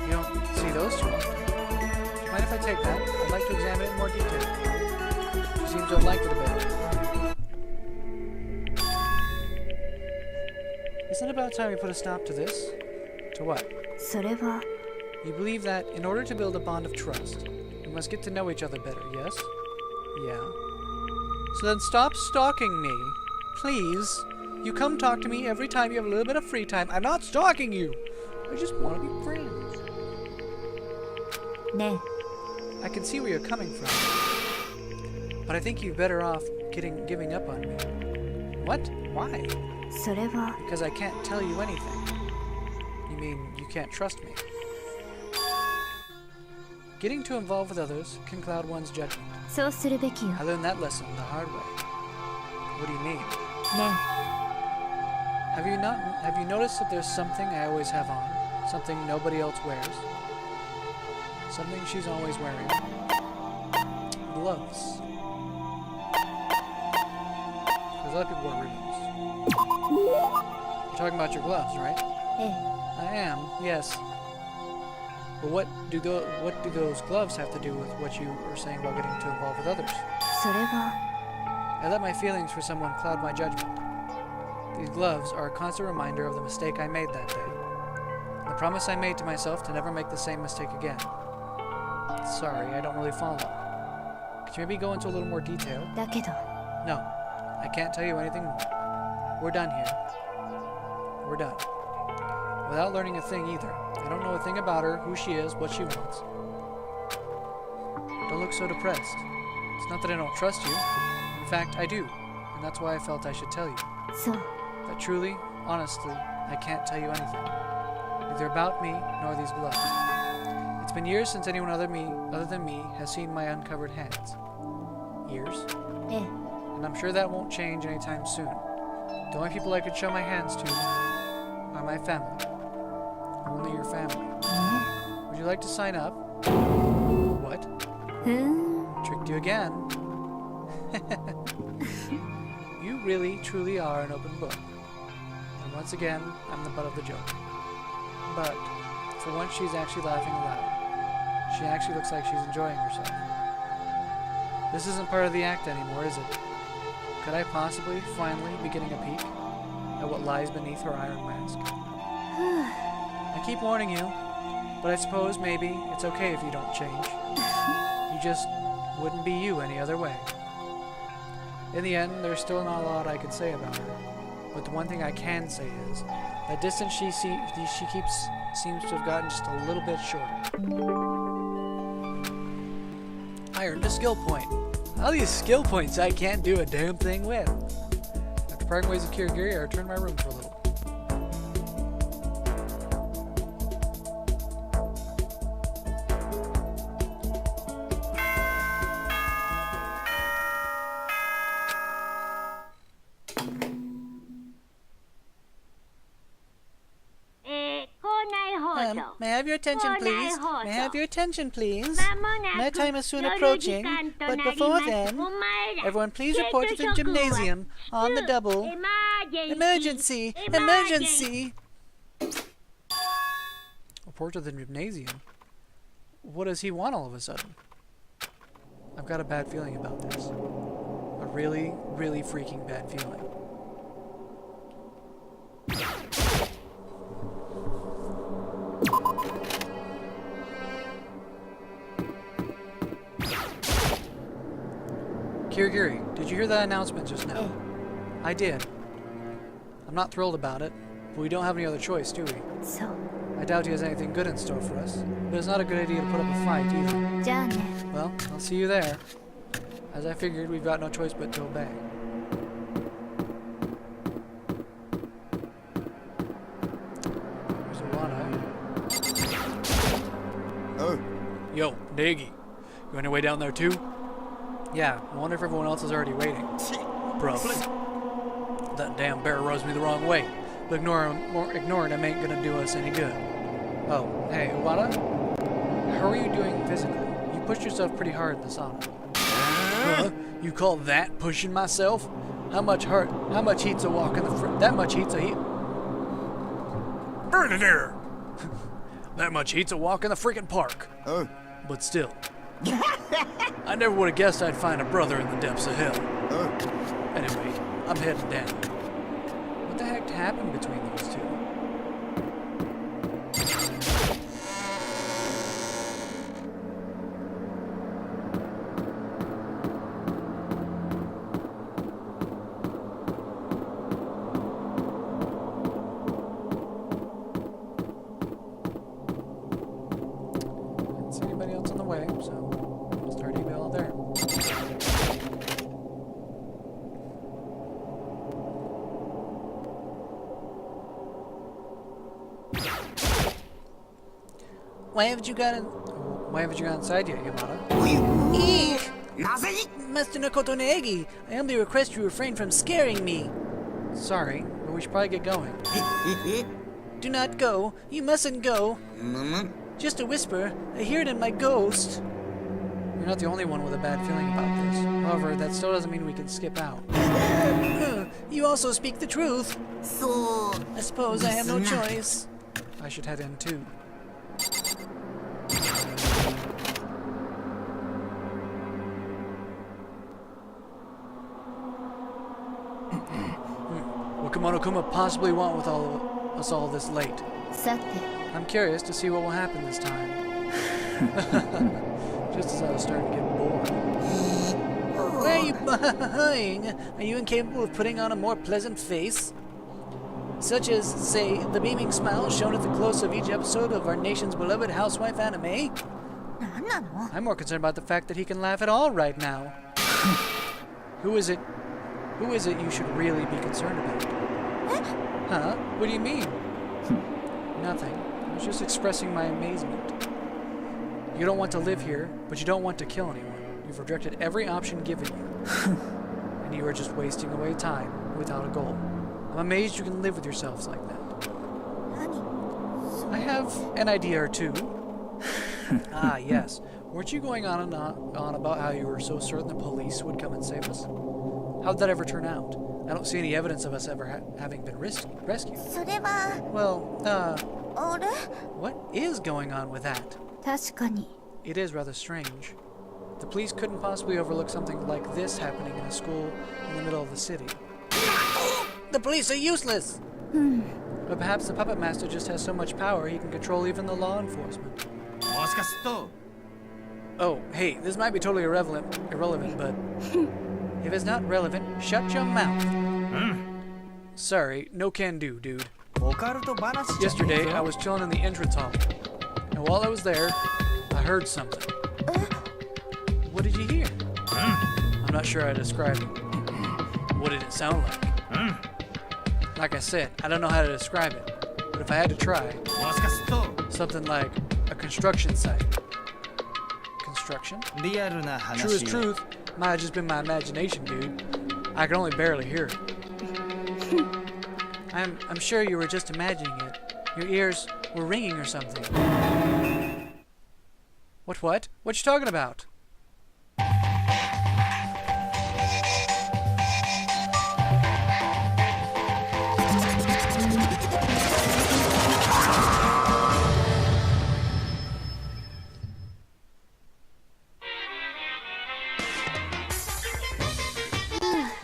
You don't see those two often. Mind if I take that? I'd like to examine it in more detail. She seems to have liked it a bit. Isn't it about time we put a stop to this? To what? それは You believe that in order to build a bond of trust, we must get to know each other better, yes? Yeah. So then stop stalking me. Please. You come talk to me every time you have a little bit of free time. I'm not stalking you. I just want to be friends. ね I can see where you're coming from. But I think you're better off giving up on me. What? Why? それは Because I can't tell you anything. You mean you can't trust me? Getting too involved with others can cloud one's judgment. そうするべきよ I learned that lesson the hard way. What do you mean? ね Have you noticed that there's something I always have on? Something nobody else wears? Something she's always wearing? Gloves. Because a lot of people wear ribbons. You're talking about your gloves, right? え I am, yes. But what do those gloves have to do with what you were saying about getting too involved with others? それは I let my feelings for someone cloud my judgment. These gloves are a constant reminder of the mistake I made that day. The promise I made to myself to never make the same mistake again. Sorry, I don't really follow. Could you maybe go into a little more detail? だけど No, I can't tell you anything more. We're done here. We're done. Without learning a thing either. I don't know a thing about her, who she is, what she wants. Don't look so depressed. It's not that I don't trust you. In fact, I do. And that's why I felt I should tell you. そう But truly, honestly, I can't tell you anything. Neither about me nor these gloves. It's been years since anyone other than me has seen my uncovered hands. Years. え And I'm sure that won't change anytime soon. The only people I could show my hands to are my family. Only your family. ね Would you like to sign up? What? ふーん Tricked you again. You really, truly are an open book. And once again, I'm the butt of the joke. But, for once she's actually laughing aloud. She actually looks like she's enjoying herself. This isn't part of the act anymore, is it? Could I possibly, finally, be getting a peek at what lies beneath her iron mask? I keep warning you, but I suppose maybe it's okay if you don't change. You just wouldn't be you any other way. In the end, there's still not a lot I could say about her, but the one thing I can say is that distance she keeps seems to have gotten just a little bit shorter. I earned a skill point. All these skill points I can't do a damn thing with. After parting ways with Kirigiri, I returned to my room for a little. May I have your attention, please? May I have your attention, please? Nighttime is soon approaching, but before then, everyone please report to the gymnasium on the double. Emergency! Emergency! Report to the gymnasium? What does he want all of a sudden? I've got a bad feeling about this. A really, really freaking bad feeling. Kirigiri, did you hear that announcement just now? I did. I'm not thrilled about it, but we don't have any other choice, do we? そう I doubt he has anything good in store for us, but it's not a good idea to put up a fight either. じゃあね Well, I'll see you there. As I figured, we've got no choice but to obey. There's Iwana. Oh, Yo, Nagi, you on your way down there too? Yeah, I wonder if everyone else is already waiting. Probably. That damn bear rose me the wrong way. But ignoring him ain't gonna do us any good. Oh, hey, Iwata? How are you doing physically? You pushed yourself pretty hard in the sauna. Huh? You call that pushing myself? How much heat's a walk in the that much heat's a heat? Burn it there! That much heat's a walk in the freaking park. Oh. But still. I never would have guessed I'd find a brother in the depths of hell. Oh. Anyway, I'm heading down. What the heck happened between those two? Didn't see anybody else on the way, so I'll start email there. Why haven't you got inside yet, Yamada? Eek! Master Nakoto Neegi, I humbly request you refrain from scaring me. Sorry, but we should probably get going. Do not go. You mustn't go. Just a whisper. I hear it in my ghost. You're not the only one with a bad feeling about this. However, that still doesn't mean we can skip out. You also speak the truth. I suppose I have no choice. I should head in too. What could Monokuma possibly want with us all this late? さて I'm curious to see what will happen this time. Just as I was starting to get bored. Where are you buying? Are you incapable of putting on a more pleasant face? Such as, say, the beaming smile shown at the close of each episode of our nation's beloved housewife anime? I'm more concerned about the fact that he can laugh at all right now. Who is it you should really be concerned about? Huh? What do you mean? Nothing. I was just expressing my amazement. You don't want to live here, but you don't want to kill anyone. You've rejected every option given you. And you are just wasting away time without a goal. I'm amazed you can live with yourselves like that. I have an idea or two. Ah, yes. Weren't you going on and on about how you were so certain the police would come and save us? How'd that ever turn out? I don't see any evidence of us ever having been rescued. それは Well, あれ what is going on with that? 確かに It is rather strange. The police couldn't possibly overlook something like this happening in a school in the middle of the city. The police are useless! But perhaps the puppet master just has so much power he can control even the law enforcement. Oh, hey, this might be totally irrelevant, but if it's not relevant, shut your mouth. Sorry, no can do, dude. Yesterday, I was chilling in the entrance hall, and while I was there, I heard something. What did you hear? I'm not sure how to describe it. What did it sound like? Like I said, I don't know how to describe it, but if I had to try, something like a construction site. Construction? True as truth, might have just been my imagination, dude. I can only barely hear it. I'm sure you were just imagining it. Your ears were ringing or something. What? What you talking about?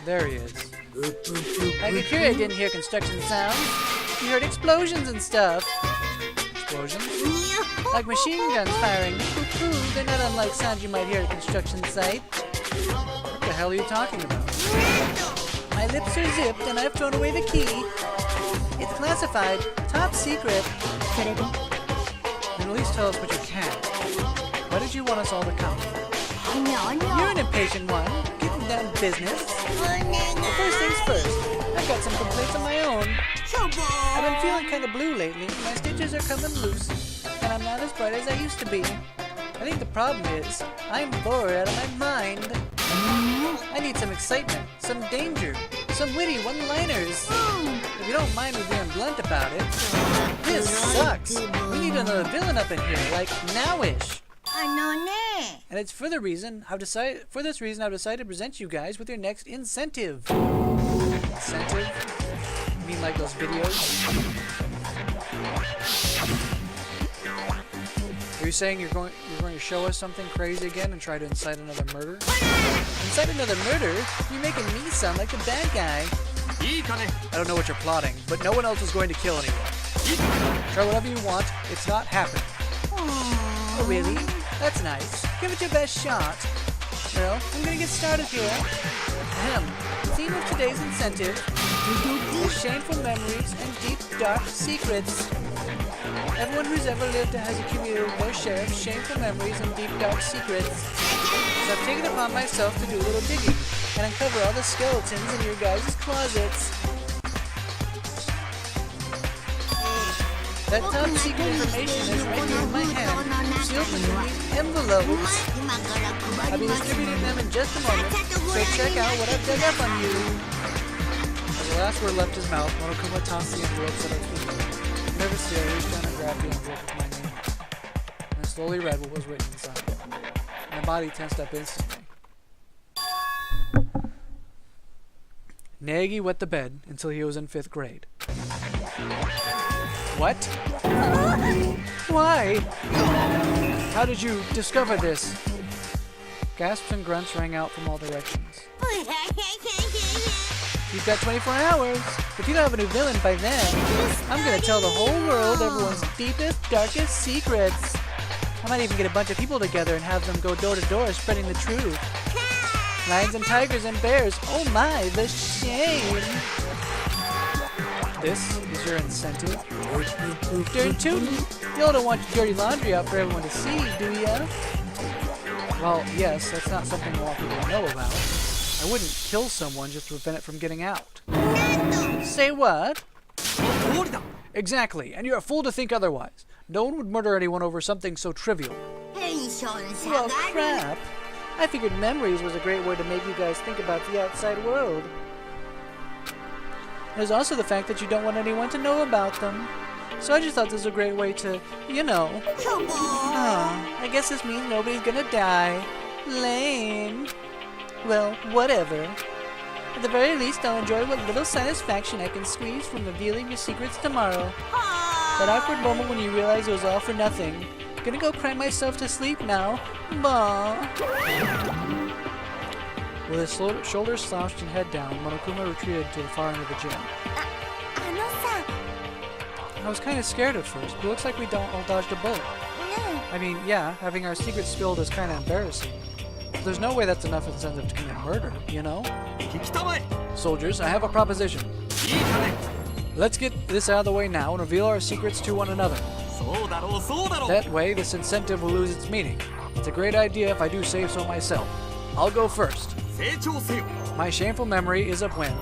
There he is. I could hear I didn't hear construction sounds. You heard explosions and stuff. Explosions? Like machine guns firing. They're not unlike sounds you might hear at a construction site. What the hell are you talking about? My lips are zipped and I've thrown away the key. It's classified. Top secret. それで Then at least tell us what you can. Why did you want us all to come? にゃに You're ゃ an impatient one. Getting down to business. Well, first things first. I've got some complaints of my own. I've been feeling kind of blue lately. My stitches are coming loose, and I'm not as bright as I used to be. I think the problem is I'm bored out of my mind. I need some excitement, some danger, some witty one-liners. If you don't mind me being blunt about it, this sucks. We need another villain up in here, like now-ish. And it's for this reason I've decided to present you guys with your next incentive. Incentive? You mean like those videos? Are you saying you're going to show us something crazy again and try to incite another murder? Incite another murder? You're making me sound like the bad guy. I don't know what you're plotting, but no one else is going to kill anyone. Try whatever you want, it's not happening. Oh, really? That's nice. Give it your best shot. Well, I'm gonna get started here. Ahem. The theme of today's incentive is shameful memories and deep, dark secrets. Everyone who's ever lived has accumulated their share of shameful memories and deep, dark secrets. So I've taken it upon myself to do a little digging and uncover all the skeletons in your guys' closets. That top secret information is right here in my hand, sealed between envelopes. I'll be distributing them in just a moment, so check out what I've dug up on you. As the last word left his mouth, Monokuma tossed the envelopes at our feet. Nervously, I reached down and grabbed the envelope with my name. And I slowly read what was written inside. My body tensed up instantly. Nagi wet the bed until he was in 5th grade. What? Why? How did you discover this? Gasps and grunts rang out from all directions. You've got 24 hours. If you don't have a new villain by then, I'm gonna tell the whole world everyone's deepest, darkest secrets. I might even get a bunch of people together and have them go door to door spreading the truth. Lions and tigers and bears, oh my, the shame. This is your incentive? Dirt tootin'. Y'all don't want your dirty laundry out for everyone to see, do ya? Well, yes, that's not something I want people to know about. I wouldn't kill someone just to prevent it from getting out. Say what? Exactly, and you're a fool to think otherwise. No one would murder anyone over something so trivial. Well, crap. I figured memories was a great way to make you guys think about the outside world. There's also the fact that you don't want anyone to know about them. So I just thought this was a great way to, you know. I guess this means nobody's gonna die. Lame. Well, whatever. At the very least, I'll enjoy what little satisfaction I can squeeze from revealing your secrets tomorrow. That awkward moment when you realize it was all for nothing. Gonna go cry myself to sleep now. Bah. With his shoulders slouched and head down, Monokuma retreated to the far end of the gym. I was kind of scared at first, but it looks like we all dodged a bullet. I mean, yeah, having our secrets spilled is kind of embarrassing. But there's no way that's enough incentive to commit murder, you know? Soldiers, I have a proposition. Let's get this out of the way now and reveal our secrets to one another. That way, this incentive will lose its meaning. It's a great idea if I do say so myself. I'll go first. My shameful memory is of when.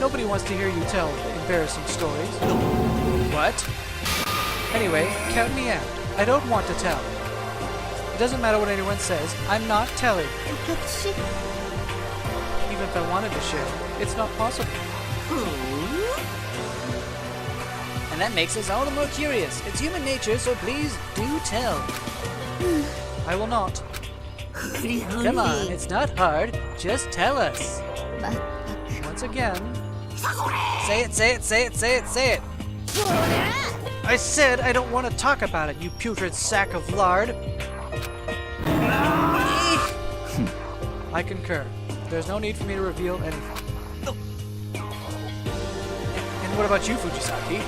Nobody wants to hear you tell embarrassing stories. What? Anyway, count me out. I don't want to tell. It doesn't matter what anyone says. I'm not telling. Even if I wanted to share, it's not possible. And that makes us all the more curious. It's human nature, so please do tell. I will not. Come on, it's not hard. Just tell us. Once again. Say it, say it, say it, say it, say it. I said I don't want to talk about it, you putrid sack of lard. I concur. There's no need for me to reveal anything. And what about you, Fujisaki?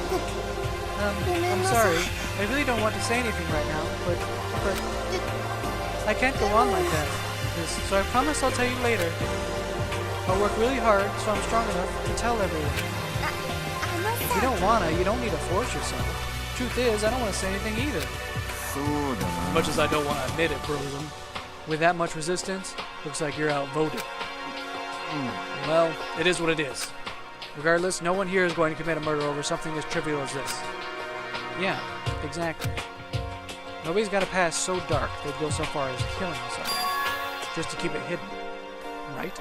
I'm sorry. I really don't want to say anything right now, but I can't go on like that. So I promise I'll tell you later. I'll work really hard so I'm strong enough to tell everyone. If you don't wanna, you don't need to force yourself. Truth is, I don't want to say anything either. As much as I don't want to admit it, Frozen. With that much resistance, looks like you're outvoted. Well, it is what it is. Regardless, no one here is going to commit a murder over something as trivial as this. Yeah, exactly. Nobody's got a past so dark they'd go so far as killing someone, just to keep it hidden. Right?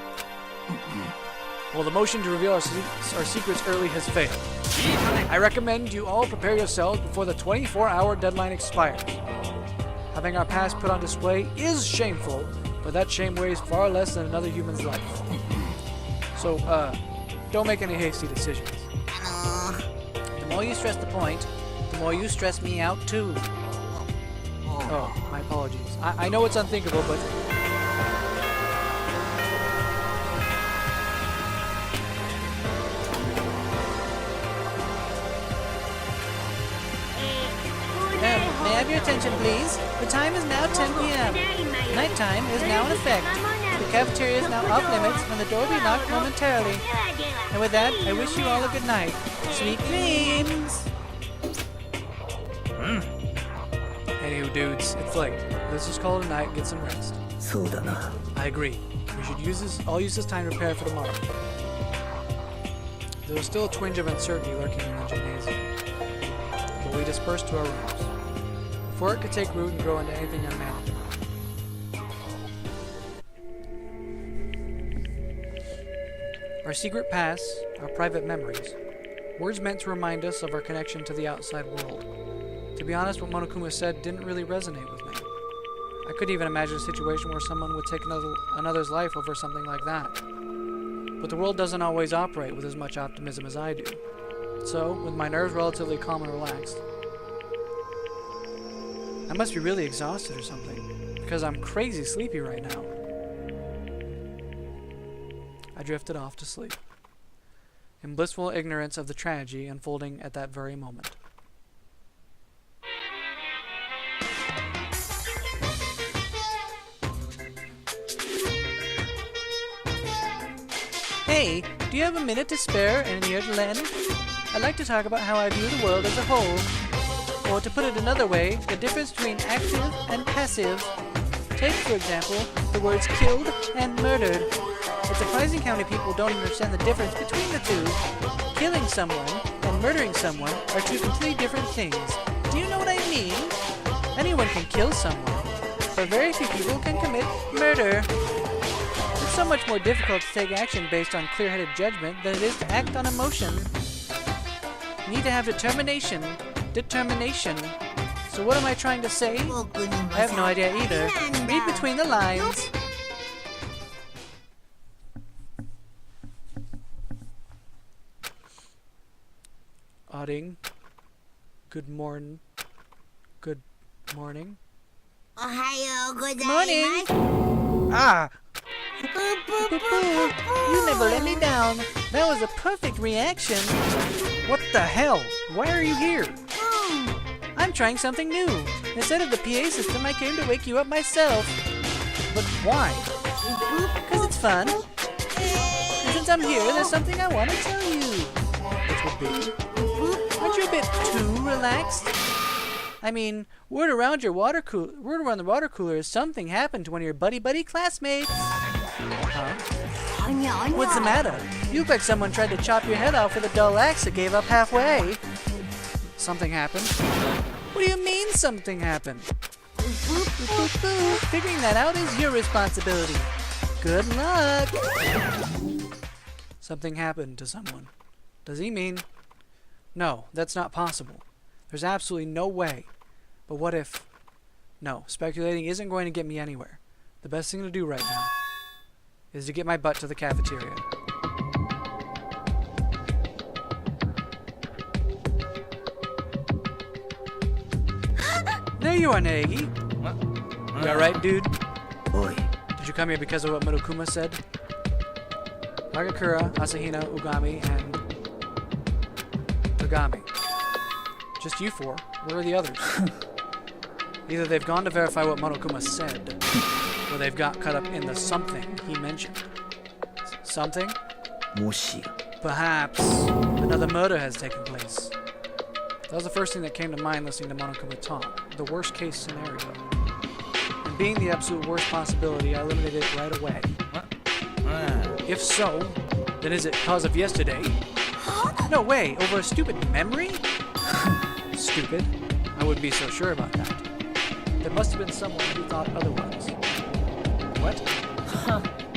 Well, the motion to reveal our secrets early has failed. I recommend you all prepare yourselves before the 24-hour deadline expires. Having our past put on display is shameful, but that shame weighs far less than another human's life. So, don't make any hasty decisions. The more you stress the point, the more you stress me out too. Oh, my apologies. I know it's unthinkable, but... May I have your attention, please? The time is now 10 p.m. Nighttime is now in effect. The cafeteria is now off limits, and the door will be locked momentarily. And with that, I wish you all a good night. Sweet dreams! Anywho, dudes, it's late. Let's just call it a night and get some rest. I agree. We should all use this time to prepare for tomorrow. There was still a twinge of uncertainty lurking in the gymnasium, but we dispersed to our rooms, before it could take root and grow into anything unmanageable. Our secret past, our private memories, words meant to remind us of our connection to the outside world. To be honest, what Monokuma said didn't really resonate with me. I couldn't even imagine a situation where someone would take another's life over something like that. But the world doesn't always operate with as much optimism as I do. So, with my nerves relatively calm and relaxed, I must be really exhausted or something, because I'm crazy sleepy right now. I drifted off to sleep, in blissful ignorance of the tragedy unfolding at that very moment. Hey, do you have a minute to spare and an ear to lend? I'd like to talk about how I view the world as a whole. Or to put it another way, the difference between active and passive. Take, for example, the words killed and murdered. It's surprising how many people don't understand the difference between the two. Killing someone and murdering someone are two completely different things. Do you know what I mean? Anyone can kill someone, but very few people can commit murder. It's so much more difficult to take action based on clear-headed judgment than it is to act on emotion. You need to have determination. So what am I trying to say? I have no idea either. Read between the lines. Odding. Good morning. Morning. Ah! You never let me down. That was a perfect reaction. What the hell? Why are you here? I'm trying something new. Instead of the PA system, I came to wake you up myself. But why? Because it's fun. And since I'm here, there's something I want to tell you. Which would be? Aren't you a bit too relaxed? I mean, word around the water cooler is something happened to one of your buddy classmates. Huh? What's the matter? You look like someone tried to chop your head off with a dull axe that gave up halfway. Something happened? What do you mean something happened? Figuring that out is your responsibility. Good luck. Something happened to someone. Does he mean? No, that's not possible. There's absolutely no way. But what if? No, speculating isn't going to get me anywhere. The best thing to do right now is to get my butt to the cafeteria. There you are, Naegi. You alright, dude? Oi. Did you come here because of what Monokuma said? Hagakura, Asahina, Ugami, and Kagami. Just you four. Where are the others? Either they've gone to verify what Monokuma said, or they've got caught up in the something he mentioned. Something? Perhaps another murder has taken place. That was the first thing that came to mind listening to Monokuma talk. The worst case scenario. And being the absolute worst possibility, I eliminated it right away. If so, then is it because of yesterday? No way, over a stupid memory? Stupid? I wouldn't be so sure about that. There must have been someone who thought otherwise. What?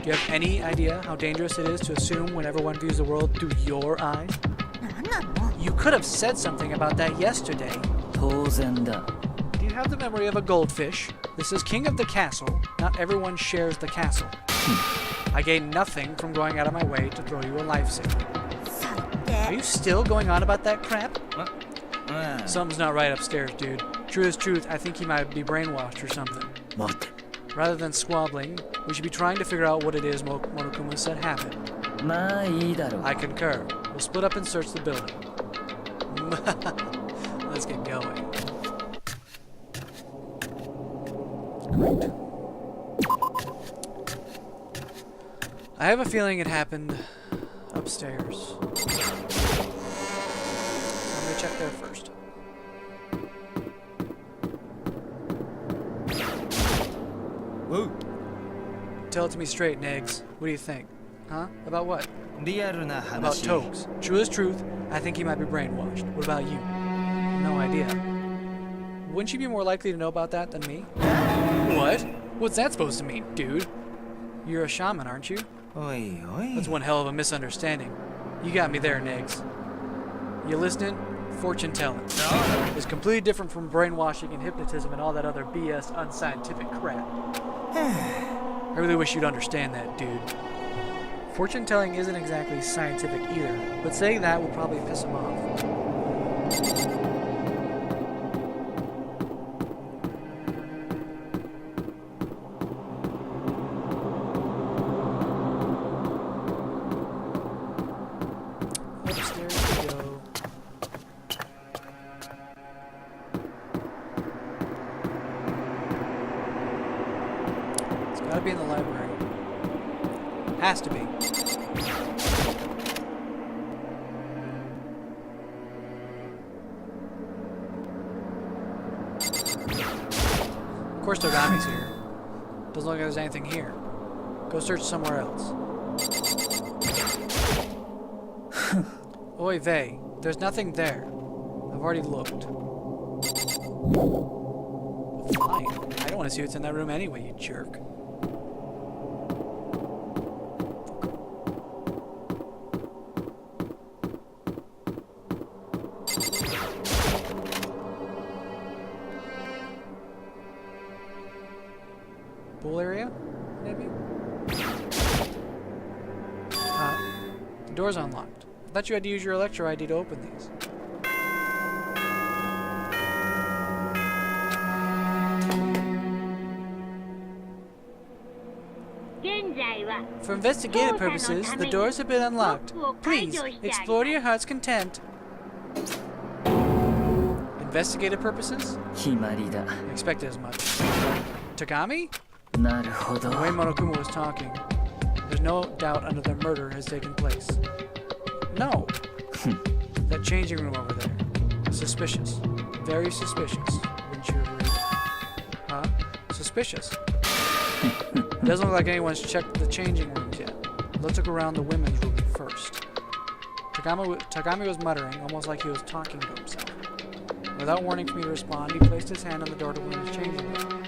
Do you have any idea how dangerous it is to assume when everyone views the world through your eyes? なんなの You could have said something about that yesterday. 当然だ。 Do you have the memory of a goldfish? This is king of the castle. Not everyone shares the castle. I gain nothing from going out of my way to throw you a lifesaver. 最 Are 低 you still going on about that crap? うん。 Something's not right upstairs, dude. True is truth, I think he might be brainwashed or something. 待て。 Rather than squabbling, we should be trying to figure out what it is Monokuma said happened. まあいいだろう。 I concur. We'll split up and search the building. Let's get going. I have a feeling it happened upstairs. I'm gonna check there first. Whoa. Tell it to me straight, Negs. What do you think? Huh? About what? リアルな About 話。 Togs. True is truth. I think he might be brainwashed. What about you? No idea. Wouldn't you be more likely to know about that than me? What? What's that supposed to mean, dude? You're a shaman, aren't you? おいおい。 That's one hell of a misunderstanding. You got me there, Negs. You listening? Fortune telling. It's completely different from brainwashing and hypnotism and all that other BS unscientific crap. I really wish you'd understand that, dude. Fortune telling isn't exactly scientific either, but saying that will probably piss him off. Upstairs we go. It's gotta be in the library. Has to be. Of course Togami's here. Doesn't look like there's anything here. Go search somewhere else. Oy vey, there's nothing there. I've already looked. Fine. I don't want to see what's in that room anyway, you jerk. Pool area? Maybe? The door's unlocked. I thought you had to use your Electro ID to open these. For investigative purposes, the doors have been unlocked. Please, explore to your heart's content. Investigative purposes? 決まりだ。 I expected as much. Togami? なるほど。 The way Monokuma was talking, there's no doubt another murder has taken place. No. That changing room over there. Suspicious. Very suspicious. Wouldn't you agree? Huh? Suspicious. It doesn't look like anyone's checked the changing rooms yet. Let's look around the women's room first. Togami was muttering, almost like he was talking to himself. Without warning for me to respond, he placed his hand on the door to the women's changing room.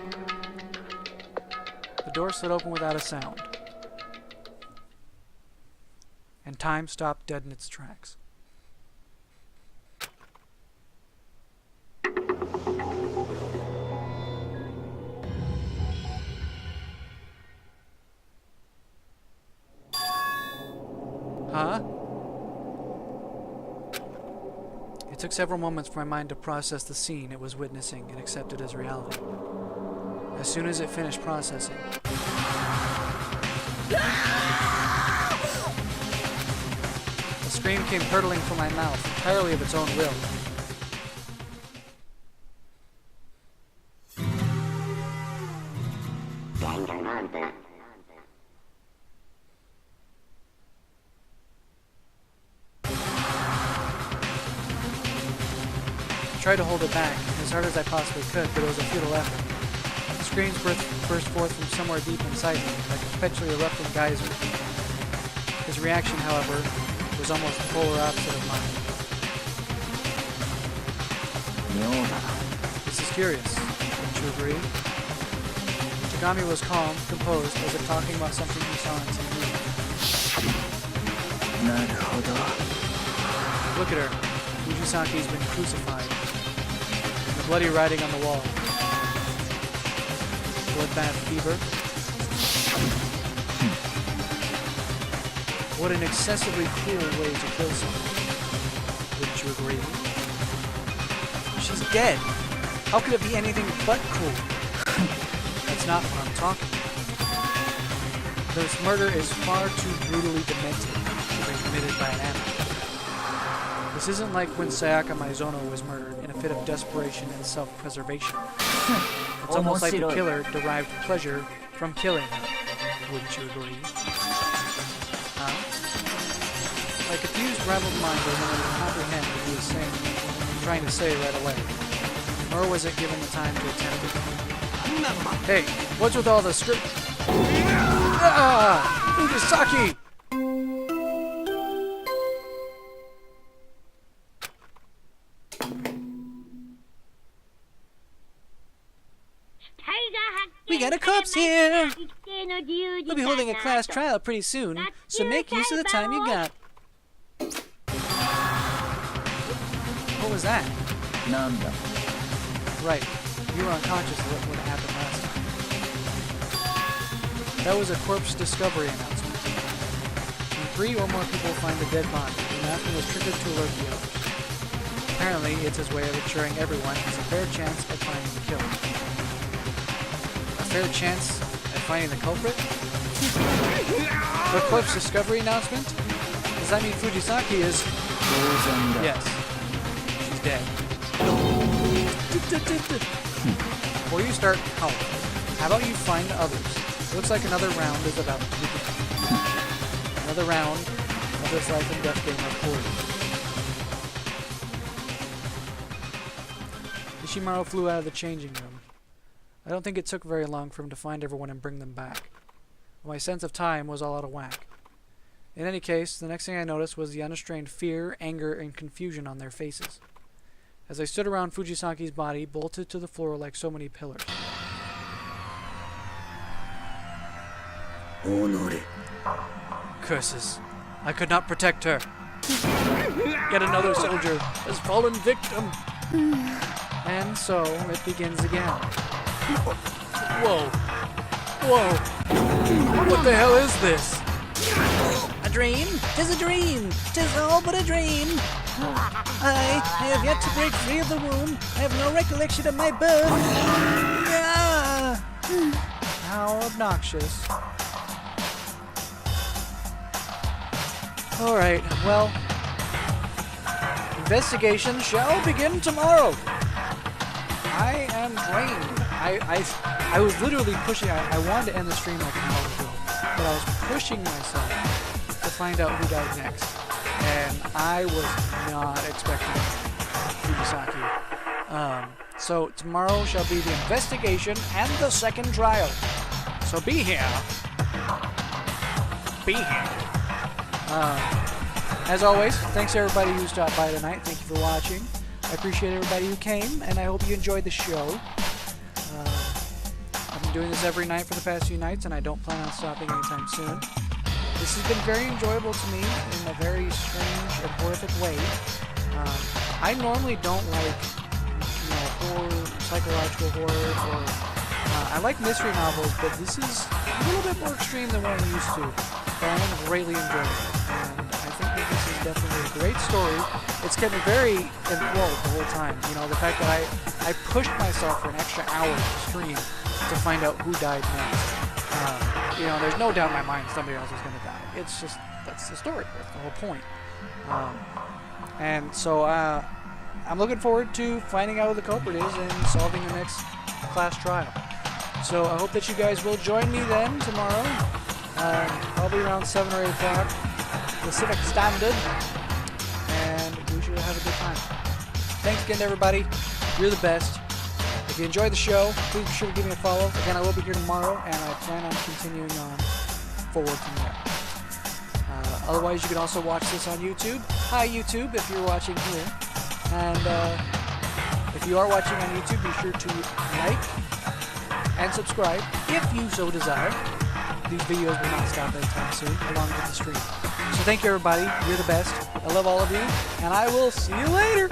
The door slid open without a sound. And time stopped dead in its tracks. Huh? It took several moments for my mind to process the scene it was witnessing and accept it as reality. As soon as it finished processing, a scream came hurtling from my mouth, entirely of its own will. Danganronpa. I tried to hold it back, as hard as I possibly could, but it was a futile effort. The screams burst forth from somewhere deep inside me, like a perpetually erupting geyser. His reaction, however, was almost the polar opposite of mine. 妙だ。 This is curious. Don't you agree? Kagami was calm, composed, as if talking about something he saw on TV. なるほど Look at her. Fujisaki's been crucified. And the bloody writing on the wall. Bloodbath fever. What an excessively cruel way to kill someone. Wouldn't you agree? She's dead. How could it be anything but cruel? That's not what I'm talking about. This murder is far too brutally demented to be committed by an amateur. This isn't like when Sayaka Maizono was murdered in a fit of desperation and self-preservation. It's almost like the killer derived pleasure from killing her. Wouldn't you agree? Huh? My confused, rattled mind was unable to comprehend what he was saying, trying to say right away. Nor was it given the time to attempt it. Hey, what's with all the script? Ah! Fugisaki! We got a corpse here! We'll be holding a class trial pretty soon, so make use of the time you got. What was that? なんだ Right. You were unconscious of what happened last time. That was a corpse discovery announcement. When 3 or more people find a dead body, the announcement was triggered to alert the others. Apparently, it's his way of ensuring everyone has a fair chance at finding the killer. A fair chance at finding the culprit? The corpse discovery announcement? Does that mean Fujisaki is... 当然だ Yes. She's dead. Before you start howling, how about you find the others? Looks like another round is about to begin. Another round of this life and death game recorded. Ishimaru flew out of the changing room. I don't think it took very long for him to find everyone and bring them back. My sense of time was all out of whack. In any case, the next thing I noticed was the unrestrained fear, anger, and confusion on their faces. As I stood around Fujisaki's body, bolted to the floor like so many pillars. Curses. I could not protect her. Yet another soldier has fallen victim. And so it begins again. Whoa. Whoa. What the hell is this? A dream? 'Tis a dream! 'Tis all but a dream! I have yet to break free of the womb. I have no recollection of my birth. Ah! How obnoxious. Alright, well, investigation shall begin tomorrow. I am drained. I was literally pushing, I wanted to end the stream like an hour ago, but I was pushing myself to find out who died next. And I was not expecting Fujisaki. So tomorrow shall be the investigation and the second trial. So be here. Be here. As always, thanks to everybody who stopped by tonight. Thank you for watching. I appreciate everybody who came, and I hope you enjoyed the show. I've been doing this every night for the past few nights, and I don't plan on stopping anytime soon. This has been very enjoyable to me in a very strange and horrific way. I normally don't like, horror, psychological horror, or I like mystery novels, but this is a little bit more extreme than what I'm used to. But I am greatly enjoying it, and I think that this is definitely a great story. It's kept me very enthralled the whole time. The fact that I pushed myself for an extra hour to stream to find out who died next. There's no doubt in my mind somebody else is going to die. It's just, that's the story. That's the whole point. And so I'm looking forward to finding out who the culprit is and solving the next class trial. So I hope that you guys will join me then tomorrow. Probably around 7 or 8 o'clock Pacific Standard. And we should have a good time. Thanks again to everybody. You're the best. If you enjoyed the show, please be sure to give me a follow. Again, I will be here tomorrow, and I plan on continuing on forward from there. Otherwise, you can also watch this on YouTube. Hi, YouTube, if you're watching here. And if you are watching on YouTube, be sure to like and subscribe if you so desire. These videos will not stop anytime soon, along with the stream. So thank you, everybody. You're the best. I love all of you, and I will see you later.